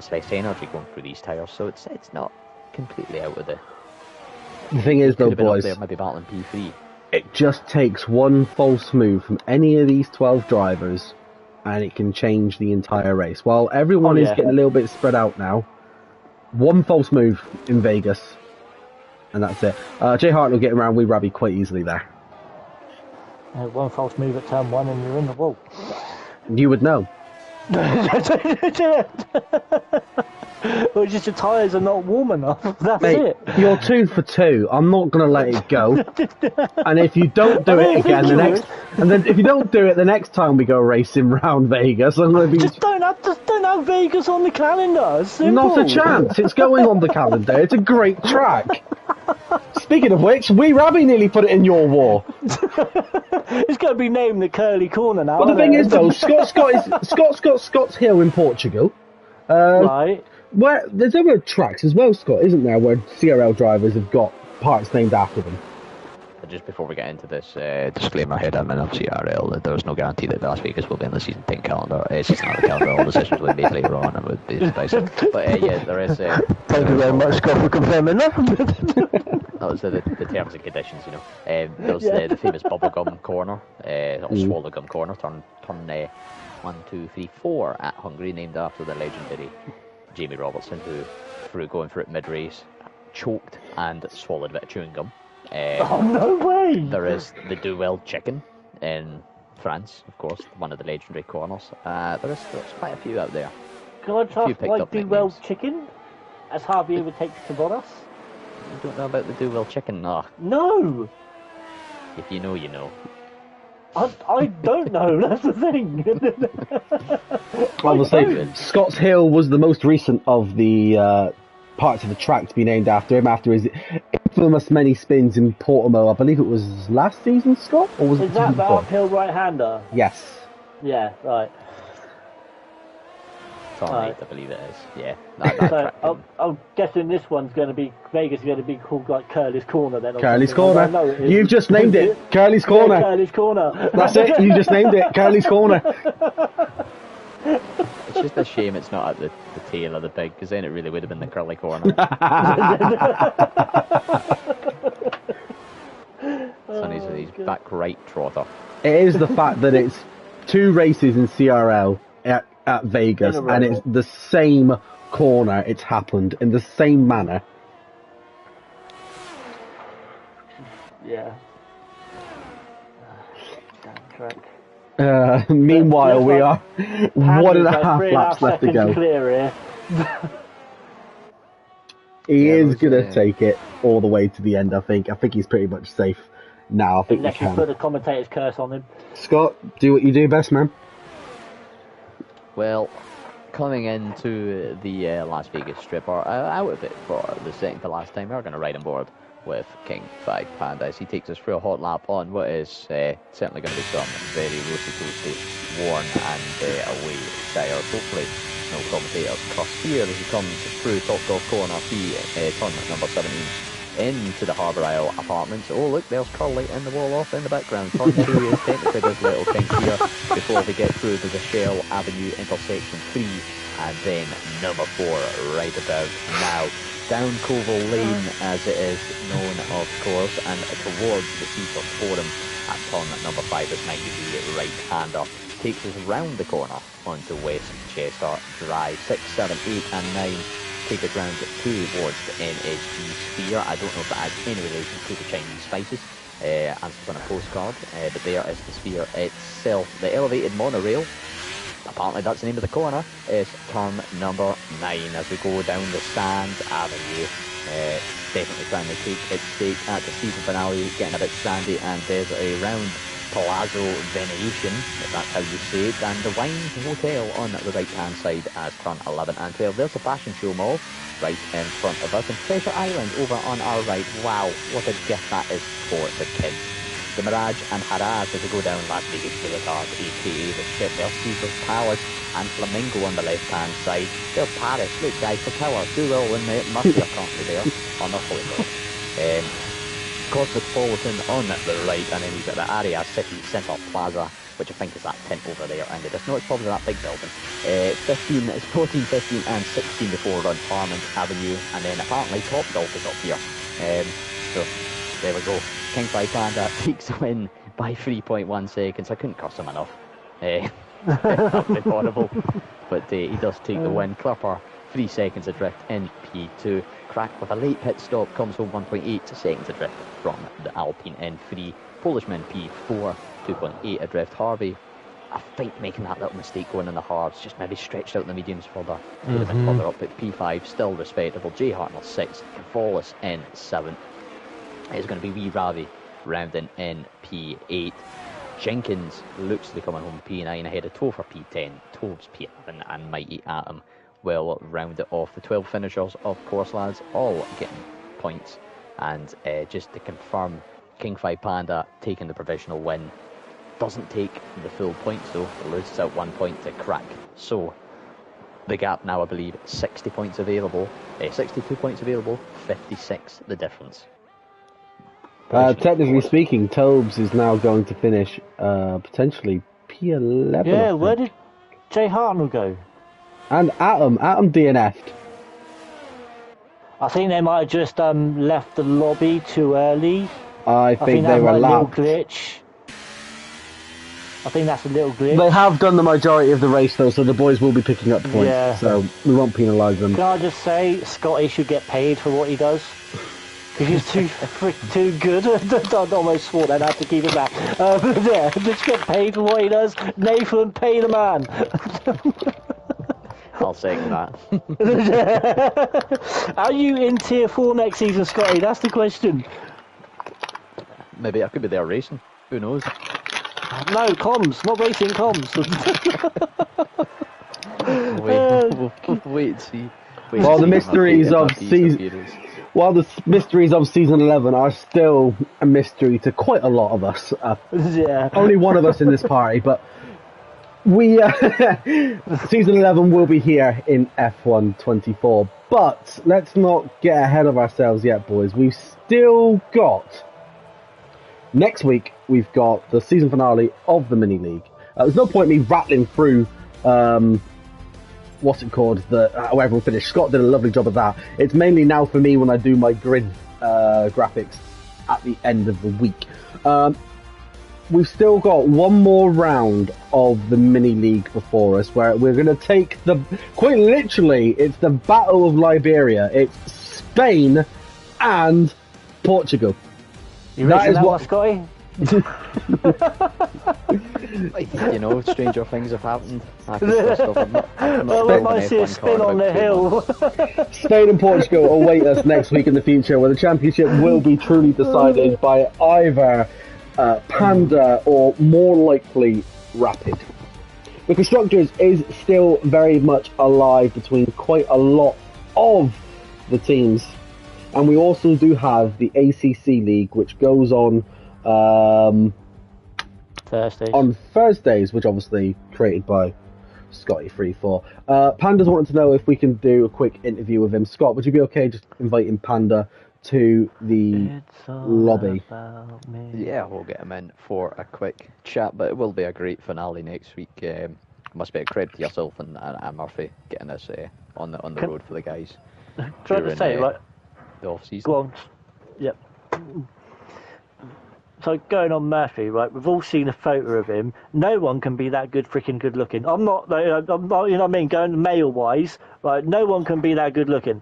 less energy going through these tyres, so it's not completely out of the. The thing is, though, boys, there, maybe battling P3. It just takes one false move from any of these 12 drivers, and it can change the entire race. While everyone is getting a little bit spread out now, one false move in Vegas, and that's it. Jay Hartnell getting around Wee Rabby quite easily there. One false move at turn 1 and you're in the wall. You would know. Or just your tyres are not warm enough. That's Mate, it. you're 2 for 2. I'm not gonna let it go. And if you don't do I it didn't again, think you would. and then if you don't do it the next time we go racing round Vegas, I'm gonna be Just don't have Vegas on the calendar. It's simple. not a chance. It's going on the calendar. It's a great track. Speaking of which, Wee Rabby nearly put it in your war. It's going to be named the Curly Corner now. But the isn't thing it? is, though, Scott's Hill in Portugal. Right. Where there's other tracks as well, Scott, isn't there, where CRL drivers have got parts named after them? Just before we get into this, disclaimer here, I'm of CRL, that there's no guarantee that Las Vegas will be in the season 10 calendar. Season 9 calendar, all decisions will be made later on and would be decisive. But yeah, there is... Thank you very much, Scott, for confirming that. That was the terms and conditions, you know. There's the famous bubblegum corner, or swallow gum corner, turn 1, 2, 3, 4 at Hungary, named after the legendary Jamie Robertson, who, through going for it mid-race, choked and swallowed a bit of chewing gum. Oh, no way! There is the Duel Chicken in France, of course, one of the legendary corners. There's quite a few out there. Can I trust my up Duel nicknames. Chicken? As Harvey overtakes Tavoras? You don't know about the Duel Chicken? No. No! If you know, you know. I don't know, that's the thing. Obviously, Scott's Hill was the most recent of the parts of the track to be named after him, after his infamous many spins in Portimao. I believe it was last season, Scott? Or was it Is the season that the before? uphill right-hander? Yes. Yeah, right. Tom Right. 8, I believe it is. Yeah. That So track I'm guessing this one's going to be, Vegas is going to be called like Curly's Corner then. or Curly's something. I Corner. know it is. You've just named it. Curly's Yeah, Corner. Curly's Corner. That's it. You just named it. Curly's Corner. It's just a shame it's not at the tail of the pig, because then it really would have been the curly corner. Sonny's his back right trotter. It is the fact that it's 2 races in CRL at Vegas, In a row. and it's the same corner. It's happened in the same manner. Yeah. Damn track. Meanwhile, we are one and a Like half 3.5 laps left to seconds go. Clear here. He Yeah, is those, going to take it all the way to the end, I think. I think he's pretty much safe now. I think we Unless you put can. a commentator's curse on him. Scott, do what you do best, man. Well, coming into the Las Vegas Strip, or out of it for the second to last time, we're going to ride on board with King 5 Panda as he takes us through a hot lap on what is certainly going to be some very roasty-toasty, worn and away tires. Hopefully no commentators cuss here as he comes through Top Golf Corner, turn number 17, into the Harbour Isle apartments. Oh look, there's Curly in the wall off in the background. Turn 2 is technically this little thing here before we get through to the Shell Avenue intersection 3, and then number 4 right about now. Down Coval Lane, as it is known, of course, and towards the Seaford Forum at turn number 5, this 90-degree right-hander takes us round the corner onto West Chester Drive. 6, 7, 8 and 9 take us round towards the NSG Sphere. I don't know if that has any relation to the Chinese spices, answers on a postcard, but there is the Sphere itself. The elevated monorail, apparently that's the name of the corner, is turn number 9 as we go down the Sands Avenue. Definitely trying to take its stake at the season finale, getting a bit sandy and deserty round Palazzo Venetian, if that's how you say it, and the Wine Hotel on the right hand side as turn 11 and 12. There's the Fashion Show Mall right in front of us, and Treasure Island over on our right. Wow, what a gift that is for the kids. The Mirage and Haraz as we go down Las Vegas Boulevard, aka the Strip. There's Caesar's Palace and Flamingo on the left hand side. There's Paris, look guys, the tower, Duel and Murphy are currently there on the holiday. Cosmopolitan on the right, and then you've got the Area City Centre Plaza, which I think is that tent over there, and no, it's probably that big building. 14, 15 and 16 before on Parliament Avenue, and then apparently Top Golf is up here. So there we go. King 5 Panda takes the win by 3.1 seconds. I couldn't curse him enough. That'd be horrible. But he does take the win. Clipper 3 seconds adrift in P2. Crack with a late pit stop comes home 1.8 seconds adrift from the Alpine N3. Polishman P4 2.8 adrift. Harvey I think making that little mistake going in the hards, just maybe stretched out the mediums further, would have been further up at P5, still respectable. Jay Hartnell 6th, Cavallis in 7th. It's going to be Wee Ravi rounding in P8. Jenkins looks to be coming home P9 ahead of Topher P10, Tobes P11 and Mighty Atom will round it off. The 12 finishers, of course, lads, all getting points. And just to confirm, King 5 Panda taking the provisional win. Doesn't take the full points though, loses out 1 point to Crack. So the gap now, I believe, 60 points available, 62 points available, 56 the difference. Technically speaking, Tobes is now going to finish potentially P11. Yeah, where did Jay Hartnell go? And Atom DNF'd. I think they might have just left the lobby too early. I think they were lapped. Glitch. I think that's a little glitch. They have done the majority of the race though, so the boys will be picking up points. Yeah. So we won't penalise them. Can I just say, Scotty should get paid for what he does? Because he's too good. I almost swore then, I had to keep it back. Yeah, just get paid for what he does. Nathan, pay the man. I'll second that. Are you in tier 4 next season, Scotty? That's the question. Maybe I could be there racing. Who knows? No, comms, not racing, comms. Wait and see. While the mysteries of season, while the mysteries of season 11 are still a mystery to quite a lot of us. Yeah. Only one of us in this party, but we season 11 will be here in F1 24. But let's not get ahead of ourselves yet, boys. We've still got next week. We've got the season finale of the mini league. There's no point me rattling through. What's it called? How everyone finished. Scott did a lovely job of that. It's mainly now for me when I do my grid graphics at the end of the week. We've still got one more round of the mini league before us, where we're going to take quite literally, it's the Battle of Liberia. It's Spain and Portugal. You ready for that, Scotty? You know, stranger things have happened. I might see a spin on the hill. Spain and Portugal await us next week in the future, where the championship will be truly decided by either Panda or more likely Rapid. The Constructors is still very much alive between quite a lot of the teams, and we also do have the ACC League, which goes on Thursdays, which obviously created by Scotty34. Panda's wanting to know if we can do a quick interview with him. Scott, would you be okay just inviting Panda to the lobby? Yeah, we'll get him in for a quick chat, but it will be a great finale next week. Must be a credit to yourself and Murphy getting us on the road for the guys. Trying to say, like, the off season. Go on. Yep. So going on Murphy, right? We've all seen a photo of him. No one can be that freaking good looking. I'm not, you know what I mean. Going male wise, right? No one can be that good looking.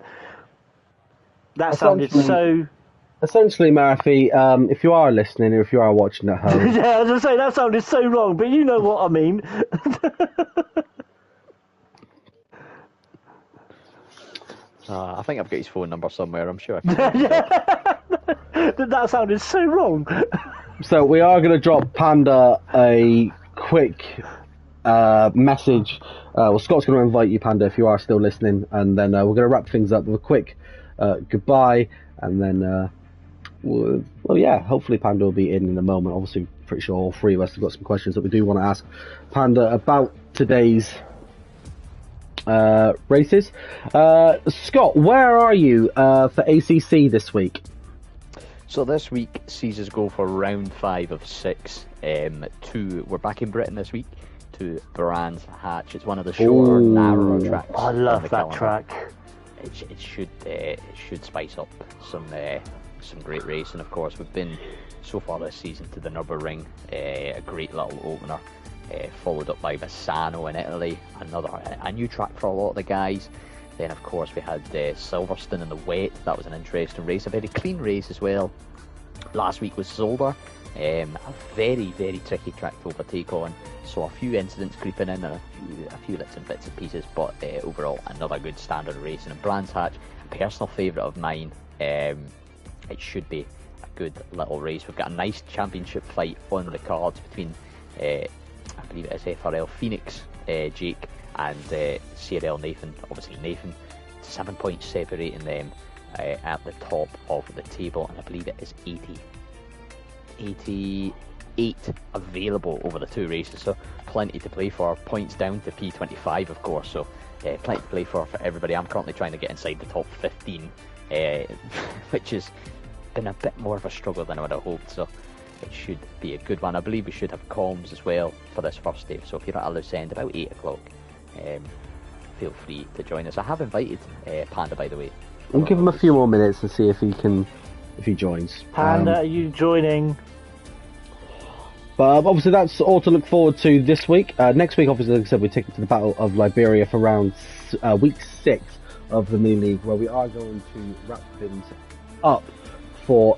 That sounded so. Essentially, Murphy, if you are listening or if you are watching at home, yeah, I was gonna say that sounded so wrong, but you know what I mean. I think I've got his phone number somewhere. I'm sure I can. That sounded so wrong. So we are going to drop Panda a quick message. Scott's going to invite you, Panda, if you are still listening, and then we're going to wrap things up with a quick goodbye, and then hopefully Panda will be in a moment. Obviously, pretty sure all three of us have got some questions that we do want to ask Panda about today's races. Scott, where are you for ACC this week? So this week sees us go for round 5 of 6. We're back in Britain this week to Brands Hatch. It's one of the shorter, narrower tracks. I love that track. It should spice up some great racing. Of course, we've been so far this season to the Nürburgring, a great little opener. Followed up by Bassano in Italy, a new track for a lot of the guys. Then of course we had Silverstone in the wet. That was an interesting race, a very clean race as well. Last week was Zolder, A very, very tricky track to overtake on. So a few incidents creeping in and a few bits and pieces, but overall another good standard race. And Brands Hatch, a personal favourite of mine. It should be a good little race. We've got a nice championship fight on the cards between, I believe it is FRL Phoenix, Jake, and CRL Nathan. Obviously Nathan, 7 points separating them at the top of the table, and I believe it is 88 available over the two races, so plenty to play for. Points down to P25, of course, so plenty to play for everybody. I'm currently trying to get inside the top 15, which has been a bit more of a struggle than I would have hoped, so it should be a good one. I believe we should have comms as well for this first day, so if you're at a loose end about 8 o'clock, feel free to join us. I have invited Panda, by the way. We'll give him a few more minutes and see if he joins. Panda, are you joining? But obviously that's all to look forward to this week. Next week, obviously, like I said, we're taking to the Battle of Liberia for round week 6 of the mini league, where we are going to wrap things up for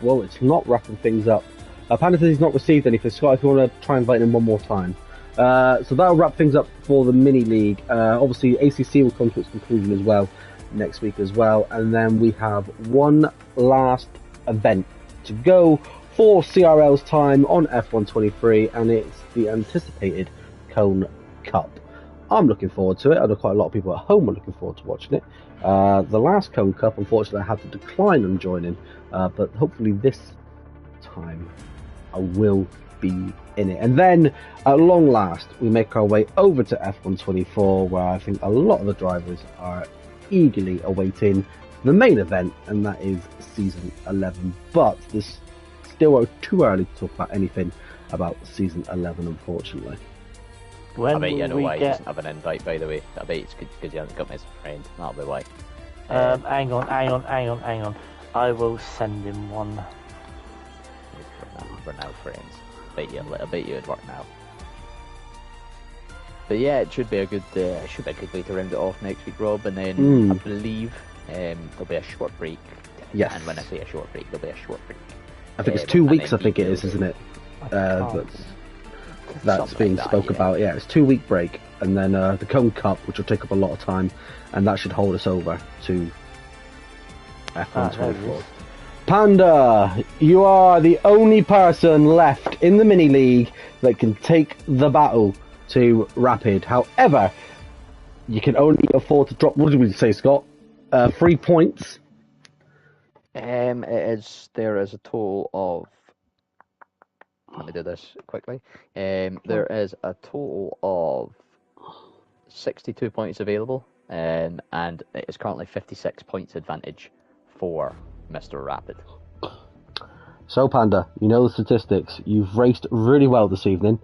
Well, it's not wrapping things up. Panda says he's not received anything. Scott, if you want to try and invite him one more time. So that'll wrap things up for the mini league. Obviously, ACC will come to its conclusion as well next week as well, and then we have one last event to go for CRL's time on F123, and it's the anticipated Cone Cup. I'm looking forward to it. I know quite a lot of people at home are looking forward to watching it. The last Cone Cup, unfortunately, I had to decline on joining, but hopefully this time I will be in it. And then, at long last, we make our way over to F124, where I think a lot of the drivers are eagerly awaiting the main event, and that is Season 11. But there's still too early to talk about anything about Season 11, unfortunately. When I bet you know why he get... doesn't have an invite, by the way. I bet it's because he hasn't got me as a friend. That'll be why. hang on. I will send him one. We're now friends. I bet you it'd work now. But yeah, it should be a good way to round it off next week, Rob. And then I believe there'll be a short break. Yes. And when I say a short break, there'll be a short break. I think it's 2 weeks. I think it is, isn't it? That's being spoke about. Yeah, it's 2 week break, and then the Cone Cup, which will take up a lot of time, and that should hold us over to F124. Panda, you are the only person left in the mini league that can take the battle to Rapid. However, you can only afford to drop. What did we say, Scott? 3 points. There is a total of. Let me do this quickly. There is a total of 62 points available, and it is currently 56 points advantage for Mr. Rapid. So, Panda, you know the statistics. You've raced really well this evening,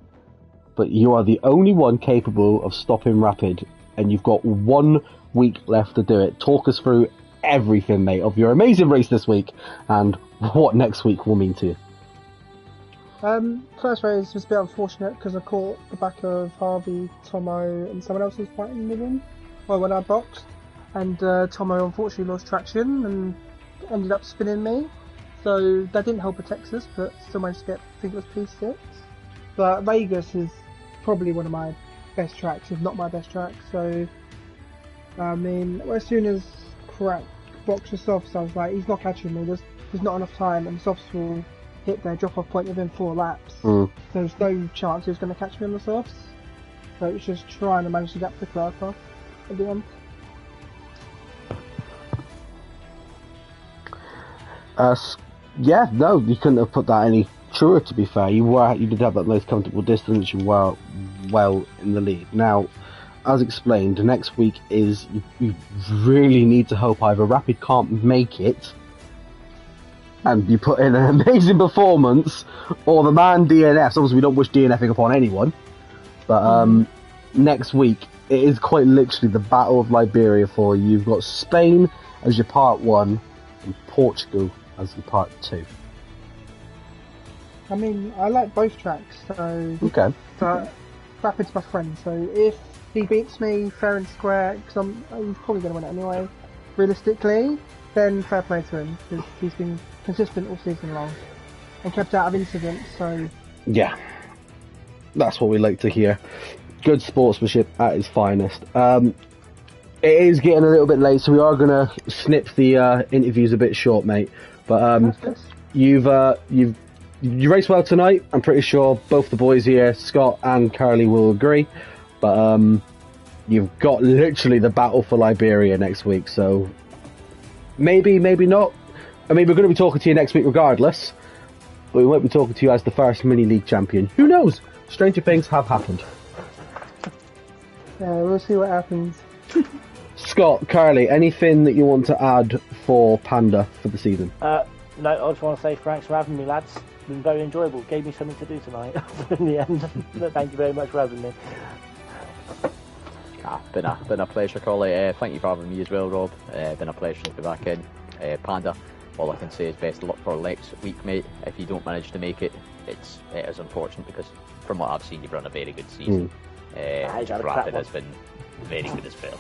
but you are the only one capable of stopping Rapid, and you've got 1 week left to do it. Talk us through everything, mate, of your amazing race this week and what next week will mean to you. First race was a bit unfortunate because I caught the back of Harvey, Tomo, and someone else was fighting with him. Well, when I boxed, and Tomo unfortunately lost traction and ended up spinning me. So that didn't help at Texas, but still managed to get, I think it was P6. But Vegas is probably one of my best tracks, if not my best track. So, I mean, as soon as Crack boxed the softs, I was like, he's not catching me. There's not enough time, and the softs will hit their drop-off point within 4 laps. So there's no chance he was going to catch me on the softs. So it was just trying to manage to gap the Clark off at the end. Yeah, no, you couldn't have put that any truer, to be fair. You did have that most comfortable distance, you were well in the lead. Now, as explained, next week is, you really need to hope either Rapid can't make it, and you put in an amazing performance, or the man DNFs. Obviously, we don't wish DNFing upon anyone, but next week, it is quite literally the Battle of Liberia for you. You've got Spain as your part 1, and Portugal as your part 2. I mean, I like both tracks, so... Okay. But Rapid's my friend, so if he beats me fair and square, because he's probably going to win it anyway, realistically, then fair play to him, because he's been consistent all season long. and kept out of incidents. So Yeah, that's what we like to hear. Good sportsmanship at its finest. It is getting a little bit late, so we are going to snip the interviews a bit short, mate. But you raced well tonight. I'm pretty sure both the boys here, Scott and Carly, will agree. But you've got literally the battle for Liberia next week, so maybe not. I mean, we're going to be talking to you next week regardless, but we won't be talking to you as the first mini-league champion. Who knows? Stranger things have happened. yeah, we'll see what happens. Scott, Carly, anything that you want to add for Panda for the season? No, I just want to say thanks for having me, lads. It's been very enjoyable. Gave me something to do tonight in the end. Thank you very much for having me. Been a pleasure, Collie. Thank you for having me as well, Rob. Been a pleasure to be back in. Panda, all I can say is best of luck for next week, mate. If you don't manage to make it, it is unfortunate because from what I've seen, you've run a very good season. Rapid has been very good as well.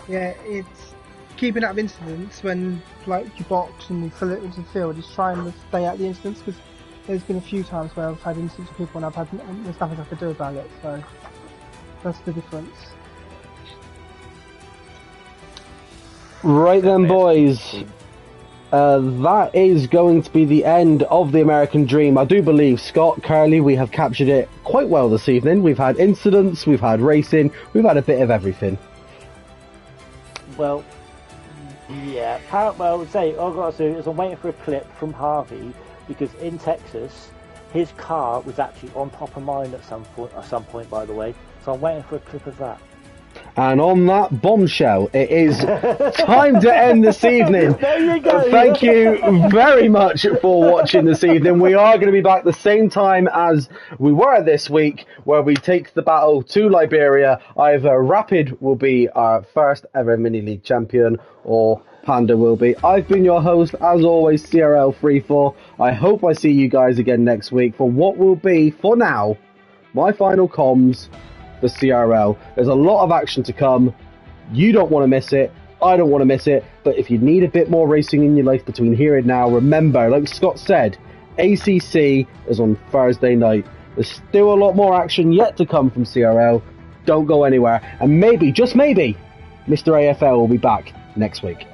Yeah, it's keeping out of incidents when like you box and you fill it into the field. Is trying to stay out of the incidents because there's been a few times where I've had incidents with people and there's nothing I could do about it. So that's the difference. Right then, boys. That is going to be the end of the American Dream. I do believe, Scott, Carly, we have captured it quite well this evening. We've had incidents, we've had racing, we've had a bit of everything. Well, yeah. Well, say all I've got to do is I'm waiting for a clip from Harvey because in Texas, his car was actually on top of mine at some point, by the way. So I'm waiting for a clip of that. And on that bombshell, it is time to end this evening. There you go. Thank you very much for watching this evening. We are going to be back the same time as we were this week, where we take the battle to Liberia. Either Rapid will be our first ever mini-league champion, or Panda will be. I've been your host, as always, CRL 34. I hope I see you guys again next week for what will be, for now, my final comms. The CRL. There's a lot of action to come. You don't want to miss it. I don't want to miss it. But if you need a bit more racing in your life between here and now, remember, like Scott said, ACC is on Thursday night. There's still a lot more action yet to come from CRL. Don't go anywhere. And maybe, just maybe, Mr. AFL will be back next week.